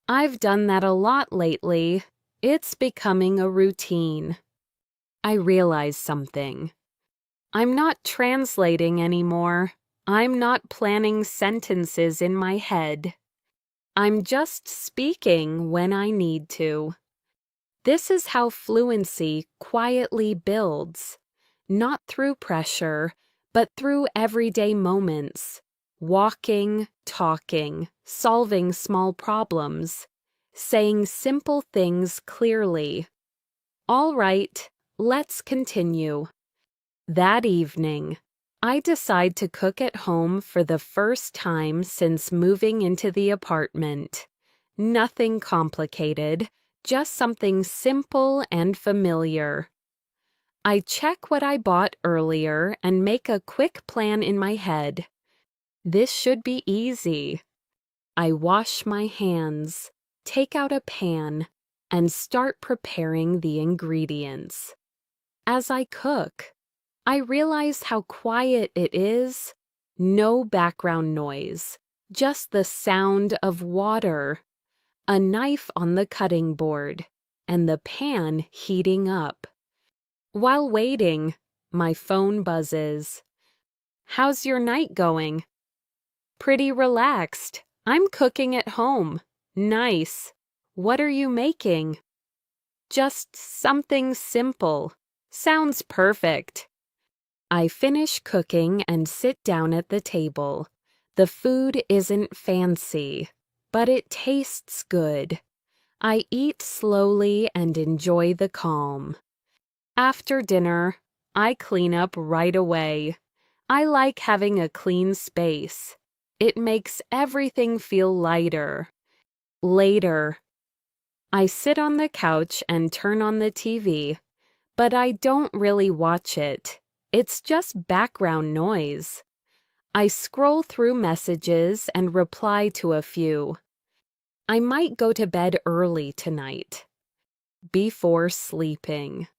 I've done that a lot lately. It's becoming a routine. I realize something. I'm not translating anymore. I'm not planning sentences in my head. I'm just speaking when I need to. This is how fluency quietly builds, not through pressure, but through everyday moments. Walking, talking, solving small problems, saying simple things clearly. All right, let's continue. That evening, I decide to cook at home for the first time since moving into the apartment. Nothing complicated, just something simple and familiar. I check what I bought earlier and make a quick plan in my head. This should be easy. I wash my hands, take out a pan, and start preparing the ingredients. As I cook, I realize how quiet it is. No background noise, just the sound of water, a knife on the cutting board, and the pan heating up. While waiting, my phone buzzes. How's your night going? Pretty relaxed. I'm cooking at home. Nice. What are you making? Just something simple. Sounds perfect. I finish cooking and sit down at the table. The food isn't fancy, but it tastes good. I eat slowly and enjoy the calm. After dinner, I clean up right away. I like having a clean space. It makes everything feel lighter. Later, I sit on the couch and turn on the TV, but I don't really watch it. It's just background noise. I scroll through messages and reply to a few. I might go to bed early tonight. Before sleeping,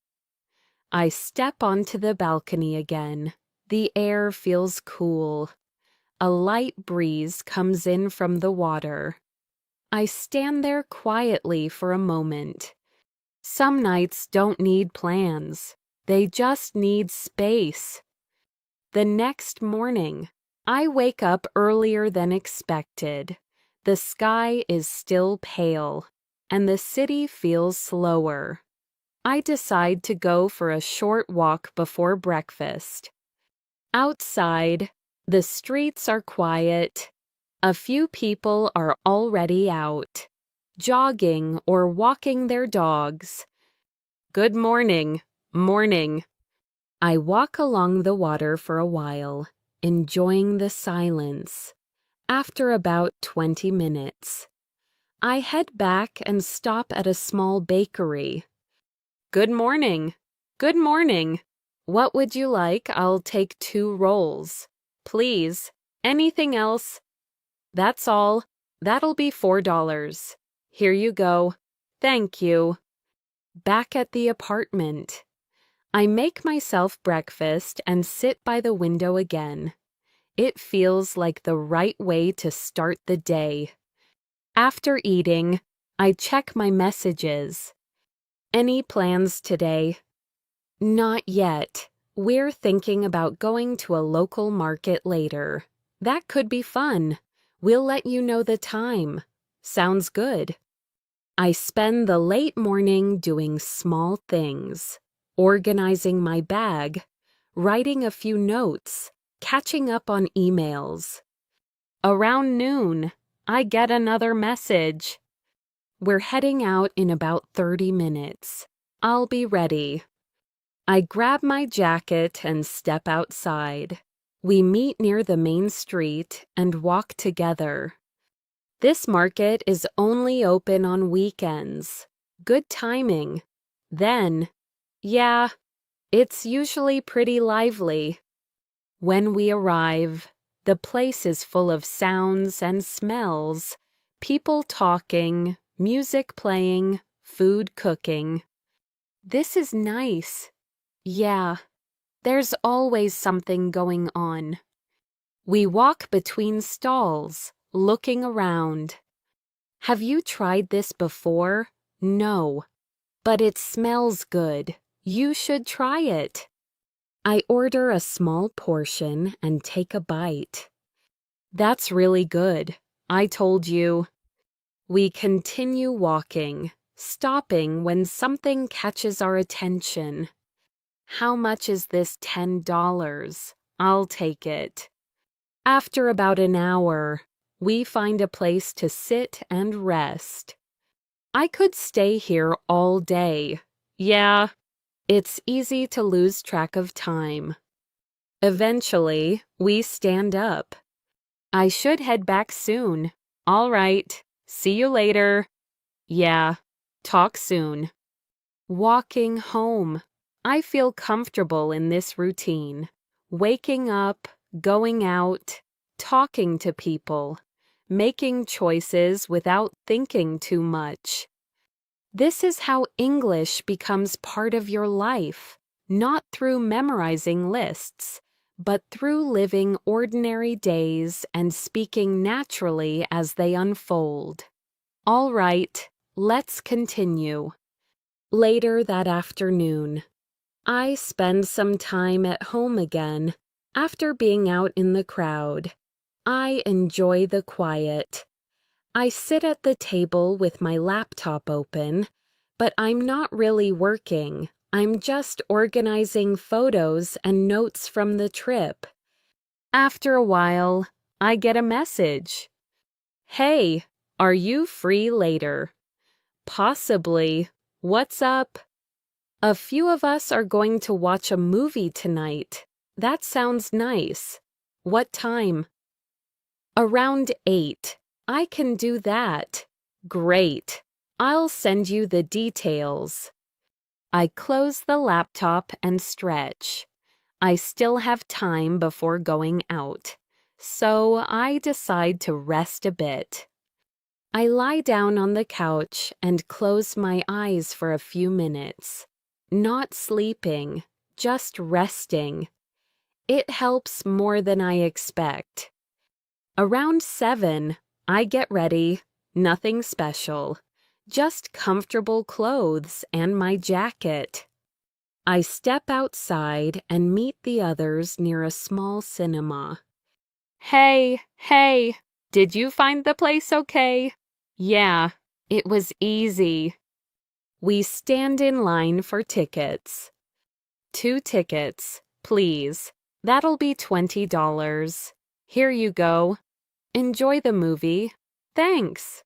I step onto the balcony again. The air feels cool. A light breeze comes in from the water. I stand there quietly for a moment. Some nights don't need plans. They just need space. The next morning, I wake up earlier than expected. The sky is still pale, and the city feels slower. I decide to go for a short walk before breakfast. Outside, the streets are quiet. A few people are already out, jogging or walking their dogs. Good morning, morning. I walk along the water for a while, enjoying the silence. After about 20 minutes, I head back and stop at a small bakery. Good morning. Good morning. What would you like? I'll take 2 rolls. Please. Anything else? That's all. That'll be $4. Here you go. Thank you. Back at the apartment, I make myself breakfast and sit by the window again. It feels like the right way to start the day. After eating, I check my messages. Any plans today? Not yet. We're thinking about going to a local market later. That could be fun. We'll let you know the time. Sounds good. I spend the late morning doing small things, organizing my bag, writing a few notes, catching up on emails. Around noon, I get another message. We're heading out in about 30 minutes. I'll be ready. I grab my jacket and step outside. We meet near the main street and walk together. This market is only open on weekends. Good timing. Then, yeah, it's usually pretty lively. When we arrive, the place is full of sounds and smells, people talking, music playing, food cooking. This is nice. Yeah, there's always something going on. We walk between stalls, looking around. Have you tried this before? No, but it smells good. You should try it. I order a small portion and take a bite. That's really good. I told you. We continue walking, stopping when something catches our attention. How much is this $10? I'll take it. After about an hour, we find a place to sit and rest. I could stay here all day. Yeah, it's easy to lose track of time. Eventually, we stand up. I should head back soon. All right. See you later. Yeah, talk soon. Walking home. I feel comfortable in this routine. Waking up, going out, talking to people, making choices without thinking too much. This is how English becomes part of your life, not through memorizing lists, but through living ordinary days and speaking naturally as they unfold. All right, let's continue. Later that afternoon, I spend some time at home again. After being out in the crowd, I enjoy the quiet. I sit at the table with my laptop open, but I'm not really working. I'm just organizing photos and notes from the trip. After a while, I get a message. Hey, are you free later? Possibly. What's up? A few of us are going to watch a movie tonight. That sounds nice. What time? Around 8. I can do that. Great. I'll send you the details. I close the laptop and stretch. I still have time before going out, so I decide to rest a bit. I lie down on the couch and close my eyes for a few minutes. Not sleeping, just resting. It helps more than I expect. Around 7, I get ready. Nothing special. Just comfortable clothes and my jacket. I step outside and meet the others near a small cinema. Hey, did you find the place okay? Yeah, it was easy. We stand in line for tickets. 2 tickets, please. That'll be $20. Here you go. Enjoy the movie. Thanks.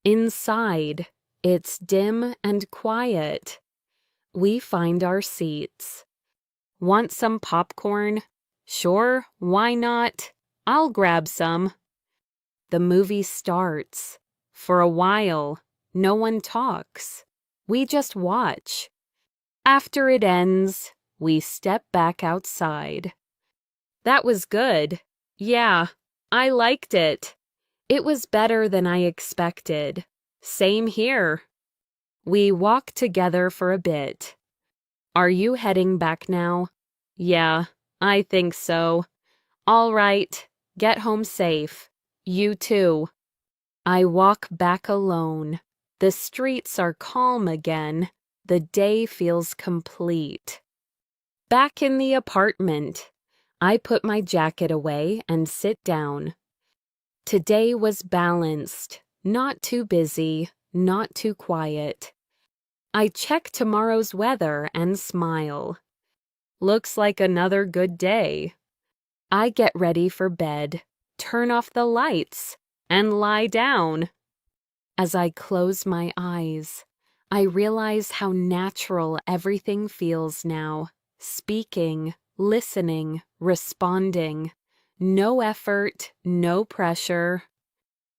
Inside, it's dim and quiet. We find our seats. Want some popcorn? Sure, why not? I'll grab some. The movie starts. For a while, no one talks. We just watch. After it ends, we step back outside. That was good. Yeah, I liked it. It was better than I expected. Same here. We walk together for a bit. Are you heading back now? Yeah, I think so. All right, get home safe. You too. I walk back alone. The streets are calm again. The day feels complete. Back in the apartment, I put my jacket away and sit down. Today was balanced, not too busy, not too quiet. I check tomorrow's weather and smile. Looks like another good day. I get ready for bed, turn off the lights, and lie down. As I close my eyes, I realize how natural everything feels now. Speaking, listening, responding. No effort, no pressure.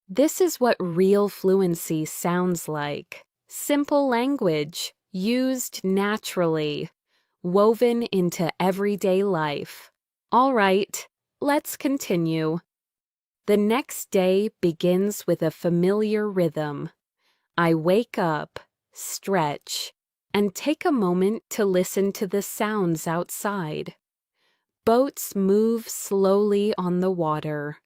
This is what real fluency sounds like. Simple language, used naturally, woven into everyday life. All right, let's continue. The next day begins with a familiar rhythm. I wake up, stretch, and take a moment to listen to the sounds outside. Boats move slowly on the water.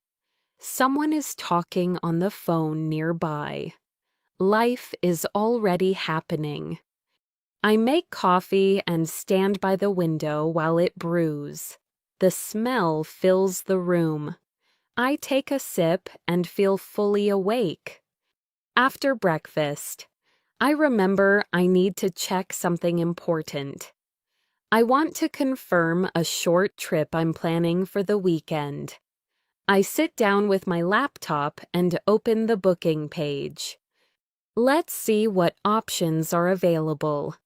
Someone is talking on the phone nearby. Life is already happening. I make coffee and stand by the window while it brews. The smell fills the room. I take a sip and feel fully awake. After breakfast, I remember I need to check something important. I want to confirm a short trip I'm planning for the weekend. I sit down with my laptop and open the booking page. Let's see what options are available.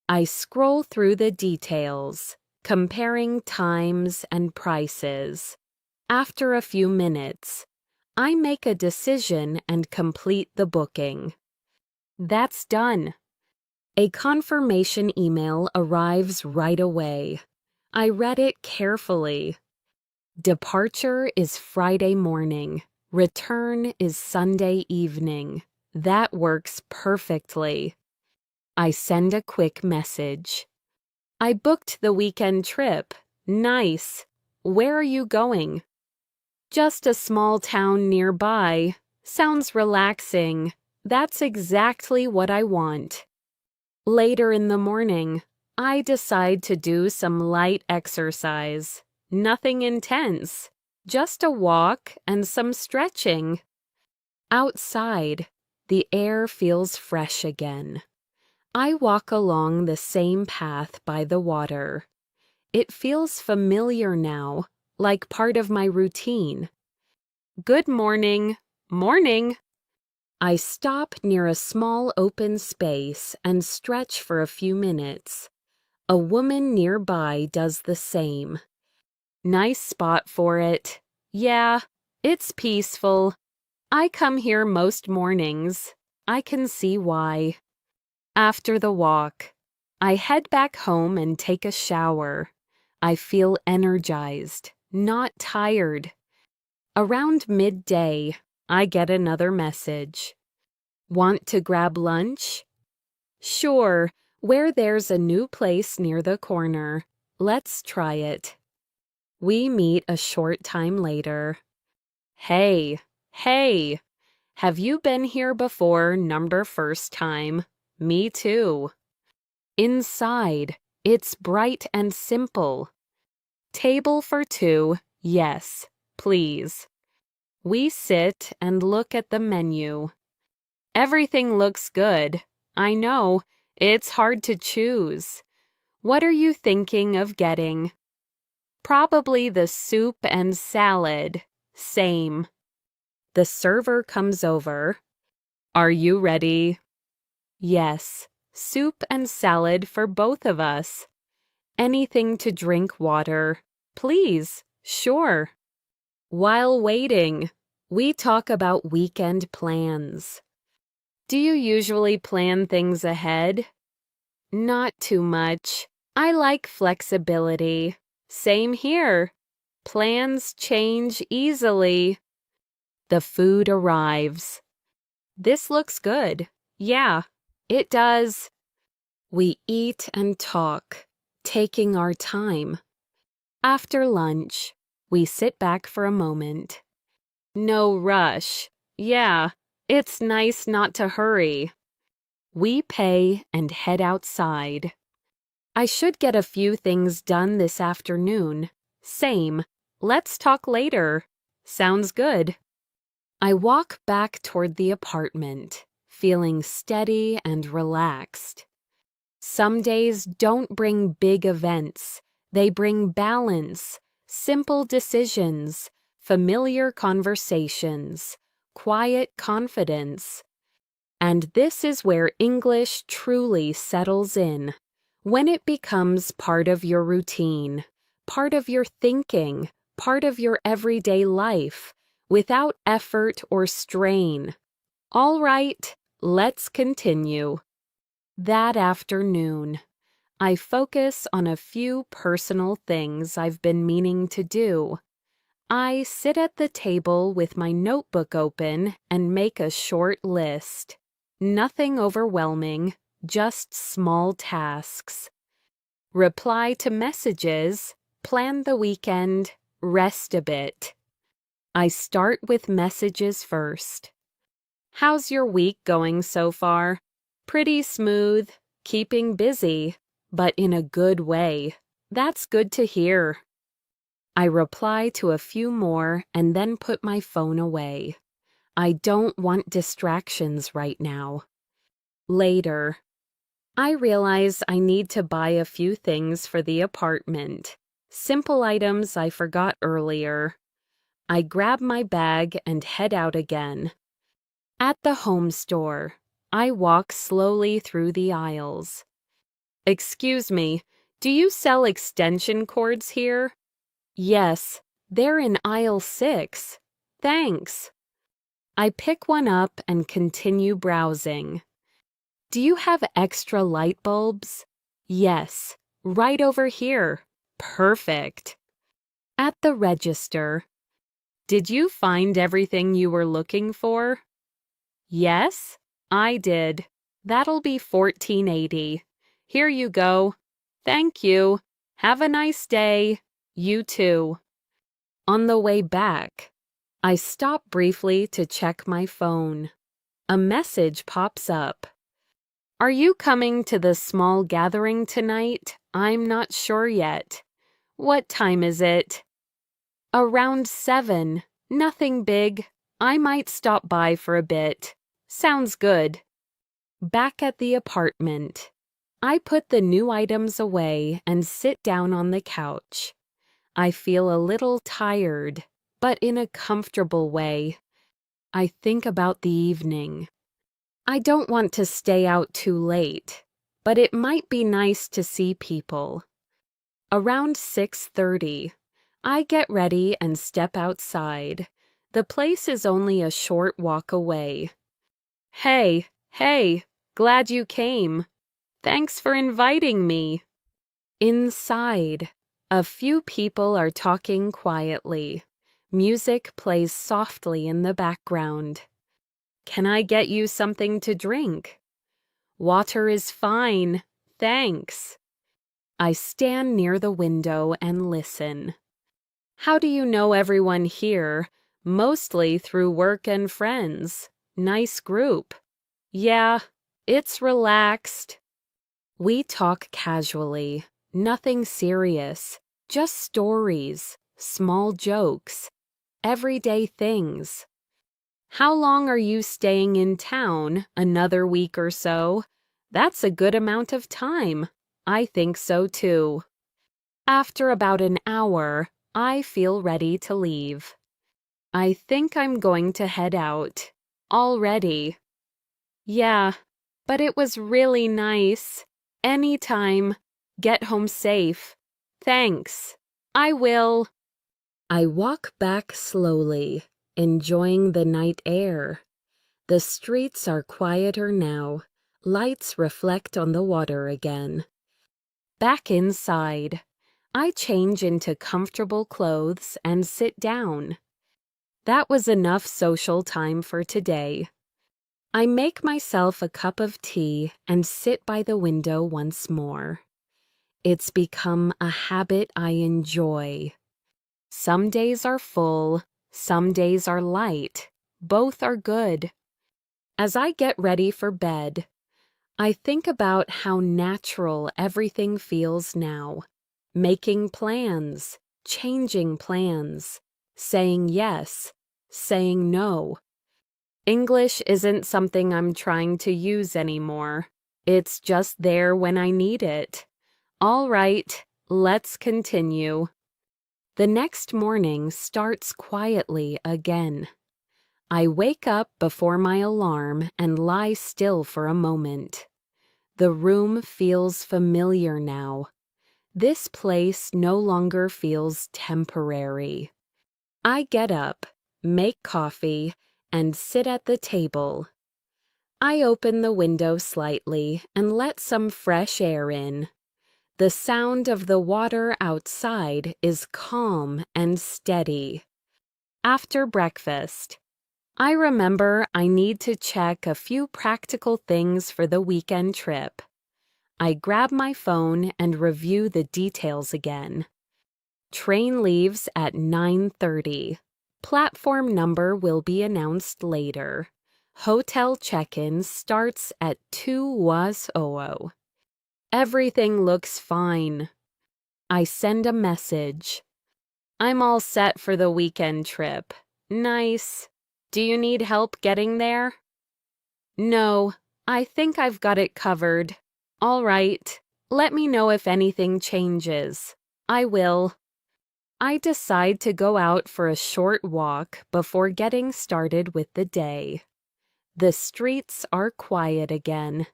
I scroll through the details, comparing times and prices. After a few minutes, I make a decision and complete the booking. That's done. A confirmation email arrives right away. I read it carefully. Departure is Friday morning. Return is Sunday evening. That works perfectly. I send a quick message. I booked the weekend trip. Nice. Where are you going? Just a small town nearby. Sounds relaxing. That's exactly what I want. Later in the morning, I decide to do some light exercise. Nothing intense. Just a walk and some stretching. Outside, the air feels fresh again. I walk along the same path by the water. It feels familiar now, like part of my routine. Good morning. Morning. I stop near a small open space and stretch for a few minutes. A woman nearby does the same. Nice spot for it. Yeah, it's peaceful. I come here most mornings. I can see why. After the walk, I head back home and take a shower. I feel energized, not tired. Around midday, I get another message. Want to grab lunch? Sure, where there's a new place near the corner. Let's try it. We meet a short time later. Hey, hey, have you been here before? Number first time. Me too. Inside, it's bright and simple. Table for two, yes, please. We sit and look at the menu. Everything looks good. I know, it's hard to choose. What are you thinking of getting? Probably the soup and salad. Same. The server comes over. Are you ready? Yes, soup and salad for both of us. Anything to drink water. Please, sure. While waiting, we talk about weekend plans. Do you usually plan things ahead? Not too much. I like flexibility. Same here. Plans change easily. The food arrives. This looks good. Yeah, it does. We eat and talk, taking our time. After lunch, we sit back for a moment. No rush. Yeah, it's nice not to hurry. We pay and head outside. I should get a few things done this afternoon. Same. Let's talk later. Sounds good. I walk back toward the apartment, feeling steady and relaxed. Some days don't bring big events. They bring balance, simple decisions, familiar conversations, quiet confidence. And this is where English truly settles in, when it becomes part of your routine, part of your thinking, part of your everyday life, without effort or strain. All right, let's continue. That afternoon, I focus on a few personal things I've been meaning to do. I sit at the table with my notebook open and make a short list. Nothing overwhelming, just small tasks. Reply to messages, plan the weekend, rest a bit. I start with messages first. How's your week going so far? Pretty smooth, keeping busy, but in a good way. That's good to hear. I reply to a few more and then put my phone away. I don't want distractions right now. Later, I realize I need to buy a few things for the apartment. Simple items I forgot earlier. I grab my bag and head out again. At the home store, I walk slowly through the aisles. Excuse me, do you sell extension cords here? Yes, they're in aisle 6. Thanks. I pick one up and continue browsing. Do you have extra light bulbs? Yes, right over here. Perfect. At the register. Did you find everything you were looking for? Yes, I did. That'll be $14.80. Here you go. Thank you. Have a nice day. You too. On the way back, I stop briefly to check my phone. A message pops up. Are you coming to the small gathering tonight? I'm not sure yet. What time is it? Around 7. Nothing big. I might stop by for a bit. Sounds good. Back at the apartment, I put the new items away and sit down on the couch. I feel a little tired, but in a comfortable way. I think about the evening. I don't want to stay out too late, but it might be nice to see people. Around 6:30, I get ready and step outside. The place is only a short walk away. Hey, glad you came. Thanks for inviting me. Inside, a few people are talking quietly. Music plays softly in the background. Can I get you something to drink? Water is fine, thanks. I stand near the window and listen. How do you know everyone here? Mostly through work and friends. Nice group. Yeah, it's relaxed. We talk casually. Nothing serious. Just stories, small jokes, everyday things. How long are you staying in town? Another week or so? That's a good amount of time. I think so too. After about an hour, I feel ready to leave. I think I'm going to head out. Already. Yeah, but it was really nice. Anytime. Get home safe. Thanks. I will. I walk back slowly, enjoying the night air. The streets are quieter now. Lights reflect on the water again. Back inside, I change into comfortable clothes and sit down. That was enough social time for today. I make myself a cup of tea and sit by the window once more. It's become a habit I enjoy. Some days are full, some days are light. Both are good. As I get ready for bed, I think about how natural everything feels now. Making plans, changing plans, saying yes, saying no. English isn't something I'm trying to use anymore. It's just there when I need it. All right, let's continue. The next morning starts quietly again. I wake up before my alarm and lie still for a moment. The room feels familiar now. This place no longer feels temporary. I get up, make coffee, and sit at the table. I open the window slightly and let some fresh air in. The sound of the water outside is calm and steady. After breakfast, I remember I need to check a few practical things for the weekend trip. I grab my phone and review the details again. Train leaves at 9:30. Platform number will be announced later. Hotel check-in starts at 2:00. Everything looks fine. I send a message. I'm all set for the weekend trip. Nice. Do you need help getting there? No, I think I've got it covered. All right. Let me know if anything changes. I will. I decide to go out for a short walk before getting started with the day. The streets are quiet again.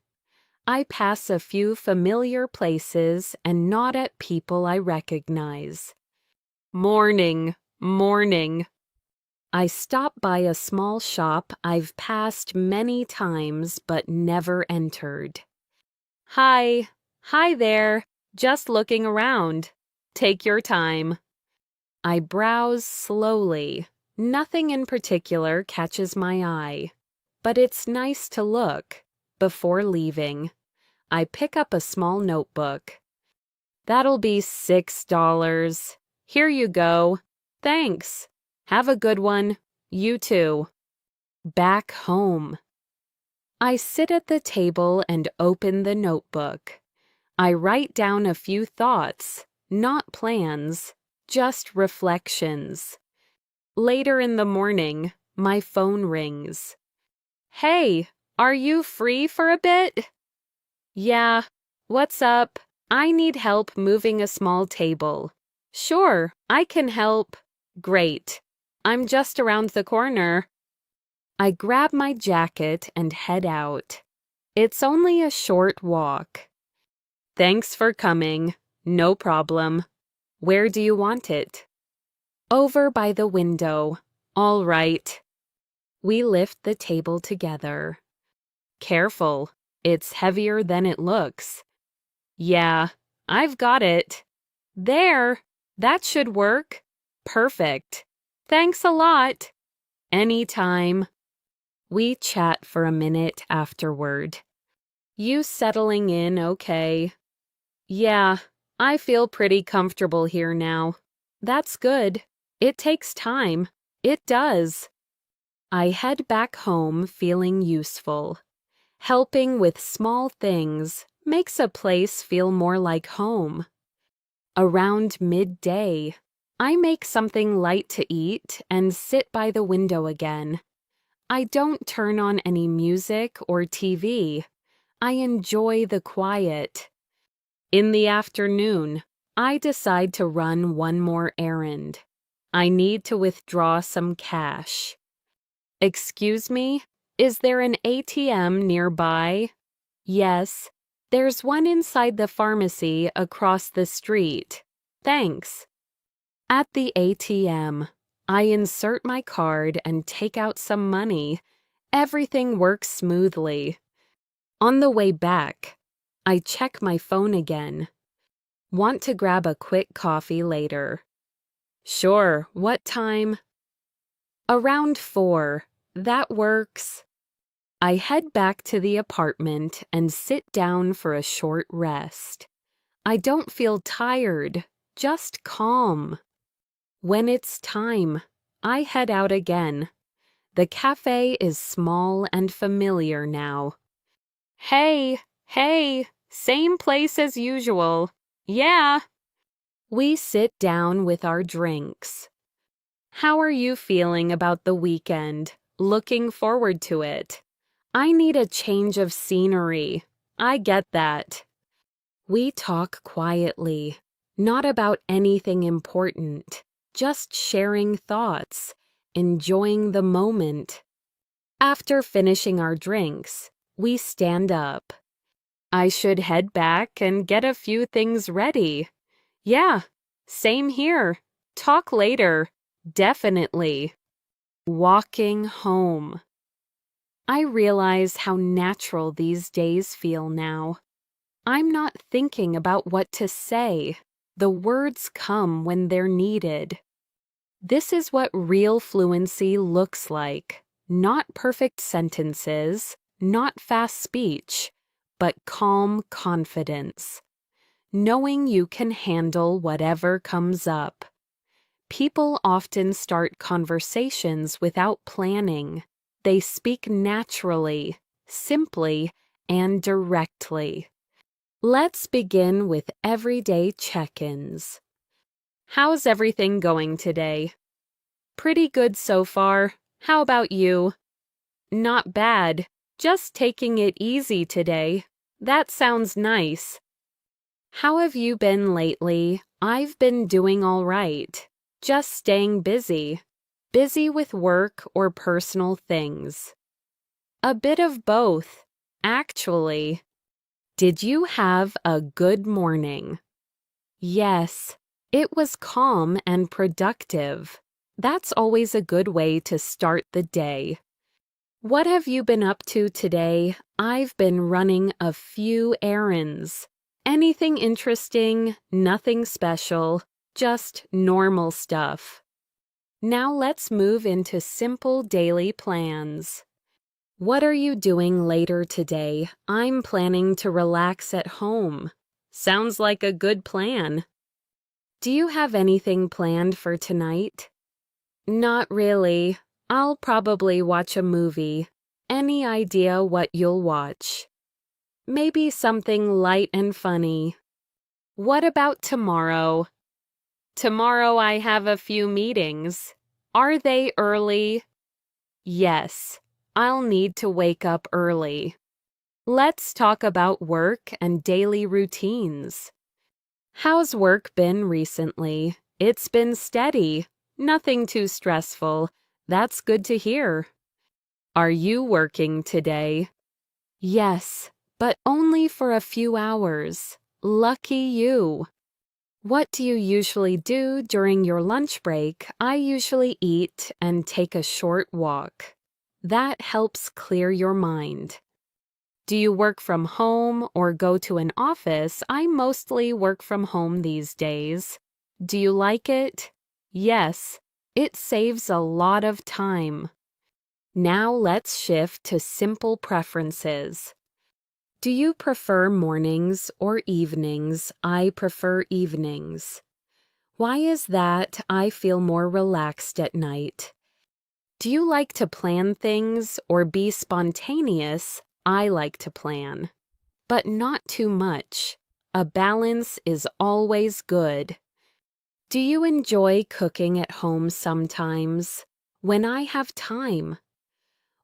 I pass a few familiar places and nod at people I recognize. Morning, morning. I stop by a small shop I've passed many times but never entered. Hi there, just looking around. Take your time. I browse slowly. Nothing in particular catches my eye, but it's nice to look. Before leaving, I pick up a small notebook. That'll be $6. Here you go. Thanks. Have a good one. You too. Back home. I sit at the table and open the notebook. I write down a few thoughts, not plans, just reflections. Later in the morning, my phone rings. Hey, are you free for a bit? Yeah, what's up? I need help moving a small table. Sure, I can help. Great. I'm just around the corner. I grab my jacket and head out. It's only a short walk. Thanks for coming. No problem. Where do you want it? Over by the window. All right. We lift the table together. Careful. It's heavier than it looks. Yeah, I've got it. There. That should work. Perfect. Thanks a lot. Anytime. We chat for a minute afterward. You settling in okay? Yeah, I feel pretty comfortable here now. That's good. It takes time. It does. I head back home feeling useful. Helping with small things makes a place feel more like home. Around midday, I make something light to eat and sit by the window again. I don't turn on any music or TV. I enjoy the quiet. In the afternoon, I decide to run one more errand. I need to withdraw some cash. Excuse me, is there an ATM nearby? Yes, there's one inside the pharmacy across the street. Thanks. At the ATM, I insert my card and take out some money. Everything works smoothly. On the way back, I check my phone again. Want to grab a quick coffee later? Sure, what time? Around 4. That works. I head back to the apartment and sit down for a short rest. I don't feel tired, just calm. When it's time, I head out again. The cafe is small and familiar now. Hey, same place as usual. Yeah. We sit down with our drinks. How are you feeling about the weekend? Looking forward to it? I need a change of scenery. I get that. We talk quietly, not about anything important, just sharing thoughts, enjoying the moment. After finishing our drinks, we stand up. I should head back and get a few things ready. Yeah, same here. Talk later. Definitely. Walking home. I realize how natural these days feel now. I'm not thinking about what to say. The words come when they're needed. This is what real fluency looks like. Not perfect sentences, not fast speech, but calm confidence. Knowing you can handle whatever comes up. People often start conversations without planning. They speak naturally, simply, and directly. Let's begin with everyday check-ins. How's everything going today? Pretty good so far. How about you? Not bad. Just taking it easy today. That sounds nice. How have you been lately? I've been doing all right. Just staying busy. Busy with work or personal things. A bit of both, actually. Did you have a good morning? Yes, it was calm and productive. That's always a good way to start the day. What have you been up to today? I've been running a few errands. Anything interesting, nothing special, just normal stuff. Now let's move into simple daily plans. What are you doing later today? I'm planning to relax at home. Sounds like a good plan. Do you have anything planned for tonight? Not really. I'll probably watch a movie. Any idea what you'll watch? Maybe something light and funny. What about tomorrow? Tomorrow I have a few meetings. Are they early? Yes, I'll need to wake up early. Let's talk about work and daily routines. How's work been recently? It's been steady. Nothing too stressful. That's good to hear. Are you working today? Yes, but only for a few hours. Lucky you. What do you usually do during your lunch break? I usually eat and take a short walk. That helps clear your mind. Do you work from home or go to an office? I mostly work from home these days. Do you like it? Yes, it saves a lot of time. Now let's shift to simple preferences. Do you prefer mornings or evenings? I prefer evenings. Why is that? I feel more relaxed at night. Do you like to plan things or be spontaneous? I like to plan, but not too much. A balance is always good. Do you enjoy cooking at home sometimes? When I have time.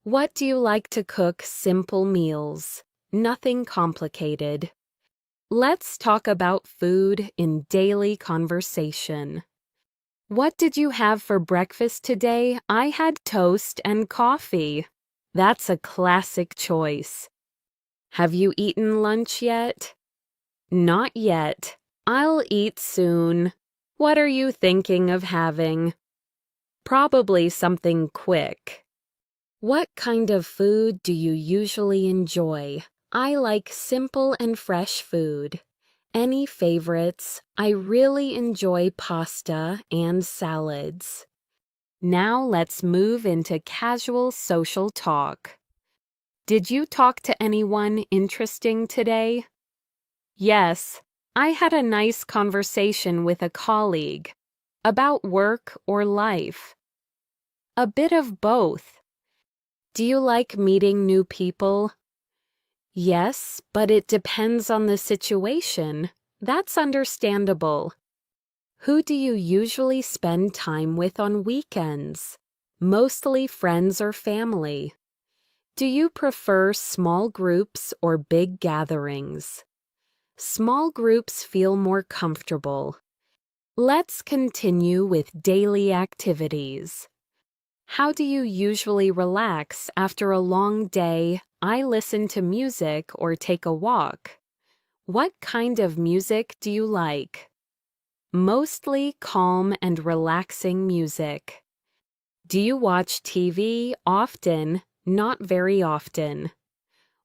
What do you like to cook? Simple meals, nothing complicated. Let's talk about food in daily conversation. What did you have for breakfast today? I had toast and coffee. That's a classic choice. Have you eaten lunch yet? Not yet. I'll eat soon. What are you thinking of having? Probably something quick. What kind of food do you usually enjoy? I like simple and fresh food. Any favorites? I really enjoy pasta and salads. Now let's move into casual social talk. Did you talk to anyone interesting today? Yes, I had a nice conversation with a colleague. About work or life? A bit of both. Do you like meeting new people? Yes, but it depends on the situation. That's understandable. Who do you usually spend time with on weekends? Mostly friends or family. Do you prefer small groups or big gatherings? Small groups feel more comfortable. Let's continue with daily activities. How do you usually relax after a long day? I listen to music or take a walk. What kind of music do you like? Mostly calm and relaxing music. Do you watch TV often? Not very often.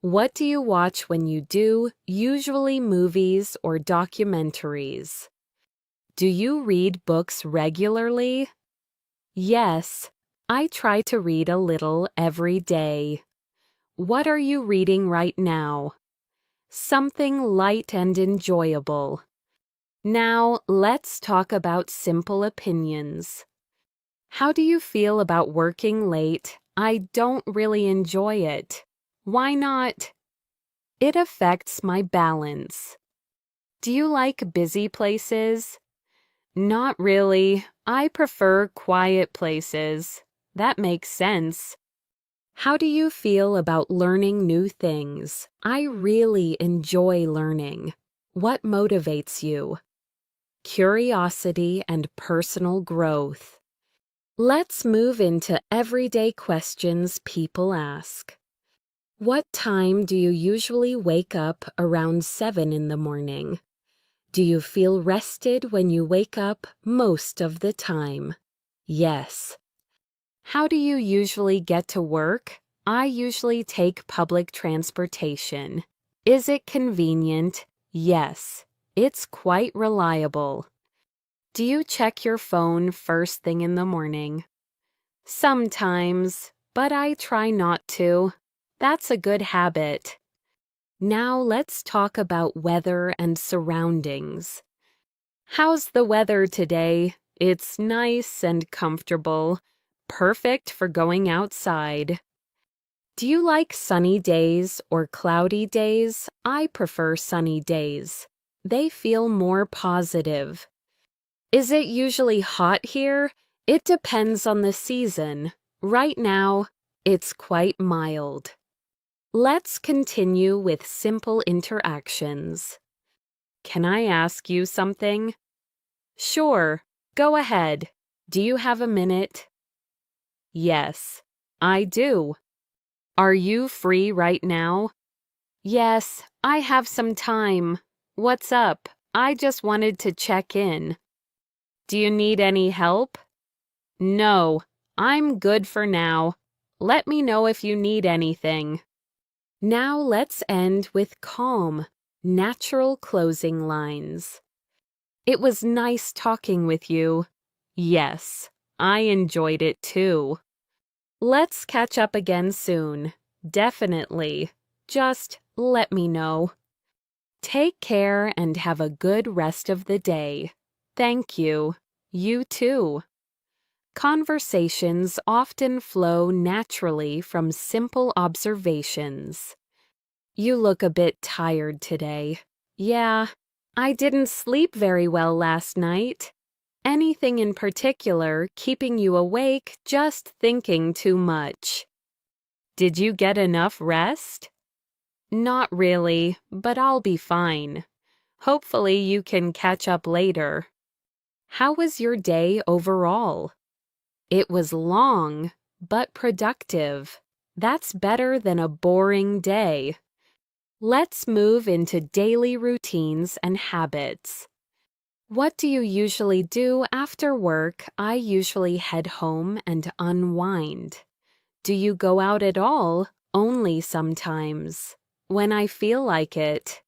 What do you watch when you do? Usually movies or documentaries. Do you read books regularly? Yes, I try to read a little every day. What are you reading right now? Something light and enjoyable. Now, let's talk about simple opinions. How do you feel about working late? I don't really enjoy it. Why not? It affects my balance. Do you like busy places? Not really. I prefer quiet places. That makes sense. How do you feel about learning new things? I really enjoy learning. What motivates you? Curiosity and personal growth. Let's move into everyday questions people ask. What time do you usually wake up? Around 7 in the morning. Do you feel rested when you wake up? Most of the time. Yes. How do you usually get to work? I usually take public transportation. Is it convenient? Yes. It's quite reliable. Do you check your phone first thing in the morning? Sometimes, but I try not to. That's a good habit. Now let's talk about weather and surroundings. How's the weather today? It's nice and comfortable. Perfect for going outside. Do you like sunny days or cloudy days? I prefer sunny days. They feel more positive. Is it usually hot here? It depends on the season. Right now, it's quite mild. Let's continue with simple interactions. Can I ask you something? Sure, go ahead. Do you have a minute? Yes, I do. Are you free right now? Yes, I have some time. What's up? I just wanted to check in. Do you need any help? No, I'm good for now. Let me know if you need anything. Now let's end with calm, natural closing lines. It was nice talking with you. Yes, I enjoyed it too. Let's catch up again soon. Definitely. Just let me know. Take care and have a good rest of the day. Thank you. You too. Conversations often flow naturally from simple observations. You look a bit tired today. Yeah, I didn't sleep very well last night. Anything in particular keeping you awake just thinking too much? Did you get enough rest? Not really, but I'll be fine. Hopefully you can catch up later. How was your day overall? It was long, but productive. That's better than a boring day. Let's move into daily routines and habits. What do you usually do after work? I usually head home and unwind. Do you go out at all? Only sometimes. When I feel like it.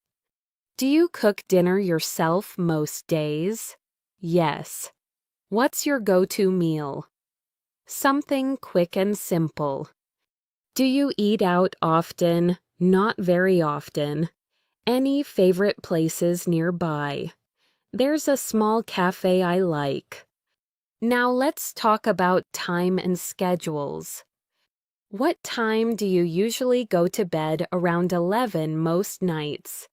Do you cook dinner yourself most days? Yes. What's your go-to meal? Something quick and simple. Do you eat out often? Not very often. Any favorite places nearby? There's a small cafe I like. Now let's talk about time and schedules. What time do you usually go to bed? Around 11 most nights.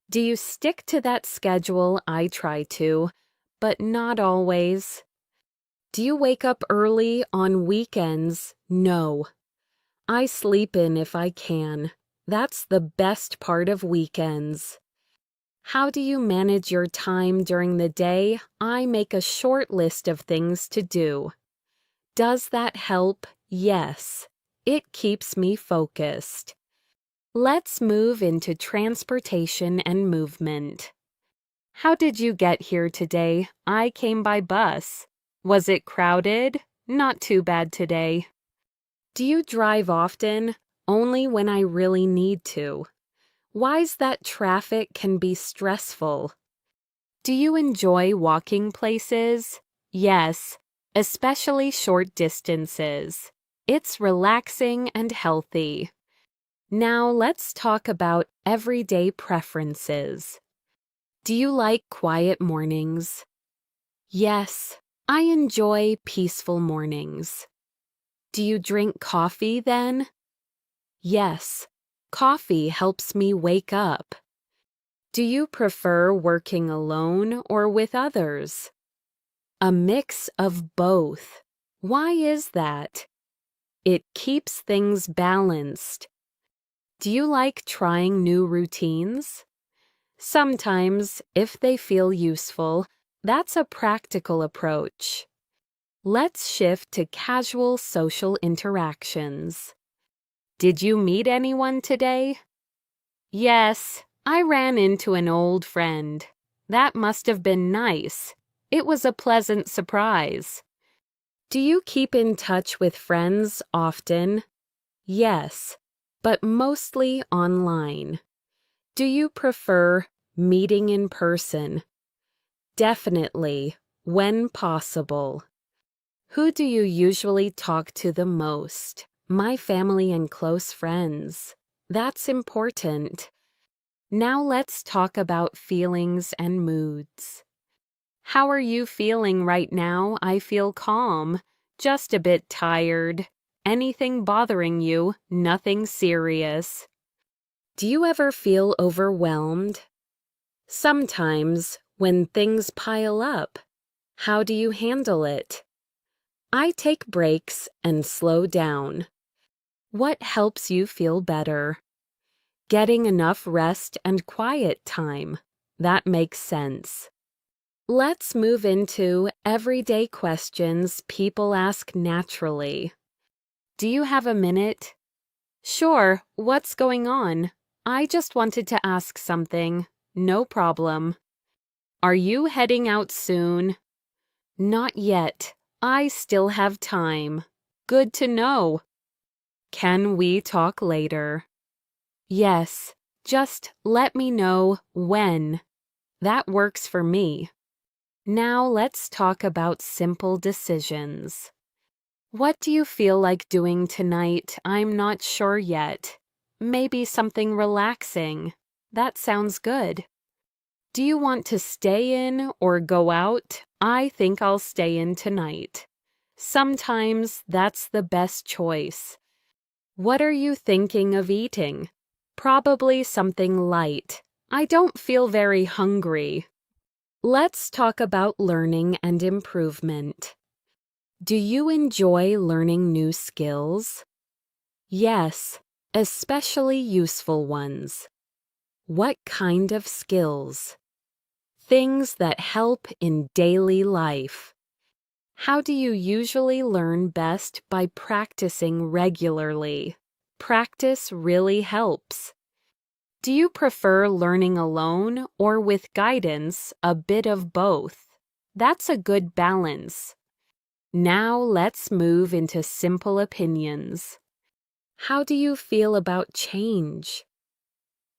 Do you stick to that schedule? I try to, but not always. Do you wake up early on weekends? No. I sleep in if I can. That's the best part of weekends. How do you manage your time during the day? I make a short list of things to do. Does that help? Yes. It keeps me focused. Let's move into transportation and movement. How did you get here today? I came by bus. Was it crowded? Not too bad today. Do you drive often? Only when I really need to. Why's that traffic can be stressful? Do you enjoy walking places? Yes, especially short distances. It's relaxing and healthy. Now let's talk about everyday preferences. Do you like quiet mornings? Yes, I enjoy peaceful mornings. Do you drink coffee then? Yes, coffee helps me wake up. Do you prefer working alone or with others? A mix of both. Why is that? It keeps things balanced. Do you like trying new routines? Sometimes, if they feel useful, that's a practical approach. Let's shift to casual social interactions. Did you meet anyone today? Yes, I ran into an old friend. That must have been nice. It was a pleasant surprise. Do you keep in touch with friends often? Yes, but mostly online. Do you prefer meeting in person? Definitely, when possible. Who do you usually talk to the most? My family and close friends. That's important. Now let's talk about feelings and moods. How are you feeling right now? I feel calm, just a bit tired. Anything bothering you? Nothing serious. Do you ever feel overwhelmed? Sometimes, when things pile up. How do you handle it? I take breaks and slow down. What helps you feel better? Getting enough rest and quiet time. That makes sense. Let's move into everyday questions people ask naturally. Do you have a minute? Sure, what's going on? I just wanted to ask something. No problem. Are you heading out soon? Not yet. I still have time. Good to know. Can we talk later? Yes, just let me know when. That works for me. Now let's talk about simple decisions. What do you feel like doing tonight? I'm not sure yet. Maybe something relaxing. That sounds good. Do you want to stay in or go out? I think I'll stay in tonight. Sometimes that's the best choice. What are you thinking of eating? Probably something light. I don't feel very hungry. Let's talk about learning and improvement. Do you enjoy learning new skills? Yes, especially useful ones. What kind of skills? Things that help in daily life. How do you usually learn best? By practicing regularly. Practice really helps. Do you prefer learning alone or with guidance? A bit of both. That's a good balance. Now let's move into simple opinions. How do you feel about change?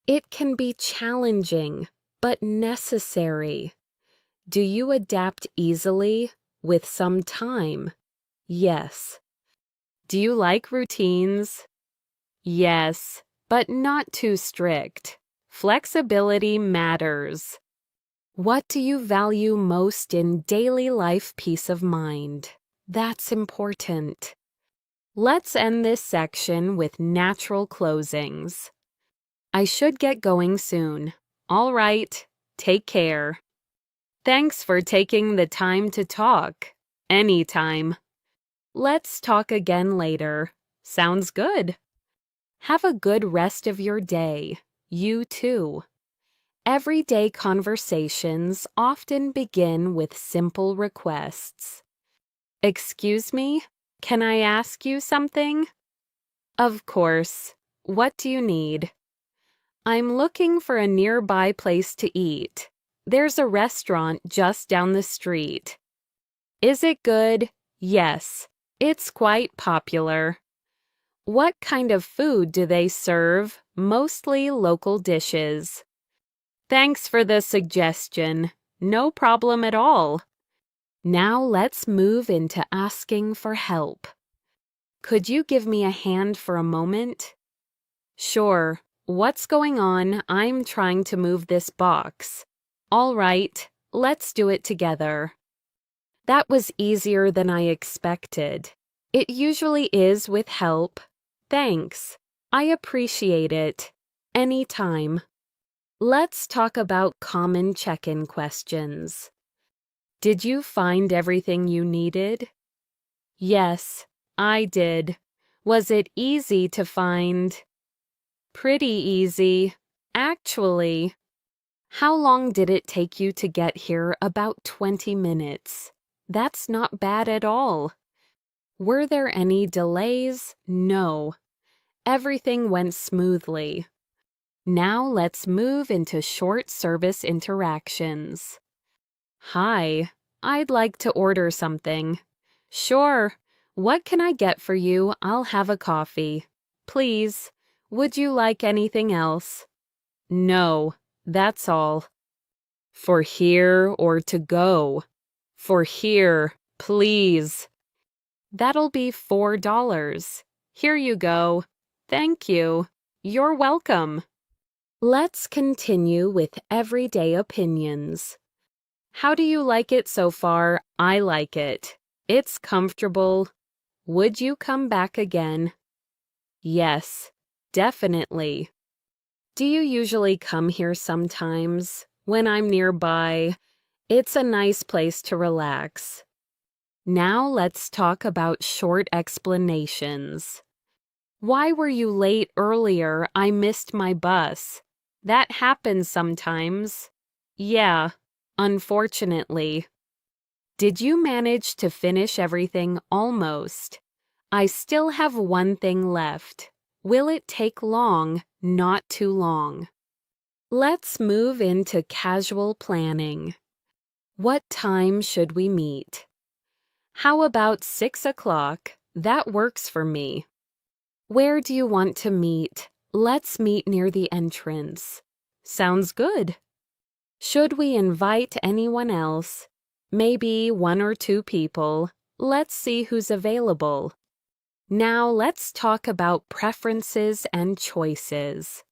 It can be challenging, but necessary. Do you adapt easily? With some time? Yes. Do you like routines? Yes, but not too strict. Flexibility matters. What do you value most in daily life? Peace of mind. That's important. Let's end this section with natural closings. I should get going soon. All right, take care. Thanks for taking the time to talk. Anytime. Let's talk again later. Sounds good. Have a good rest of your day. You too. Everyday conversations often begin with simple requests. Excuse me, can I ask you something? Of course. What do you need? I'm looking for a nearby place to eat. There's a restaurant just down the street. Is it good? Yes, it's quite popular. What kind of food do they serve? Mostly local dishes. Thanks for the suggestion. No problem at all. Now let's move into asking for help. Could you give me a hand for a moment? Sure. What's going on? I'm trying to move this box. All right, let's do it together. That was easier than I expected. It usually is with help. Thanks. I appreciate it. Anytime. Let's talk about common check-in questions. Did you find everything you needed? Yes, I did. Was it easy to find? Pretty easy, actually. How long did it take you to get here? About 20 minutes. That's not bad at all. Were there any delays? No. Everything went smoothly. Now let's move into short service interactions. Hi, I'd like to order something. Sure. What can I get for you? I'll have a coffee. Please. Would you like anything else? No, that's all. For here or to go? For here, please. That'll be $4. Here you go. Thank you. You're welcome. Let's continue with everyday opinions. How do you like it so far? I like it. It's comfortable. Would you come back again? Yes, definitely. Do you usually come here sometimes? When I'm nearby, it's a nice place to relax. Now let's talk about short explanations. Why were you late earlier? I missed my bus. That happens sometimes. Yeah, unfortunately. Did you manage to finish everything? Almost. I still have one thing left. Will it take long? Not too long. Let's move into casual planning. What time should we meet? How about 6 o'clock? That works for me. Where do you want to meet? Let's meet near the entrance. Sounds good. Should we invite anyone else? Maybe 1 or 2 people. Let's see who's available. Now let's talk about preferences and choices.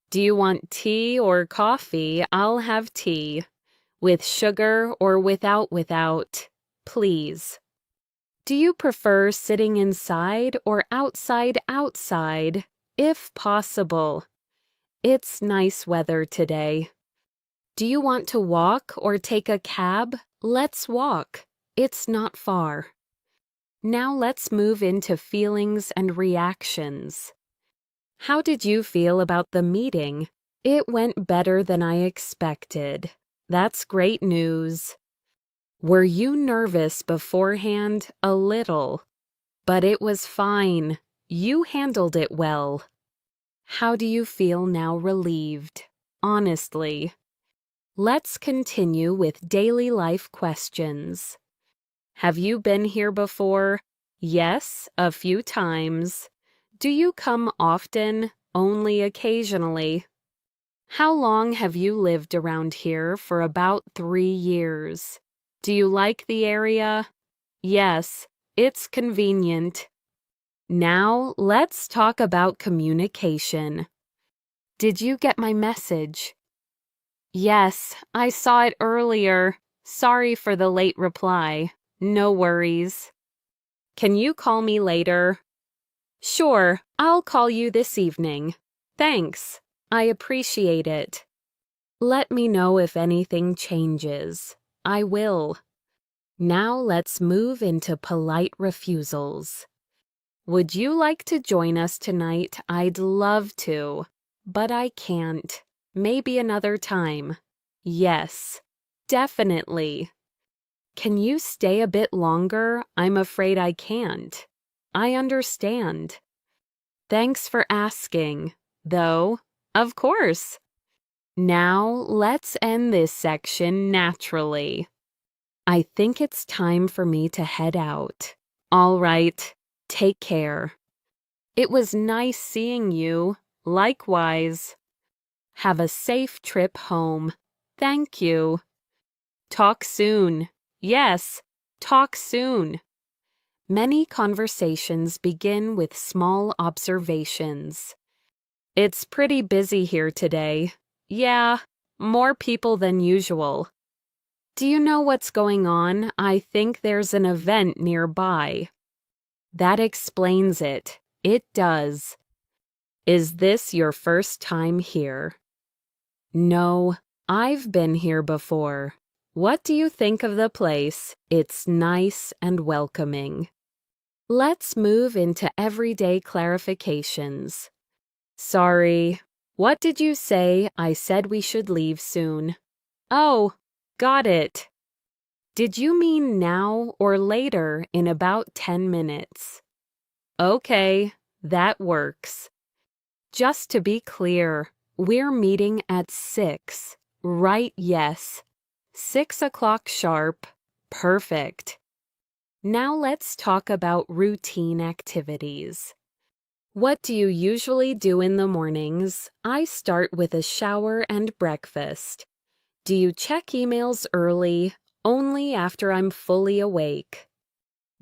Do you want tea or coffee? I'll have tea. With sugar or without, please. Do you prefer sitting inside or outside, if possible? It's nice weather today. Do you want to walk or take a cab? Let's walk. It's not far. Now let's move into feelings and reactions. How did you feel about the meeting? It went better than I expected. That's great news. Were you nervous beforehand? A little. But it was fine. You handled it well. How do you feel now? Relieved. Honestly. Let's continue with daily life questions. Have you been here before? Yes, a few times. Do you come often? Only occasionally. How long have you lived around here? For about 3 years. Do you like the area? Yes, it's convenient. Now let's talk about communication. Did you get my message? Yes, I saw it earlier. Sorry for the late reply. No worries. Can you call me later? Sure, I'll call you this evening. Thanks. I appreciate it. Let me know if anything changes. I will. Now let's move into polite refusals. Would you like to join us tonight? I'd love to, but I can't. Maybe another time. Yes, definitely. Can you stay a bit longer? I'm afraid I can't. I understand. Thanks for asking, though. Of course. Now let's end this section naturally. I think it's time for me to head out. All right. Take care. It was nice seeing you. Likewise. Have a safe trip home. Thank you. Talk soon. Yes, talk soon. Many conversations begin with small observations. It's pretty busy here today. Yeah, more people than usual. Do you know what's going on? I think there's an event nearby. That explains it. It does. Is this your first time here? No, I've been here before. What do you think of the place? It's nice and welcoming. Let's move into everyday clarifications. Sorry. What did you say? I said we should leave soon. Oh, got it. Did you mean now or later in about 10 minutes? Okay, that works. Just to be clear, we're meeting at 6, right? Yes. 6 o'clock sharp. Perfect. Now let's talk about routine activities. What do you usually do in the mornings? I start with a shower and breakfast. Do you check emails early? Only after I'm fully awake.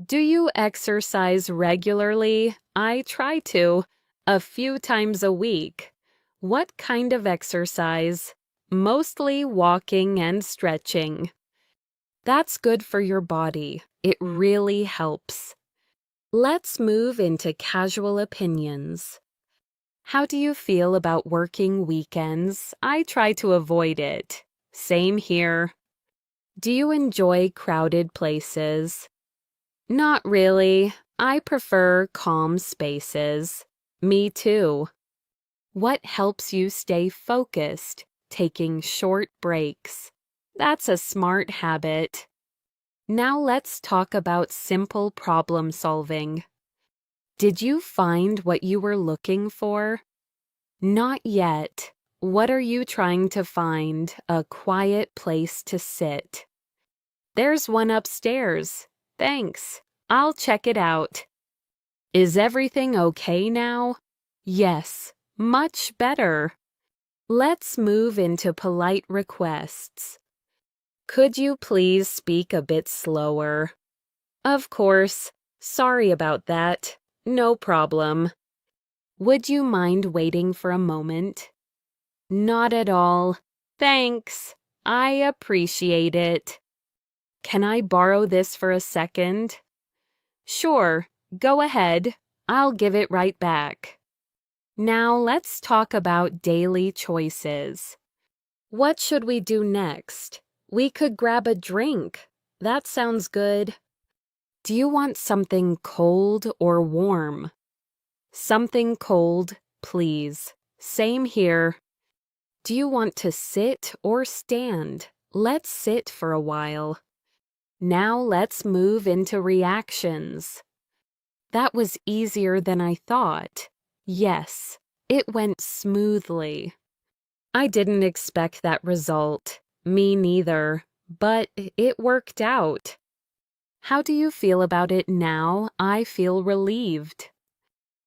Do you exercise regularly? I try to, a few times a week. What kind of exercise? Mostly walking and stretching. That's good for your body. It really helps. Let's move into casual opinions. How do you feel about working weekends? I try to avoid it. Same here. Do you enjoy crowded places? Not really. I prefer calm spaces. Me too. What helps you stay focused? Taking short breaks. That's a smart habit. Now let's talk about simple problem solving. Did you find what you were looking for? Not yet. What are you trying to find? A quiet place to sit. There's one upstairs. Thanks. I'll check it out. Is everything okay now? Yes, much better. Let's move into polite requests. Could you please speak a bit slower? Of course. Sorry about that. No problem. Would you mind waiting for a moment? Not at all. Thanks. I appreciate it. Can I borrow this for a second? Sure, go ahead. I'll give it right back. Now let's talk about daily choices. What should we do next? We could grab a drink. That sounds good. Do you want something cold or warm? Something cold, please. Same here. Do you want to sit or stand? Let's sit for a while. Now let's move into reactions. That was easier than I thought. Yes, it went smoothly. I didn't expect that result. Me neither. But it worked out. How do you feel about it now? I feel relieved.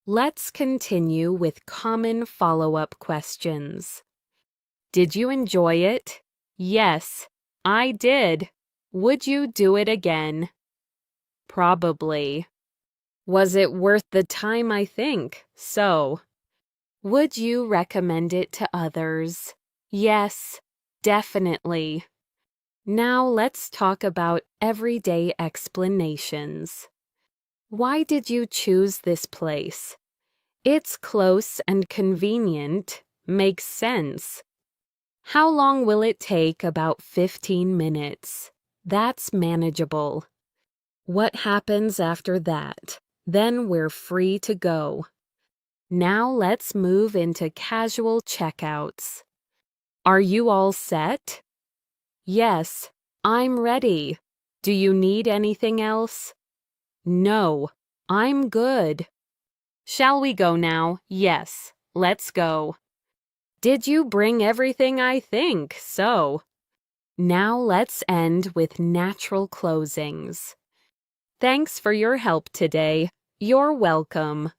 Let's continue with common follow-up questions. Did you enjoy it? Yes, I did. Would you do it again? Probably. Was it worth the time? I think so. Would you recommend it to others? Yes, definitely. Now let's talk about everyday explanations. Why did you choose this place? It's close and convenient. Makes sense. How long will it take? About 15 minutes. That's manageable. What happens after that? Then we're free to go. Now let's move into casual checkouts. Are you all set? Yes, I'm ready. Do you need anything else? No, I'm good. Shall we go now? Yes, let's go. Did you bring everything? I think so. Now let's end with natural closings. Thanks for your help today. You're welcome.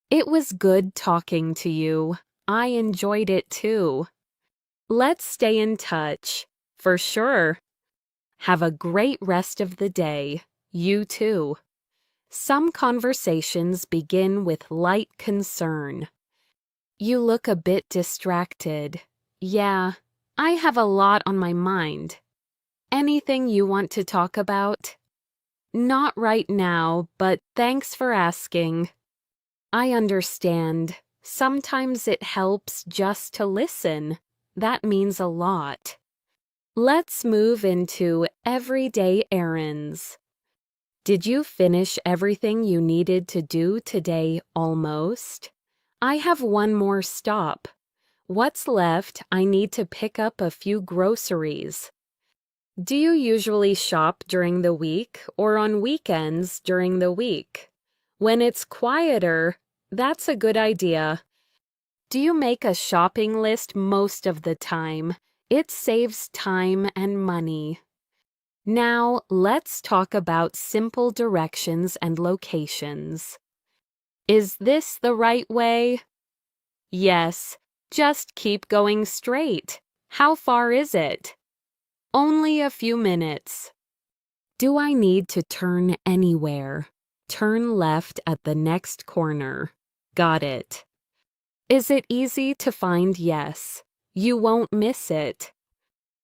It was good talking to you. I enjoyed it too. Let's stay in touch. For sure. Have a great rest of the day. You too. Some conversations begin with light concern. You look a bit distracted. Yeah, I have a lot on my mind. Anything you want to talk about? Not right now, but thanks for asking. I understand. Sometimes it helps just to listen. That means a lot. Let's move into everyday errands. Did you finish everything you needed to do today almost? I have one more stop. What's left? I need to pick up a few groceries. Do you usually shop during the week or on weekends during the week? When it's quieter, that's a good idea. Do you make a shopping list most of the time? It saves time and money. Now, let's talk about simple directions and locations. Is this the right way? Yes, just keep going straight. How far is it? Only a few minutes. Do I need to turn anywhere? Turn left at the next corner. Got it. Is it easy to find? Yes. You won't miss it.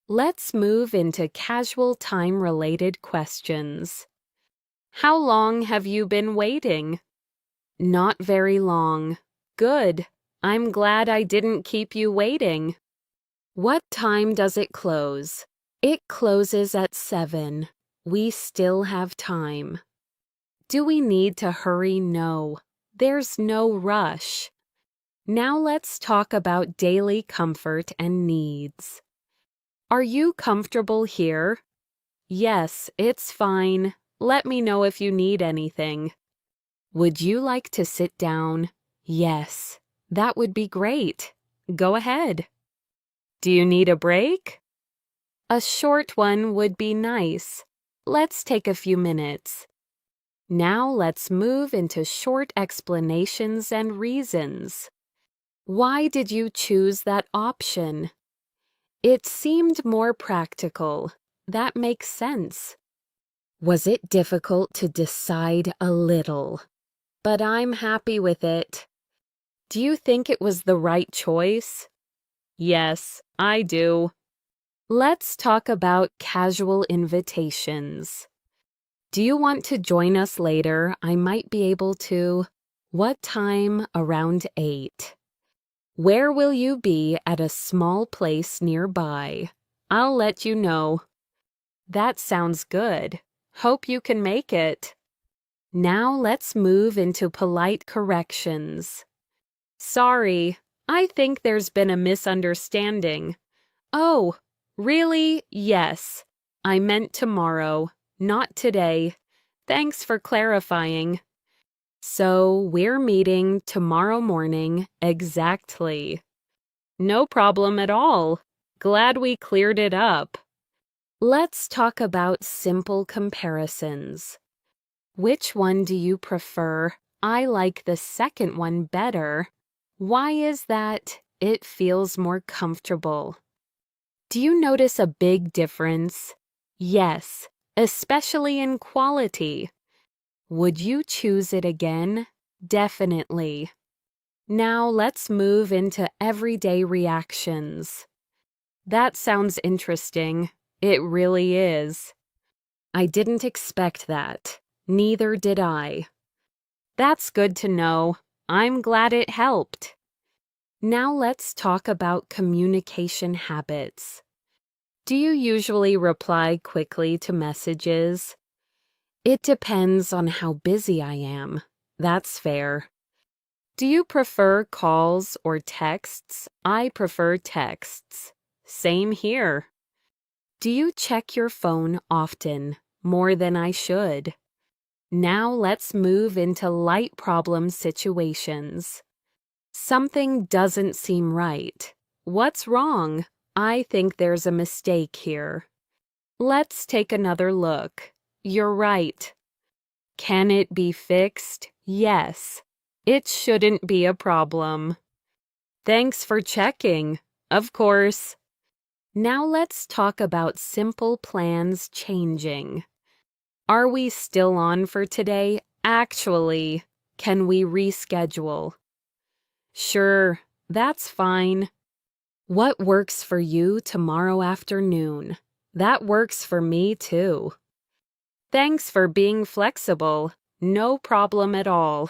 Let's move into casual time-related questions. How long have you been waiting? Not very long. Good. I'm glad I didn't keep you waiting. What time does it close? It closes at 7. We still have time. Do we need to hurry? No. There's no rush. Now let's talk about daily comfort and needs. Are you comfortable here? Yes, it's fine. Let me know if you need anything. Would you like to sit down? Yes, that would be great. Go ahead. Do you need a break? A short one would be nice. Let's take a few minutes. Now let's move into short explanations and reasons. Why did you choose that option? It seemed more practical. That makes sense. Was it difficult to decide? A little? But I'm happy with it. Do you think it was the right choice? Yes, I do. Let's talk about casual invitations. Do you want to join us later? I might be able to. What time? Around 8. Where will you be? At a small place nearby. I'll let you know. That sounds good. Hope you can make it. Now let's move into polite corrections. Sorry, I think there's been a misunderstanding. Oh, really? Yes. I meant tomorrow, not today. Thanks for clarifying. So we're meeting tomorrow morning exactly. No problem at all. Glad we cleared it up. Let's talk about simple comparisons. Which one do you prefer? I like the second one better. Why is that? It feels more comfortable. Do you notice a big difference? Yes, especially in quality. Would you choose it again? Definitely. Now let's move into everyday reactions. That sounds interesting. It really is. I didn't expect that. Neither did I. That's good to know. I'm glad it helped. Now let's talk about communication habits. Do you usually reply quickly to messages? It depends on how busy I am. That's fair. Do you prefer calls or texts? I prefer texts. Same here. Do you check your phone often? More than I should. Now let's move into light problem situations. Something doesn't seem right. What's wrong? I think there's a mistake here. Let's take another look. You're right. Can it be fixed? Yes. It shouldn't be a problem. Thanks for checking. Of course. Now let's talk about simple plans changing. Are we still on for today? Actually, can we reschedule? Sure, that's fine. What works for you tomorrow afternoon? That works for me too. Thanks for being flexible. No problem at all.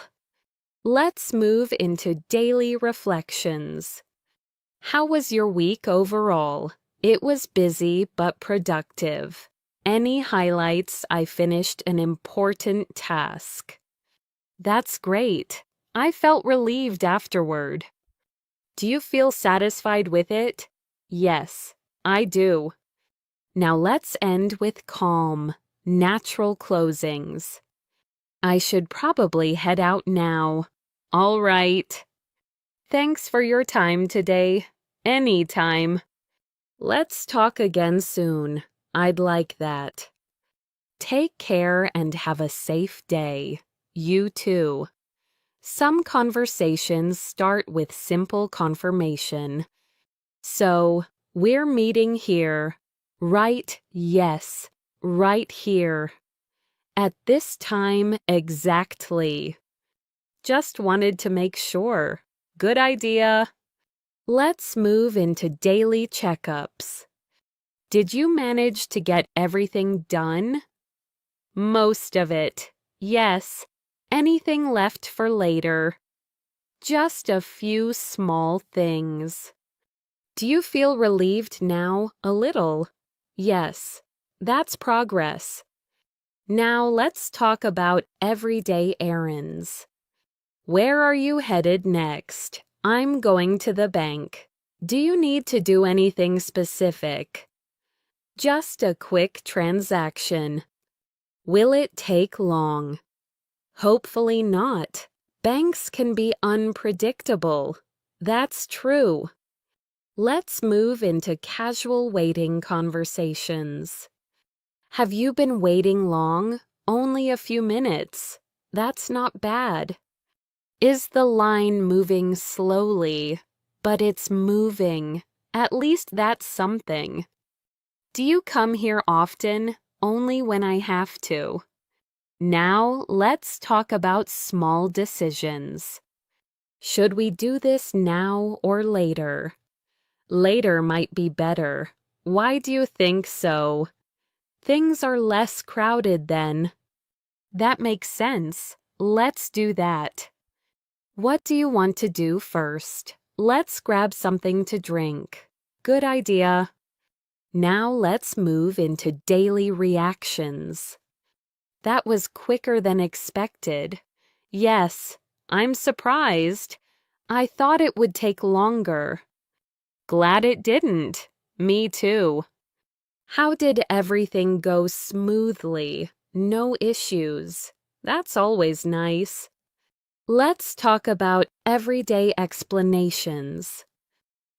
Let's move into daily reflections. How was your week overall? It was busy but productive. Any highlights? I finished an important task. That's great. I felt relieved afterward. Do you feel satisfied with it? Yes, I do. Now let's end with calm, natural closings. I should probably head out now. All right. Thanks for your time today. Anytime. Let's talk again soon. I'd like that. Take care and have a safe day. You too. Some conversations start with simple confirmation. So, we're meeting here. Right, yes, right here. At this time exactly. Just wanted to make sure. Good idea. Let's move into daily checkups. Did you manage to get everything done? Most of it. Yes. Anything left for later? Just a few small things. Do you feel relieved now? A little. Yes. That's progress. Now let's talk about everyday errands. Where are you headed next? I'm going to the bank. Do you need to do anything specific? Just a quick transaction. Will it take long? Hopefully not. Banks can be unpredictable. That's true. Let's move into casual waiting conversations. Have you been waiting long? Only a few minutes. That's not bad. Is the line moving slowly? But it's moving. At least that's something. Do you come here often? Only when I have to. Now let's talk about small decisions. Should we do this now or later? Later might be better. Why do you think so? Things are less crowded then. That makes sense. Let's do that. What do you want to do first? Let's grab something to drink. Good idea. Now let's move into daily reactions. That was quicker than expected. Yes, I'm surprised. I thought it would take longer. Glad it didn't. Me too. How did everything go smoothly? No issues. That's always nice. Let's talk about everyday explanations.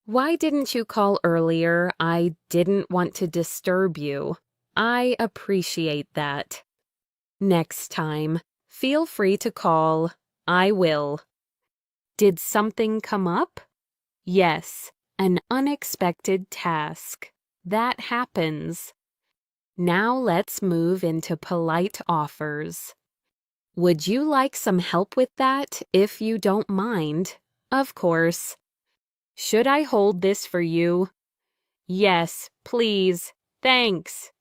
Why didn't you call earlier? I didn't want to disturb you. I appreciate that. Next time, feel free to call. I will. Did something come up? Yes, an unexpected task. That happens. Now let's move into polite offers. Would you like some help with that, if you don't mind? Of course. Should I hold this for you? Yes, please. Thanks.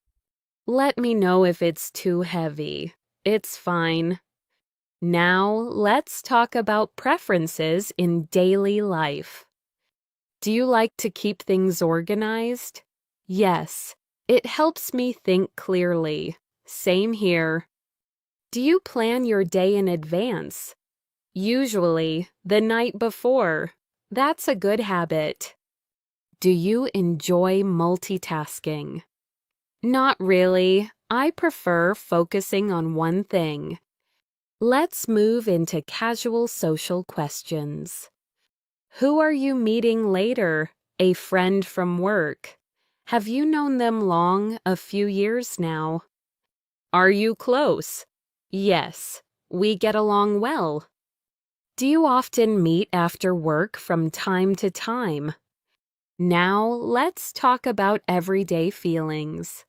Let me know if it's too heavy. It's fine. Now, let's talk about preferences in daily life. Do you like to keep things organized? Yes, it helps me think clearly. Same here. Do you plan your day in advance? Usually, the night before. That's a good habit. Do you enjoy multitasking? Not really. I prefer focusing on one thing. Let's move into casual social questions. Who are you meeting later? A friend from work. Have you known them long? A few years now. Are you close? Yes, we get along well. Do you often meet after work from time to time? Now let's talk about everyday feelings.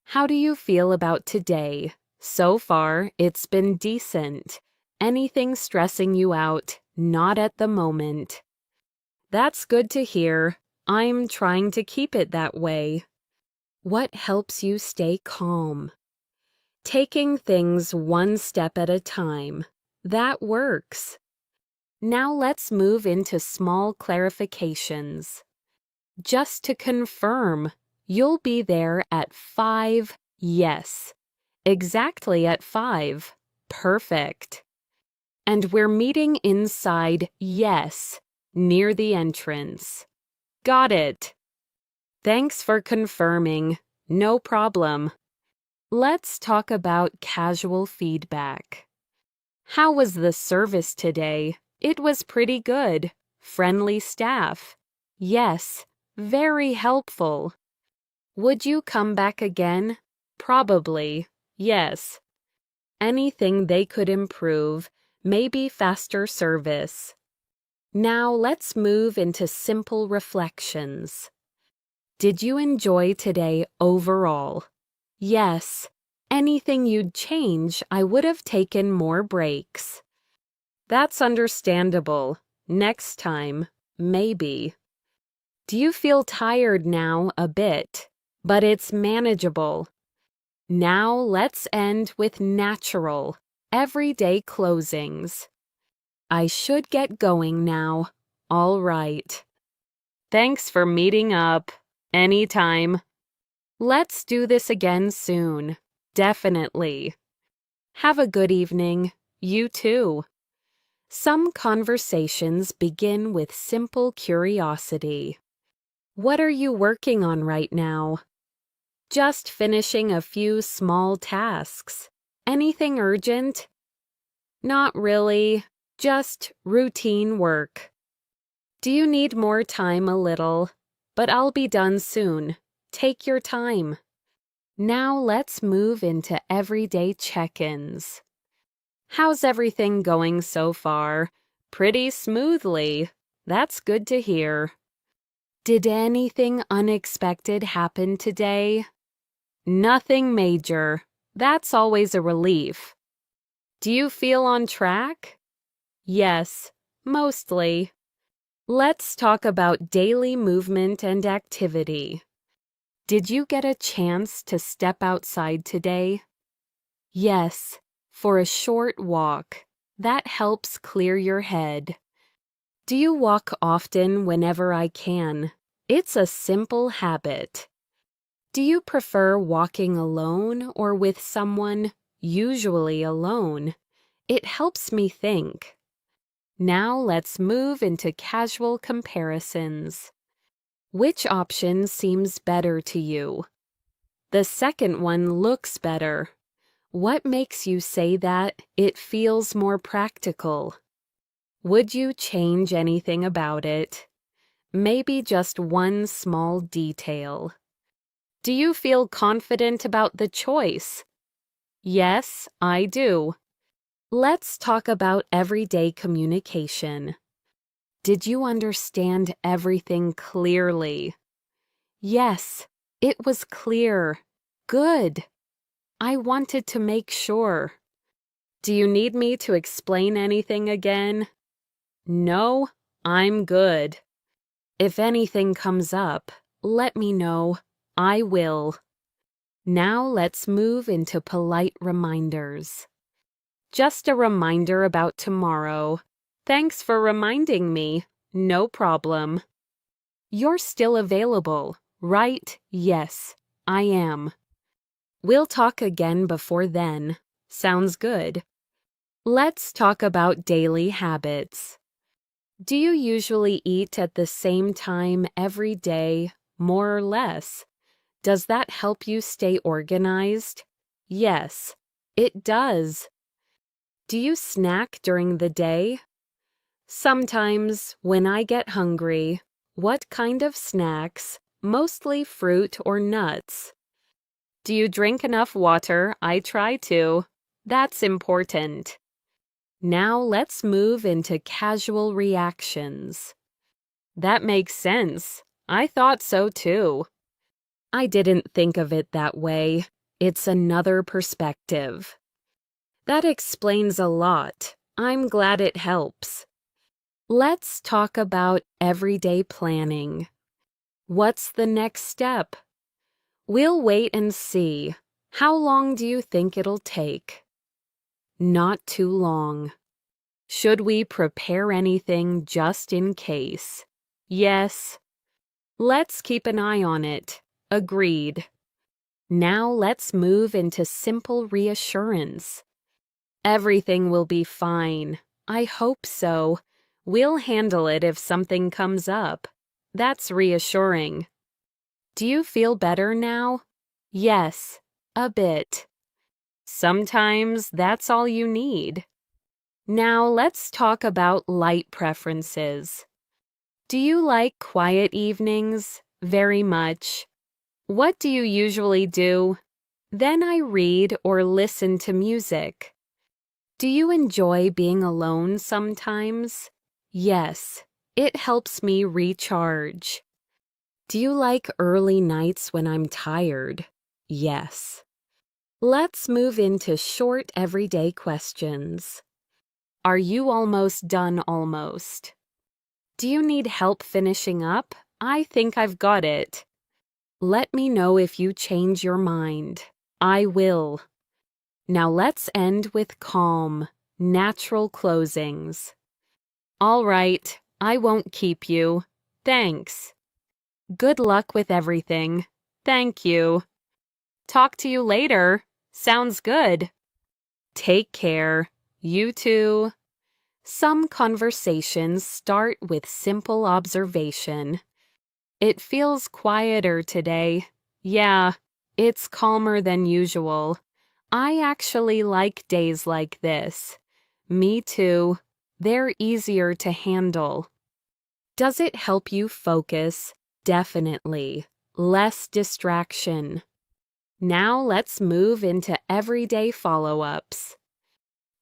How do you feel about today? So far, it's been decent. Anything stressing you out? Not at the moment. That's good to hear. I'm trying to keep it that way. What helps you stay calm? Taking things one step at a time. That works. Now let's move into small clarifications. Just to confirm, you'll be there at 5, yes. Exactly at 5. Perfect. And we're meeting inside, yes, near the entrance. Got it. Thanks for confirming. No problem. Let's talk about casual feedback. How was the service today? It was pretty good. Friendly staff. Yes, very helpful. Would you come back again? Probably, yes. Anything they could improve, maybe faster service. Now let's move into simple reflections. Did you enjoy today overall? Yes. Anything you'd change, I would have taken more breaks. That's understandable. Next time, maybe. Do you feel tired now a bit? But it's manageable. Now let's end with natural, everyday closings. I should get going now. All right. Thanks for meeting up. Anytime. Let's do this again soon. Definitely. Have a good evening. You too. Some conversations begin with simple curiosity. What are you working on right now? Just finishing a few small tasks. Anything urgent? Not really. Just routine work. Do you need more time? A little, but I'll be done soon. Take your time. Now let's move into everyday check-ins. How's everything going so far? Pretty smoothly. That's good to hear. Did anything unexpected happen today? Nothing major. That's always a relief. Do you feel on track? Yes, mostly. Let's talk about daily movement and activity. Did you get a chance to step outside today? Yes, for a short walk. That helps clear your head. Do you walk often whenever I can? It's a simple habit. Do you prefer walking alone or with someone? Usually alone. It helps me think. Now let's move into casual comparisons. Which option seems better to you? The second one looks better. What makes you say that it feels more practical? Would you change anything about it? Maybe just one small detail. Do you feel confident about the choice? Yes, I do. Let's talk about everyday communication. Did you understand everything clearly? Yes, it was clear. Good. I wanted to make sure. Do you need me to explain anything again? No, I'm good. If anything comes up, let me know. I will. Now let's move into polite reminders. Just a reminder about tomorrow. Thanks for reminding me. No problem. You're still available, right? Yes, I am. We'll talk again before then. Sounds good. Let's talk about daily habits. Do you usually eat at the same time every day, more or less? Does that help you stay organized? Yes, it does. Do you snack during the day? Sometimes, when I get hungry. What kind of snacks? Mostly fruit or nuts. Do you drink enough water? I try to. That's important. Now let's move into casual reactions. That makes sense. I thought so too. I didn't think of it that way. It's another perspective. That explains a lot. I'm glad it helps. Let's talk about everyday planning. What's the next step? We'll wait and see. How long do you think it'll take? Not too long. Should we prepare anything just in case? Yes. Let's keep an eye on it. Agreed. Now let's move into simple reassurance. Everything will be fine. I hope so. We'll handle it if something comes up. That's reassuring. Do you feel better now? Yes, a bit. Sometimes that's all you need. Now let's talk about light preferences. Do you like quiet evenings? Very much. What do you usually do? Then I read or listen to music. Do you enjoy being alone sometimes? Yes, it helps me recharge. Do you like early nights when I'm tired? Yes. Let's move into short everyday questions. Are you almost done almost? Do you need help finishing up? I think I've got it. Let me know if you change your mind. I will. Now let's end with calm, natural closings. All right, I won't keep you. Thanks. Good luck with everything. Thank you. Talk to you later. Sounds good. Take care. You too. Some conversations start with simple observation. It feels quieter today. Yeah, it's calmer than usual. I actually like days like this. Me too. They're easier to handle. Does it help you focus? Definitely. Less distraction. Now let's move into everyday follow-ups.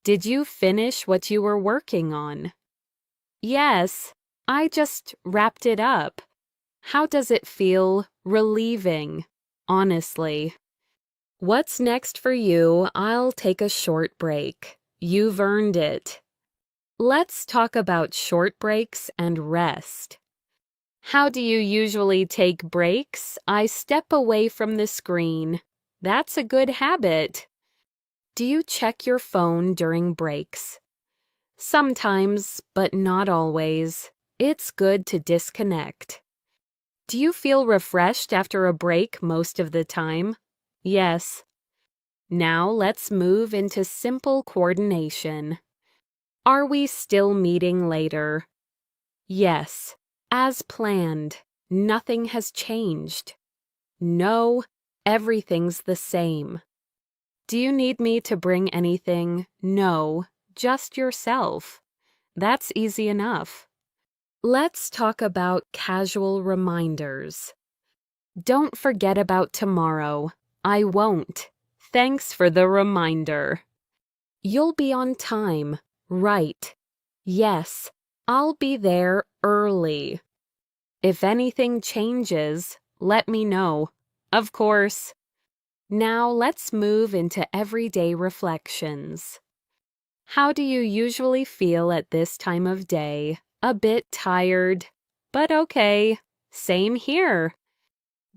Did you finish what you were working on? Yes, I just wrapped it up. How does it feel? Relieving, honestly. What's next for you? I'll take a short break. You've earned it. Let's talk about short breaks and rest. How do you usually take breaks? I step away from the screen. That's a good habit. Do you check your phone during breaks? Sometimes, but not always. It's good to disconnect. Do you feel refreshed after a break most of the time? Yes. Now let's move into simple coordination. Are we still meeting later? Yes. As planned. Nothing has changed. No, everything's the same. Do you need me to bring anything? No, just yourself. That's easy enough. Let's talk about casual reminders. Don't forget about tomorrow. I won't. Thanks for the reminder. You'll be on time. Right. Yes, I'll be there early. If anything changes, let me know. Of course. Now let's move into everyday reflections. How do you usually feel at this time of day? A bit tired, but okay. Same here.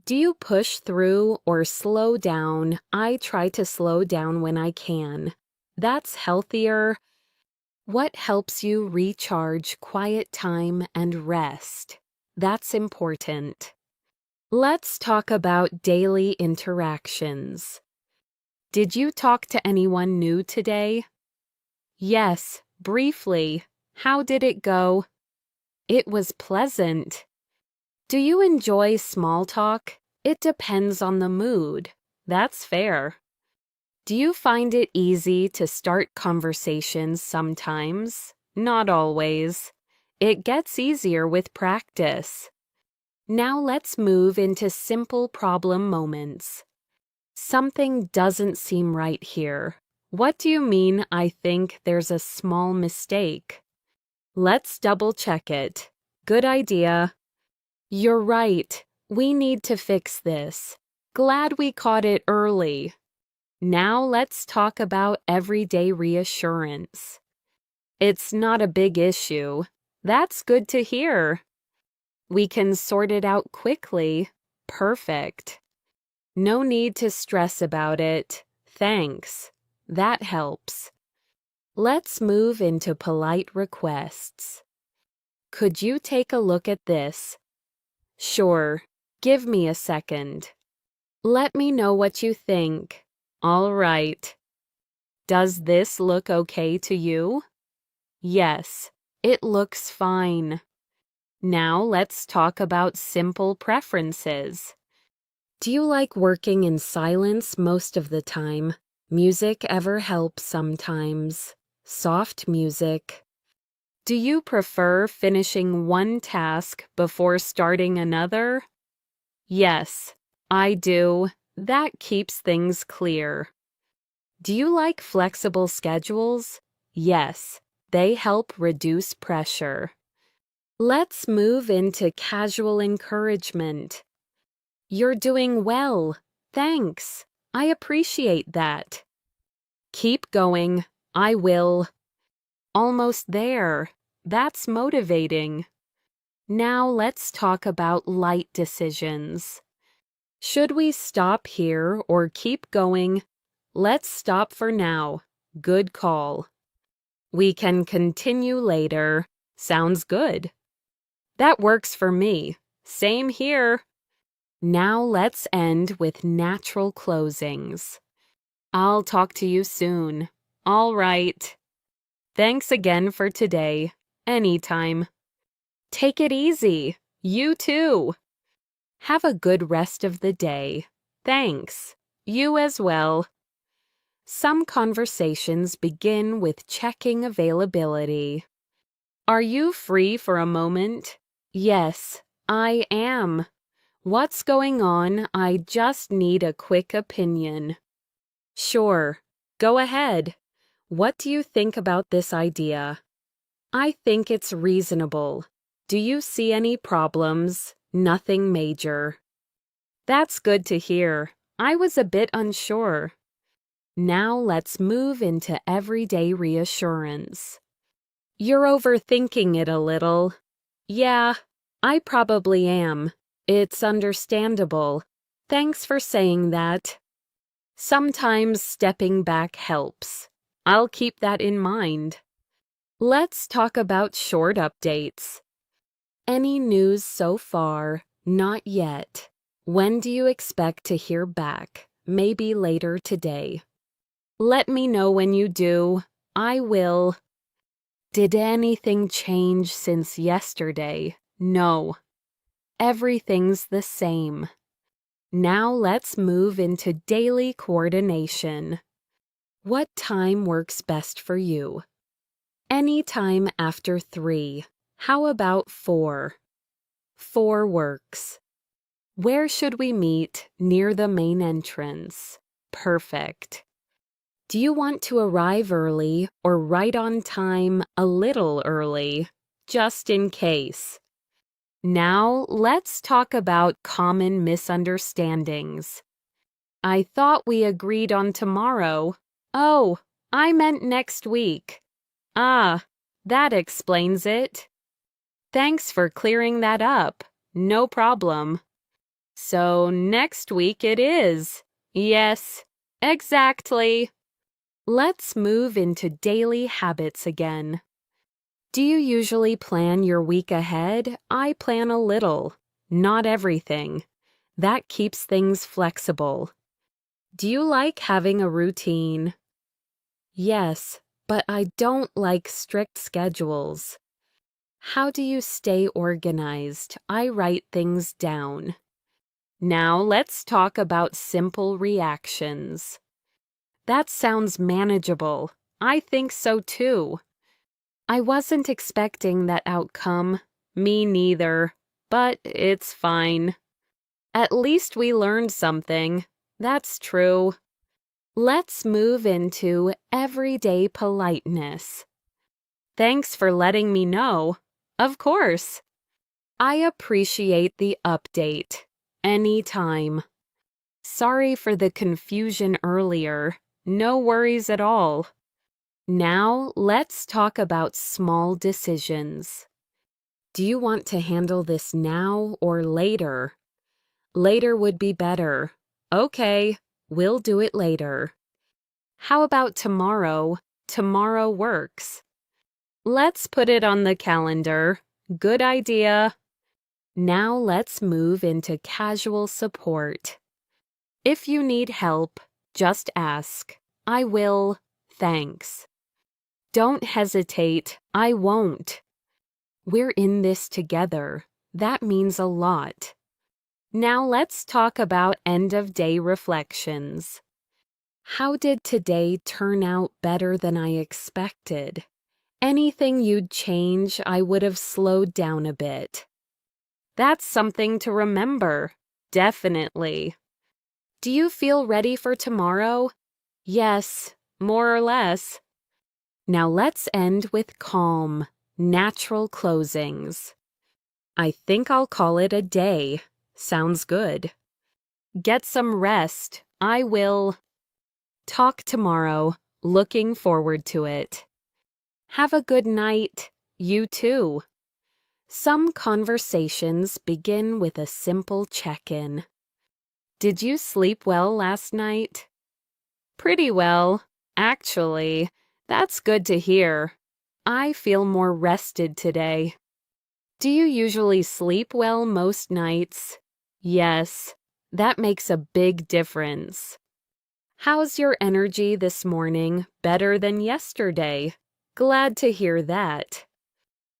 Do you push through or slow down? I try to slow down when I can. That's healthier. What helps you recharge, quiet time, and rest? That's important. Let's talk about daily interactions. Did you talk to anyone new today? Yes, briefly. How did it go? It was pleasant. Do you enjoy small talk? It depends on the mood. That's fair. Do you find it easy to start conversations sometimes? Not always. It gets easier with practice. Now let's move into simple problem moments. Something doesn't seem right here. What do you mean I think there's a small mistake? Let's double check it. Good idea. You're right. We need to fix this. Glad we caught it early. Now let's talk about everyday reassurance. It's not a big issue. That's good to hear. We can sort it out quickly. Perfect. No need to stress about it. Thanks. That helps. Let's move into polite requests. Could you take a look at this? Sure. Give me a second. Let me know what you think. All right. Does this look okay to you? Yes, it looks fine. Now let's talk about simple preferences. Do you like working in silence most of the time? Music ever helps sometimes. Soft music. Do you prefer finishing one task before starting another? Yes, I do. That keeps things clear. Do you like flexible schedules? Yes, they help reduce pressure. Let's move into casual encouragement. You're doing well. Thanks. I appreciate that. Keep going. I will. Almost there. That's motivating. Now let's talk about light decisions. Should we stop here or keep going? Let's stop for now. Good call. We can continue later. Sounds good. That works for me. Same here. Now let's end with natural closings. I'll talk to you soon. All right. Thanks again for today. Anytime. Take it easy. You too. Have a good rest of the day. Thanks. You as well. Some conversations begin with checking availability. Are you free for a moment? Yes, I am. What's going on? I just need a quick opinion. Sure. Go ahead. What do you think about this idea? I think it's reasonable. Do you see any problems? Nothing major. That's good to hear. I was a bit unsure. Now let's move into everyday reassurance. You're overthinking it a little. Yeah, I probably am. It's understandable. Thanks for saying that. Sometimes stepping back helps. I'll keep that in mind. Let's talk about short updates. Any news so far? Not yet. When do you expect to hear back? Maybe later today. Let me know when you do. I will. Did anything change since yesterday? No. Everything's the same. Now let's move into daily coordination. What time works best for you? Any time after 3. How about 4? 4 works. Where should we meet? Near the main entrance. Perfect. Do you want to arrive early or right on time, a little early, just in case? Now let's talk about common misunderstandings. I thought we agreed on tomorrow. Oh, I meant next week. Ah, that explains it. Thanks for clearing that up. No problem. So next week it is. Yes, exactly. Let's move into daily habits again. Do you usually plan your week ahead? I plan a little, not everything. That keeps things flexible. Do you like having a routine? Yes, but I don't like strict schedules. How do you stay organized? I write things down. Now let's talk about simple reactions. That sounds manageable. I think so too. I wasn't expecting that outcome. Me neither. But it's fine. At least we learned something. That's true. Let's move into everyday politeness. Thanks for letting me know. Of course. I appreciate the update. Anytime. Sorry for the confusion earlier. No worries at all. Now, let's talk about small decisions. Do you want to handle this now or later? Later would be better. Okay, we'll do it later. How about tomorrow? Tomorrow works. Let's put it on the calendar. Good idea. Now let's move into casual support. If you need help, just ask. I will. Thanks. Don't hesitate. I won't. We're in this together. That means a lot. Now let's talk about end-of-day reflections. How did today turn out better than I expected? Anything you'd change, I would have slowed down a bit. That's something to remember. Definitely. Do you feel ready for tomorrow? Yes, more or less. Now let's end with calm, natural closings. I think I'll call it a day. Sounds good. Get some rest. I will. Talk tomorrow. Looking forward to it. Have a good night. You too. Some conversations begin with a simple check-in. Did you sleep well last night? Pretty well, actually. That's good to hear. I feel more rested today. Do you usually sleep well most nights? Yes, that makes a big difference. How's your energy this morning? Better than yesterday. Glad to hear that.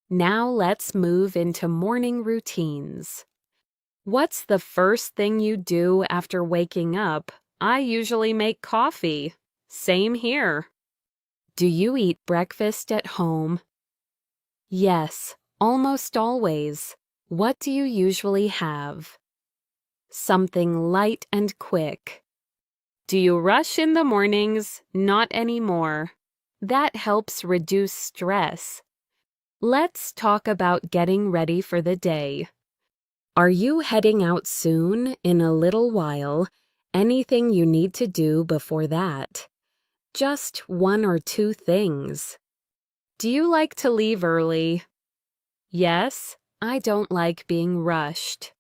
Now let's move into morning routines. What's the first thing you do after waking up? I usually make coffee. Same here. Do you eat breakfast at home? Yes, almost always. What do you usually have? Something light and quick. Do you rush in the mornings? Not anymore. That helps reduce stress. Let's talk about getting ready for the day. Are you heading out soon, in a little while? Anything you need to do before that? Just 1 or 2 things. Do you like to leave early? Yes, I don't like being rushed.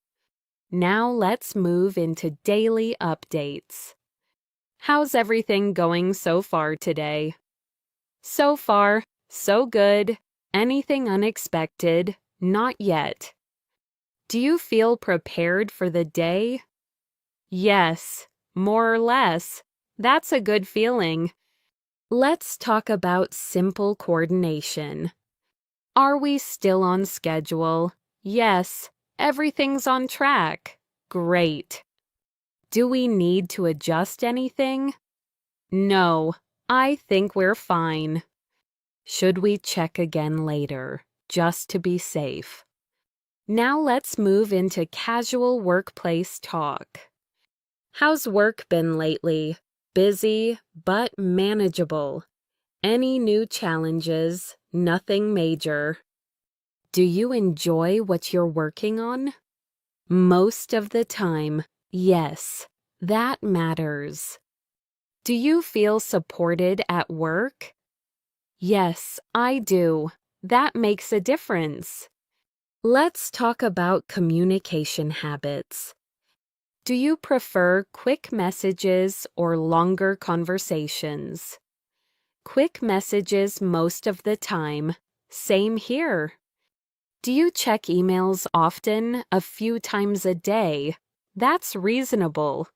Now let's move into daily updates. How's everything going so far today? So far, so good. Anything unexpected? Not yet. Do you feel prepared for the day? Yes, more or less. That's a good feeling. Let's talk about simple coordination. Are we still on schedule? Yes. Everything's on track. Great. Do we need to adjust anything? No, I think we're fine. Should we check again later, just to be safe? Now let's move into casual workplace talk. How's work been lately? Busy, but manageable. Any new challenges? Nothing major. Do you enjoy what you're working on? Most of the time, yes. That matters. Do you feel supported at work? Yes, I do. That makes a difference. Let's talk about communication habits. Do you prefer quick messages or longer conversations? Quick messages most of the time. Same here. Do you check emails often, a few times a day? That's reasonable.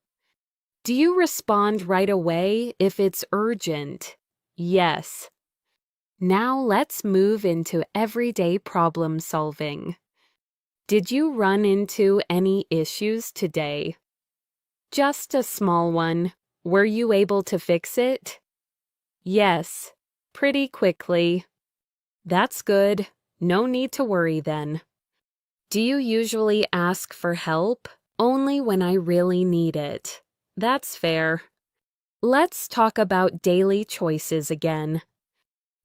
Do you respond right away if it's urgent? Yes. Now let's move into everyday problem solving. Did you run into any issues today? Just a small one. Were you able to fix it? Yes, pretty quickly. That's good. No need to worry then. Do you usually ask for help? Only when I really need it. That's fair. Let's talk about daily choices again.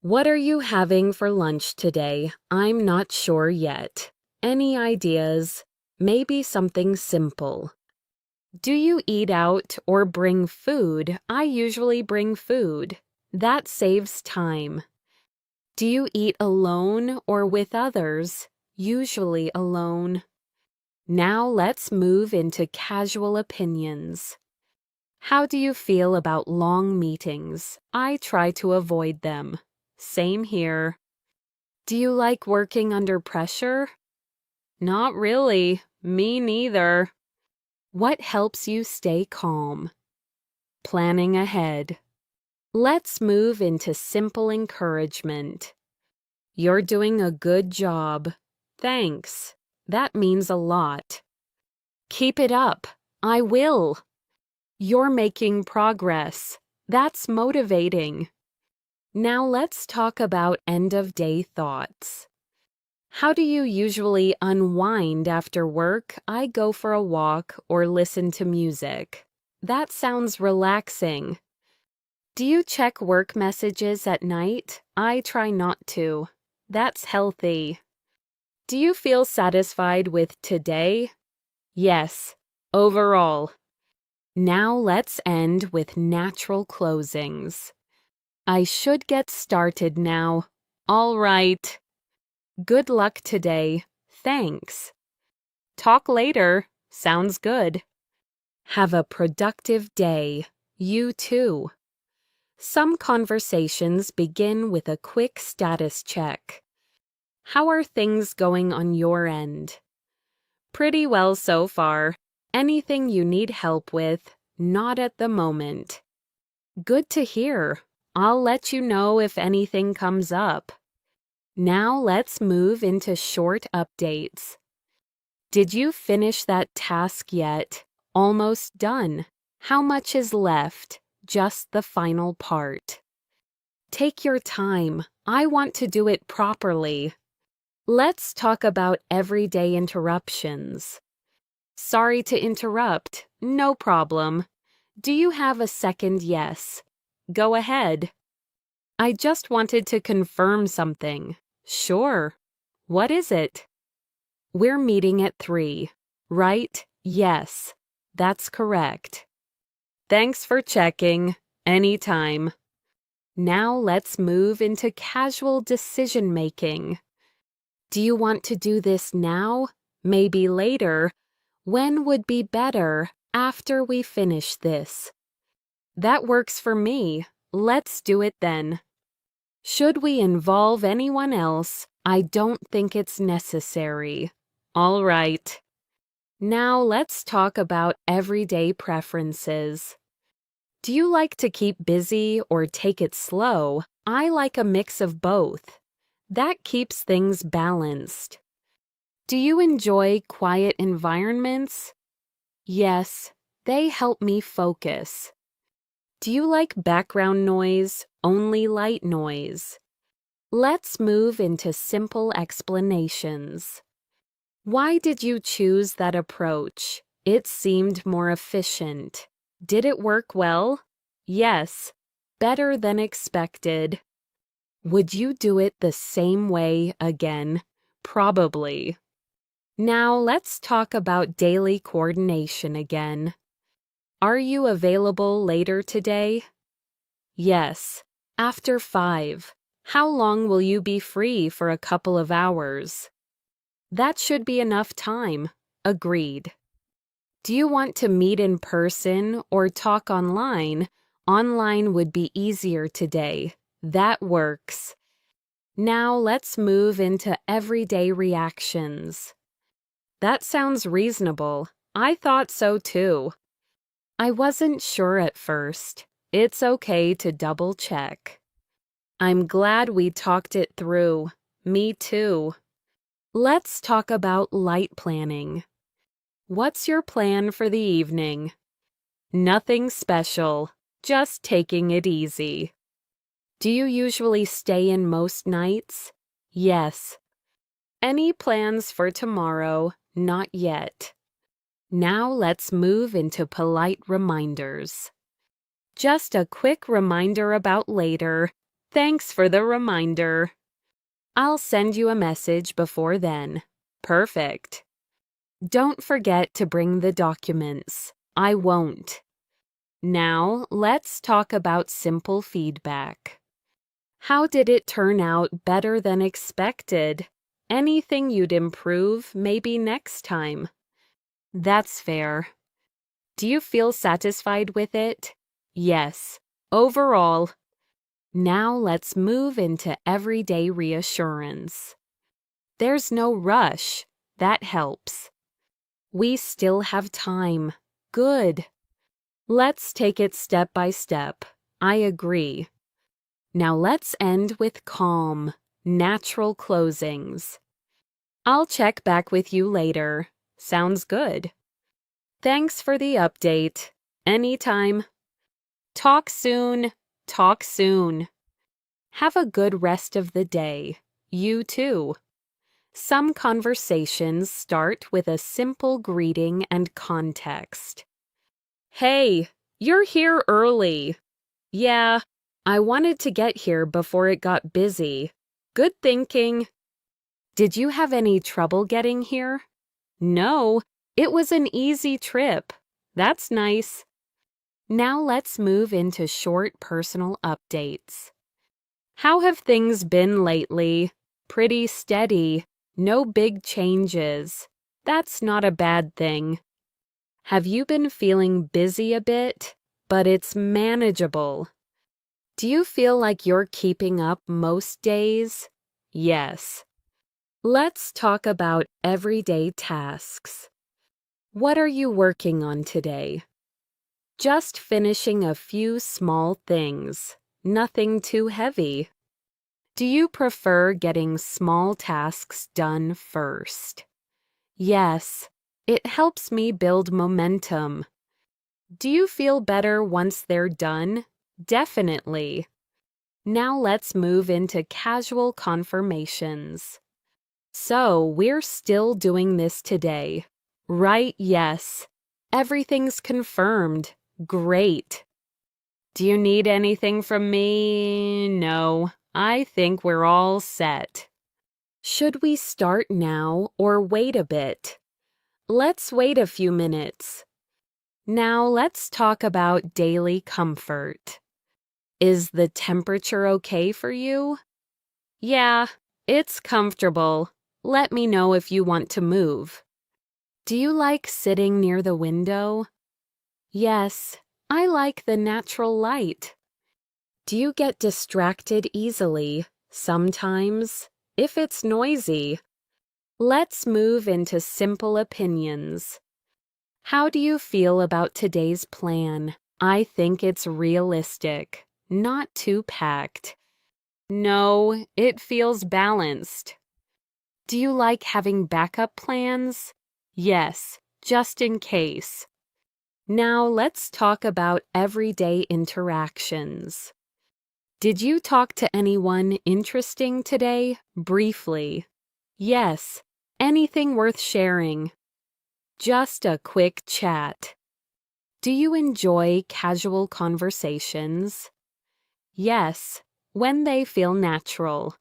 What are you having for lunch today? I'm not sure yet. Any ideas? Maybe something simple. Do you eat out or bring food? I usually bring food. That saves time. Do you eat alone or with others? Usually alone. Now let's move into casual opinions. How do you feel about long meetings? I try to avoid them. Same here. Do you like working under pressure? Not really. Me neither. What helps you stay calm? Planning ahead. Let's move into simple encouragement. You're doing a good job. Thanks. That means a lot. Keep it up. I will. You're making progress. That's motivating. Now let's talk about end-of-day thoughts. How do you usually unwind after work? I go for a walk or listen to music. That sounds relaxing. Do you check work messages at night? I try not to. That's healthy. Do you feel satisfied with today? Yes, overall. Now let's end with natural closings. I should get started now. All right. Good luck today. Thanks. Talk later. Sounds good. Have a productive day. You too. Some conversations begin with a quick status check. How are things going on your end? Pretty well so far. Anything you need help with? Not at the moment. Good to hear. I'll let you know if anything comes up. Now let's move into short updates. Did you finish that task yet? Almost done. How much is left? Just the final part. Take your time. I want to do it properly. Let's talk about everyday interruptions. Sorry to interrupt. No problem. Do you have a second yes? Go ahead. I just wanted to confirm something. Sure. What is it? We're meeting at 3, right? Yes. That's correct. Thanks for checking. Anytime. Now let's move into casual decision-making. Do you want to do this now? Maybe later? When would be better? After we finish this. That works for me. Let's do it then. Should we involve anyone else? I don't think it's necessary. All right. Now let's talk about everyday preferences. Do you like to keep busy or take it slow? I like a mix of both. That keeps things balanced. Do you enjoy quiet environments? Yes, they help me focus. Do you like background noise, only light noise? Let's move into simple explanations. Why did you choose that approach? It seemed more efficient. Did it work well? Yes, better than expected. Would you do it the same way again? Probably. Now let's talk about daily coordination again. Are you available later today? Yes, after 5. How long will you be free for a couple of hours? That should be enough time. Agreed. Do you want to meet in person or talk online? Online would be easier today. That works. Now let's move into everyday reactions. That sounds reasonable. I thought so too. I wasn't sure at first. It's okay to double check. I'm glad we talked it through. Me too. Let's talk about light planning. What's your plan for the evening? Nothing special, just taking it easy. Do you usually stay in most nights? Yes. Any plans for tomorrow? Not yet. Now let's move into polite reminders. Just a quick reminder about later. Thanks for the reminder. I'll send you a message before then. Perfect. Don't forget to bring the documents. I won't. Now, let's talk about simple feedback. How did it turn out better than expected? Anything you'd improve maybe next time? That's fair. Do you feel satisfied with it? Yes. Overall. Now let's move into everyday reassurance. There's no rush. That helps. We still have time. Good. Let's take it step by step. I agree. Now let's end with calm, natural closings. I'll check back with you later. Sounds good. Thanks for the update. Anytime. Talk soon. Talk soon. Have a good rest of the day. You too. Some conversations start with a simple greeting and context. Hey, you're here early. Yeah, I wanted to get here before it got busy. Good thinking. Did you have any trouble getting here? No, it was an easy trip. That's nice. Now let's move into short personal updates. How have things been lately? Pretty steady. No big changes. That's not a bad thing. Have you been feeling busy a bit? But it's manageable. Do you feel like you're keeping up most days? Yes. Let's talk about everyday tasks. What are you working on today? Just finishing a few small things. Nothing too heavy. Do you prefer getting small tasks done first? Yes, it helps me build momentum. Do you feel better once they're done? Definitely. Now let's move into casual confirmations. So, we're still doing this today. Right, yes. Everything's confirmed. Great. Do you need anything from me? No. I think we're all set. Should we start now or wait a bit? Let's wait a few minutes. Now let's talk about daily comfort. Is the temperature okay for you? Yeah, it's comfortable. Let me know if you want to move. Do you like sitting near the window? Yes, I like the natural light. Do you get distracted easily? Sometimes, if it's noisy. Let's move into simple opinions. How do you feel about today's plan? I think it's realistic, not too packed. No, it feels balanced. Do you like having backup plans? Yes, just in case. Now let's talk about everyday interactions. Did you talk to anyone interesting today? Briefly. Yes. Anything worth sharing? Just a quick chat. Do you enjoy casual conversations? Yes, when they feel natural.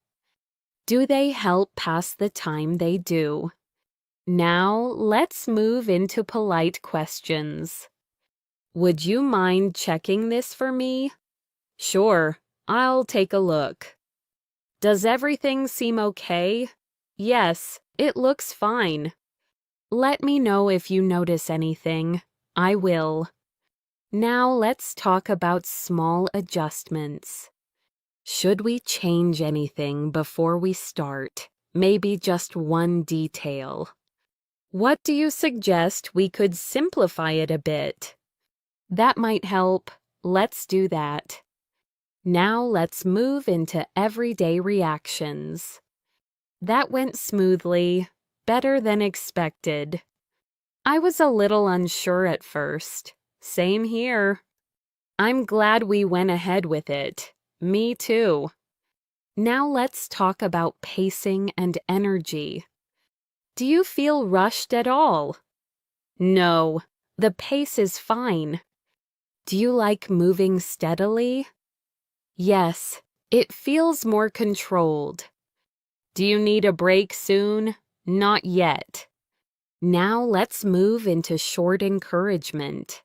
Do they help pass the time? They do. Now let's move into polite questions. Would you mind checking this for me? Sure, I'll take a look. Does everything seem okay? Yes, it looks fine. Let me know if you notice anything. I will. Now let's talk about small adjustments. Should we change anything before we start? Maybe just one detail. What do you suggest we could simplify it a bit? That might help. Let's do that. Now let's move into everyday reactions. That went smoothly, better than expected. I was a little unsure at first. Same here. I'm glad we went ahead with it. Me too. Now let's talk about pacing and energy. Do you feel rushed at all? No, the pace is fine. Do you like moving steadily? Yes, it feels more controlled. Do you need a break soon? Not yet. Now let's move into short encouragement.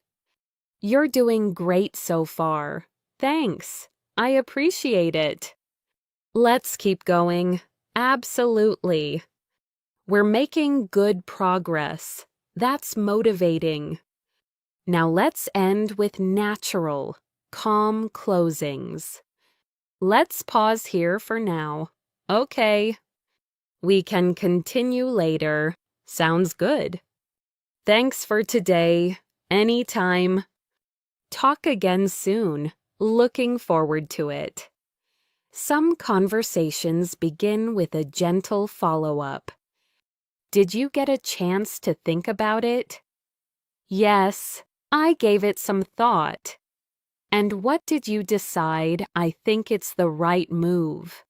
You're doing great so far. Thanks. I appreciate it. Let's keep going. Absolutely. We're making good progress. That's motivating. Now let's end with natural, calm closings. Let's pause here for now. Okay. We can continue later. Sounds good. Thanks for today. Anytime. Talk again soon. Looking forward to it. Some conversations begin with a gentle follow-up. Did you get a chance to think about it? Yes, I gave it some thought. And what did you decide? I think it's the right move.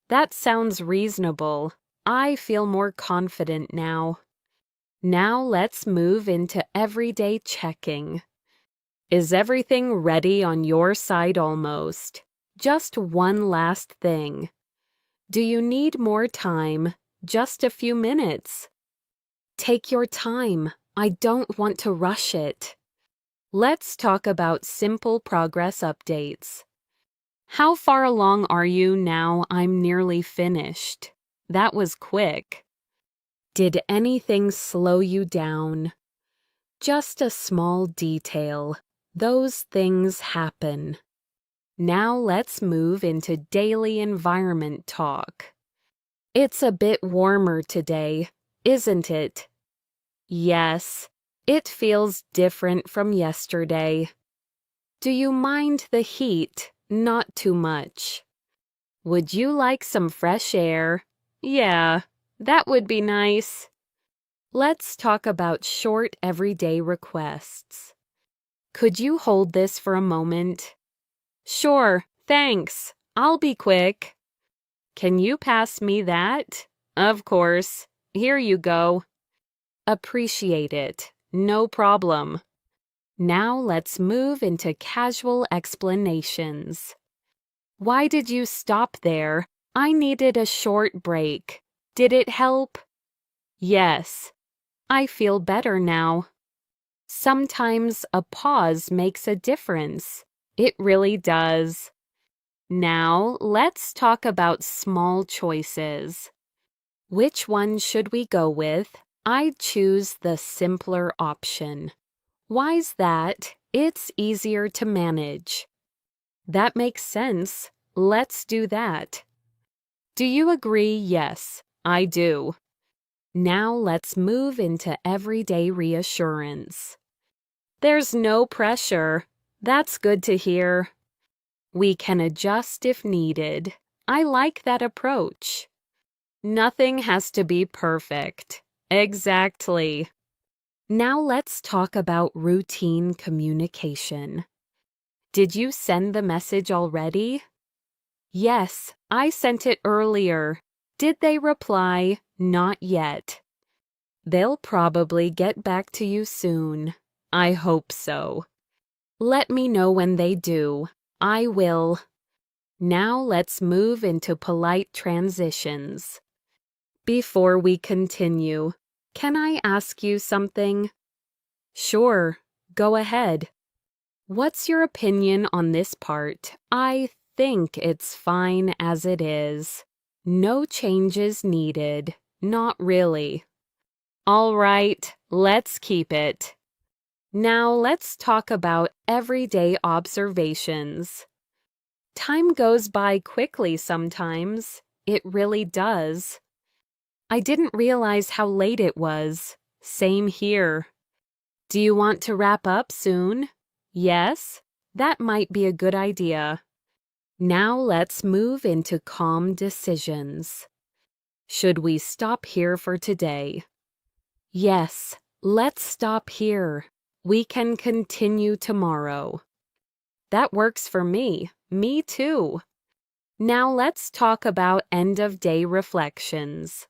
That sounds reasonable. I feel more confident now. Now let's move into everyday checking. Is everything ready on your side almost? Just one last thing. Do you need more time? Just a few minutes. Take your time. I don't want to rush it. Let's talk about simple progress updates. How far along are you now? I'm nearly finished. That was quick. Did anything slow you down? Just a small detail. Those things happen. Now let's move into daily environment talk. It's a bit warmer today, isn't it? Yes, it feels different from yesterday. Do you mind the heat? Not too much. Would you like some fresh air? Yeah, that would be nice. Let's talk about short everyday requests. Could you hold this for a moment? Sure, thanks. I'll be quick. Can you pass me that? Of course. Here you go. Appreciate it. No problem. Now let's move into casual explanations. Why did you stop there? I needed a short break. Did it help? Yes. I feel better now. Sometimes a pause makes a difference. It really does. Now let's talk about small choices. Which one should we go with? I'd choose the simpler option. Why's that? It's easier to manage. That makes sense. Let's do that. Do you agree? Yes, I do. Now let's move into everyday reassurance. There's no pressure. That's good to hear. We can adjust if needed. I like that approach. Nothing has to be perfect. Exactly. Now let's talk about routine communication. Did you send the message already? Yes, I sent it earlier. Did they reply? Not yet. They'll probably get back to you soon. I hope so. Let me know when they do. I will. Now let's move into polite transitions. Before we continue, can I ask you something? Sure, go ahead. What's your opinion on this part? I think it's fine as it is. No changes needed. Not really. All right, let's keep it. Now let's talk about everyday observations. Time goes by quickly sometimes. It really does. I didn't realize how late it was. Same here. Do you want to wrap up soon? Yes? That might be a good idea. Now let's move into calm decisions. Should we stop here for today? Yes, let's stop here. We can continue tomorrow. That works for me. Me too. Now let's talk about end-of-day reflections.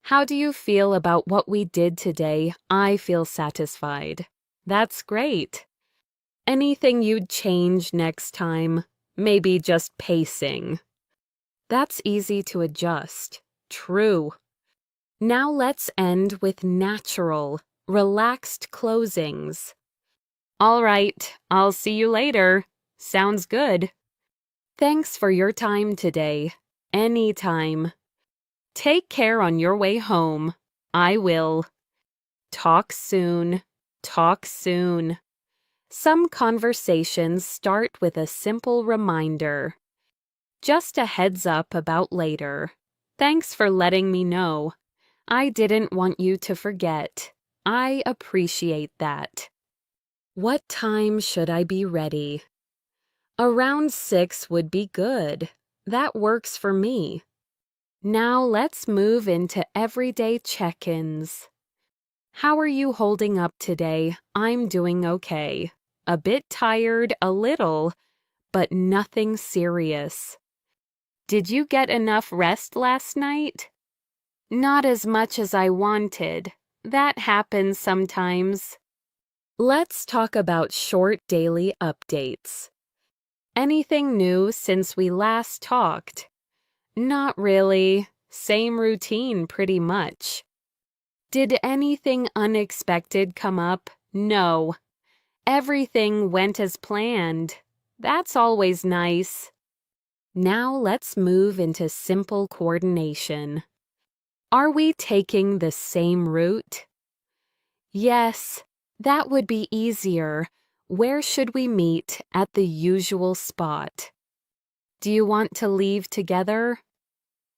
How do you feel about what we did today? I feel satisfied. That's great. Anything you'd change next time? Maybe just pacing. That's easy to adjust. True. Now let's end with natural, relaxed closings. All right, I'll see you later. Sounds good. Thanks for your time today. Anytime. Take care on your way home. I will. Talk soon. Talk soon. Some conversations start with a simple reminder. Just a heads up about later. Thanks for letting me know. I didn't want you to forget. I appreciate that. What time should I be ready? Around 6 would be good. That works for me. Now let's move into everyday check-ins. How are you holding up today? I'm doing okay. A bit tired, a little, but nothing serious. Did you get enough rest last night? Not as much as I wanted. That happens sometimes. Let's talk about short daily updates. Anything new since we last talked? Not really. Same routine pretty much. Did anything unexpected come up? No. Everything went as planned. That's always nice. Now let's move into simple coordination. Are we taking the same route? Yes, that would be easier. Where should we meet at the usual spot? Do you want to leave together?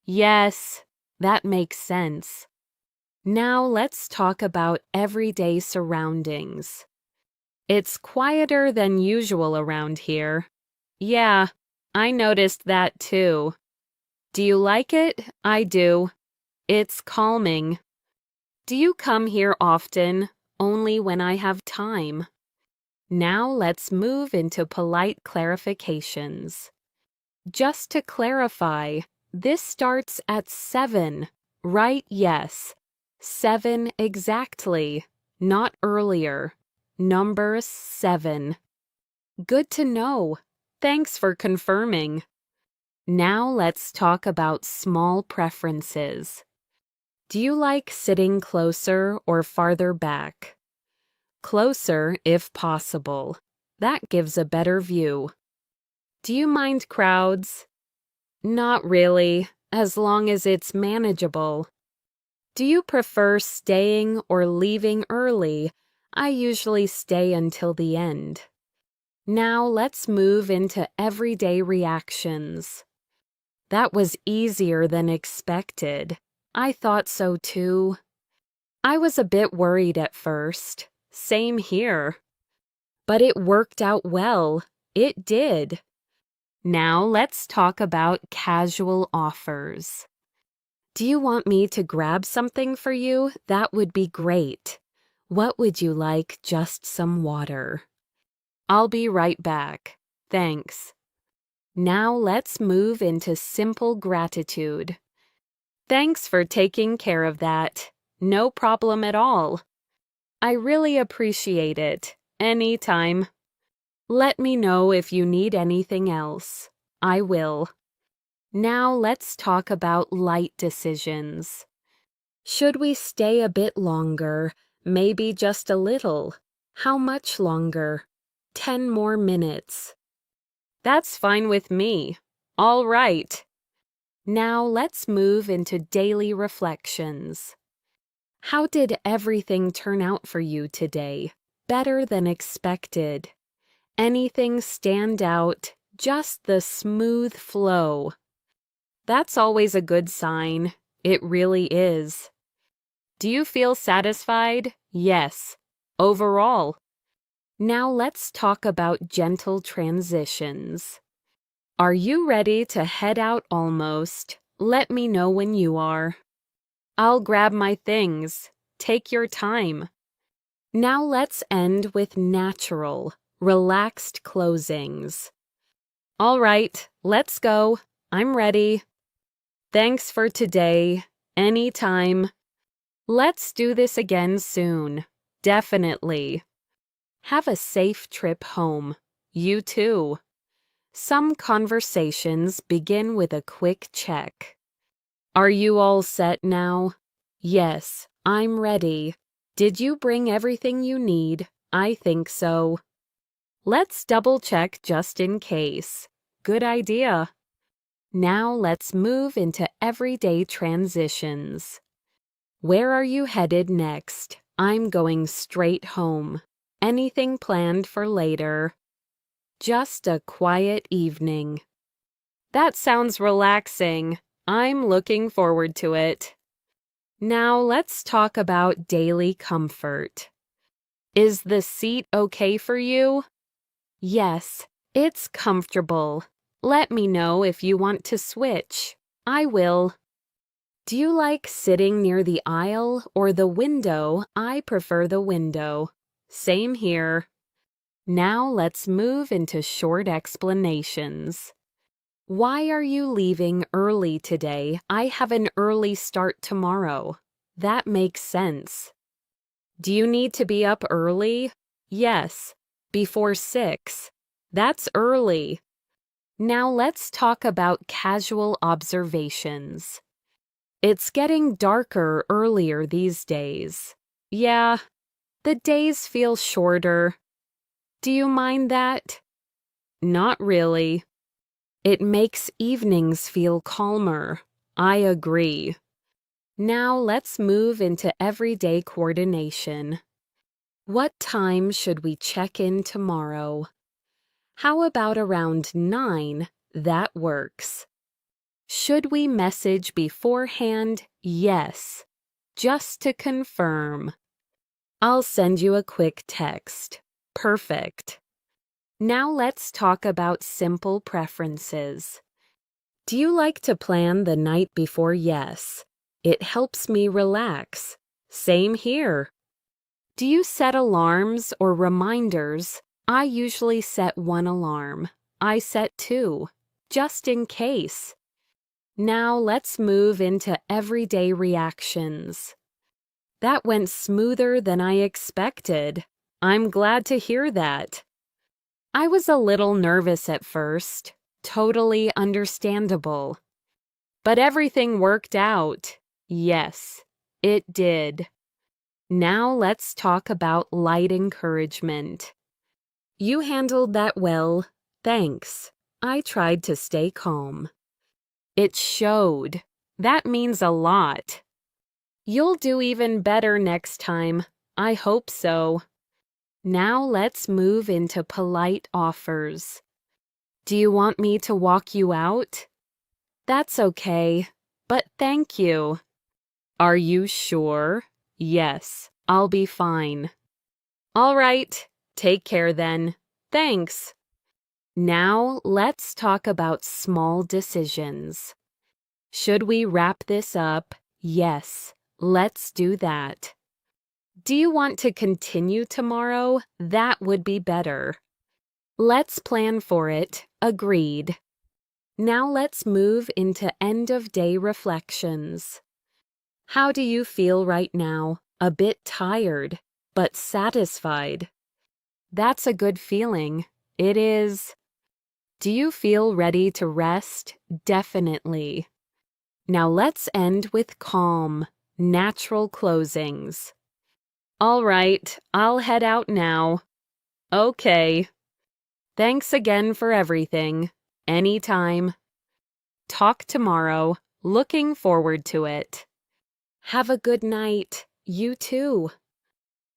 Yes, that makes sense. Now let's talk about everyday surroundings. It's quieter than usual around here. Yeah, I noticed that too. Do you like it? I do. It's calming. Do you come here often? Only when I have time. Now let's move into polite clarifications. Just to clarify, this starts at 7, right? Yes. 7 exactly, not earlier. Number 7. Good to know. Thanks for confirming. Now let's talk about small preferences. Do you like sitting closer or farther back? Closer if possible. That gives a better view. Do you mind crowds? Not really, as long as it's manageable. Do you prefer staying or leaving early? I usually stay until the end. Now let's move into everyday reactions. That was easier than expected. I thought so too. I was a bit worried at first. Same here. But it worked out well. It did. Now let's talk about casual offers. Do you want me to grab something for you? That would be great. What would you like? Just some water. I'll be right back. Thanks. Now let's move into simple gratitude. Thanks for taking care of that. No problem at all. I really appreciate it. Anytime. Let me know if you need anything else. I will. Now let's talk about light decisions. Should we stay a bit longer? Maybe just a little. How much longer? 10 more minutes. That's fine with me. All right. Now let's move into daily reflections. How did everything turn out for you today? Better than expected. Anything stand out? Just the smooth flow. That's always a good sign. It really is. Do you feel satisfied? Yes. Overall. Now let's talk about gentle transitions. Are you ready to head out almost? Let me know when you are. I'll grab my things. Take your time. Now let's end with natural, relaxed closings. All right, let's go. I'm ready. Thanks for today. Anytime. Let's do this again soon. Definitely. Have a safe trip home. You too. Some conversations begin with a quick check. Are you all set now? Yes, I'm ready. Did you bring everything you need? I think so. Let's double check just in case. Good idea. Now let's move into everyday transitions. Where are you headed next? I'm going straight home. Anything planned for later? Just a quiet evening. That sounds relaxing. I'm looking forward to it. Now let's talk about daily comfort. Is the seat okay for you? Yes, it's comfortable. Let me know if you want to switch. I will. Do you like sitting near the aisle or the window? I prefer the window. Same here. Now let's move into short explanations. Why are you leaving early today? I have an early start tomorrow. That makes sense. Do you need to be up early? Yes, before 6. That's early. Now let's talk about casual observations. It's getting darker earlier these days. Yeah, the days feel shorter. Do you mind that? Not really. It makes evenings feel calmer. I agree. Now let's move into everyday coordination. What time should we check in tomorrow? How about around 9? That works. Should we message beforehand? Yes. Just to confirm. I'll send you a quick text. Perfect. Now let's talk about simple preferences. Do you like to plan the night before? Yes. It helps me relax. Same here. Do you set alarms or reminders? I usually set one alarm. I set 2, just in case. Now let's move into everyday reactions. That went smoother than I expected. I'm glad to hear that. I was a little nervous at first. Totally understandable. But everything worked out. Yes, it did. Now let's talk about light encouragement. You handled that well. Thanks. I tried to stay calm. It showed. That means a lot. You'll do even better next time. I hope so. Now let's move into polite offers. Do you want me to walk you out? That's okay, but thank you. Are you sure? Yes, I'll be fine. All right, take care then. Thanks. Now let's talk about small decisions. Should we wrap this up? Yes, let's do that. Do you want to continue tomorrow? That would be better. Let's plan for it. Agreed. Now let's move into end-of-day reflections. How do you feel right now? A bit tired, but satisfied. That's a good feeling. It is. Do you feel ready to rest? Definitely. Now let's end with calm, natural closings. All right, I'll head out now. Okay. Thanks again for everything. Anytime. Talk tomorrow. Looking forward to it. Have a good night. You too.